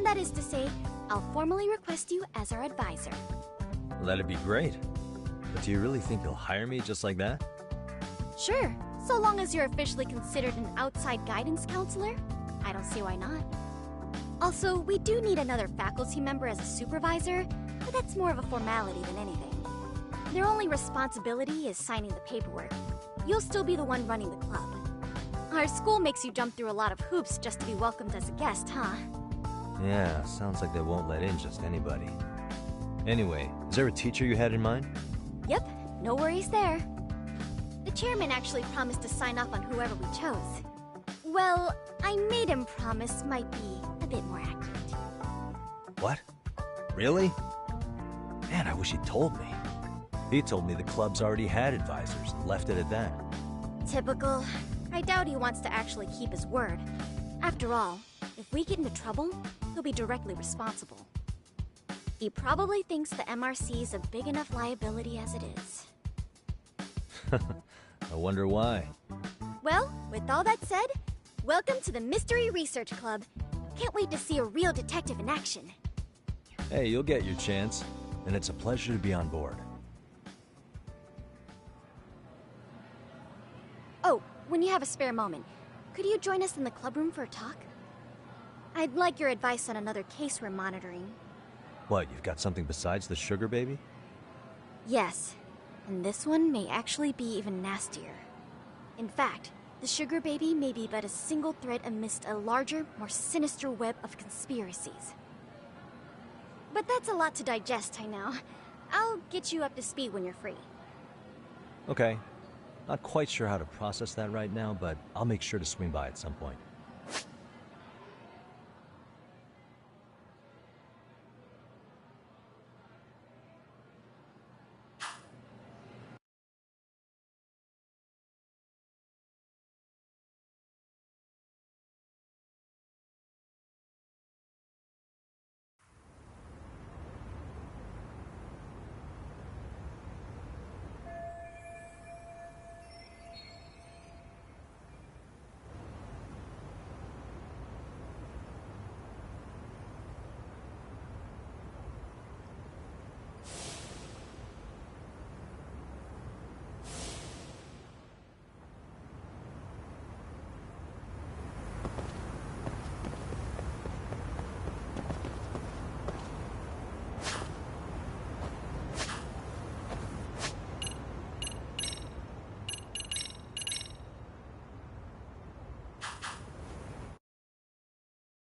That is to say, I'll formally request you as our advisor. Well, that'd be great. But do you really think they'll hire me just like that? Sure, so long as you're officially considered an outside guidance counselor. I don't see why not. Also, we do need another faculty member as a supervisor, but that's more of a formality than anything. Their only responsibility is signing the paperwork. You'll still be the one running the club. Our school makes you jump through a lot of hoops just to be welcomed as a guest, huh? Yeah, sounds like they won't let in just anybody. Anyway, is there a teacher you had in mind? Yep, no worries there. The chairman actually promised to sign off on whoever we chose. Well, I made him promise might be a bit more accurate. What? Really? Man, I wish he'd told me. He told me the club's already had advisors and left it at that. Typical. I doubt he wants to actually keep his word. After all, if we get into trouble, he'll be directly responsible. He probably thinks the MRC is a big enough liability as it is. I wonder why. Well, with all that said, welcome to the Mystery Research Club. Can't wait to see a real detective in action. Hey, you'll get your chance, and it's a pleasure to be on board. Oh, when you have a spare moment, could you join us in the clubroom for a talk? I'd like your advice on another case we're monitoring. What, you've got something besides the sugar baby? Yes, and this one may actually be even nastier. In fact, the sugar baby may be but a single thread amidst a larger, more sinister web of conspiracies. But that's a lot to digest, I know. I'll get you up to speed when you're free. Okay. Not quite sure how to process that right now, but I'll make sure to swing by at some point.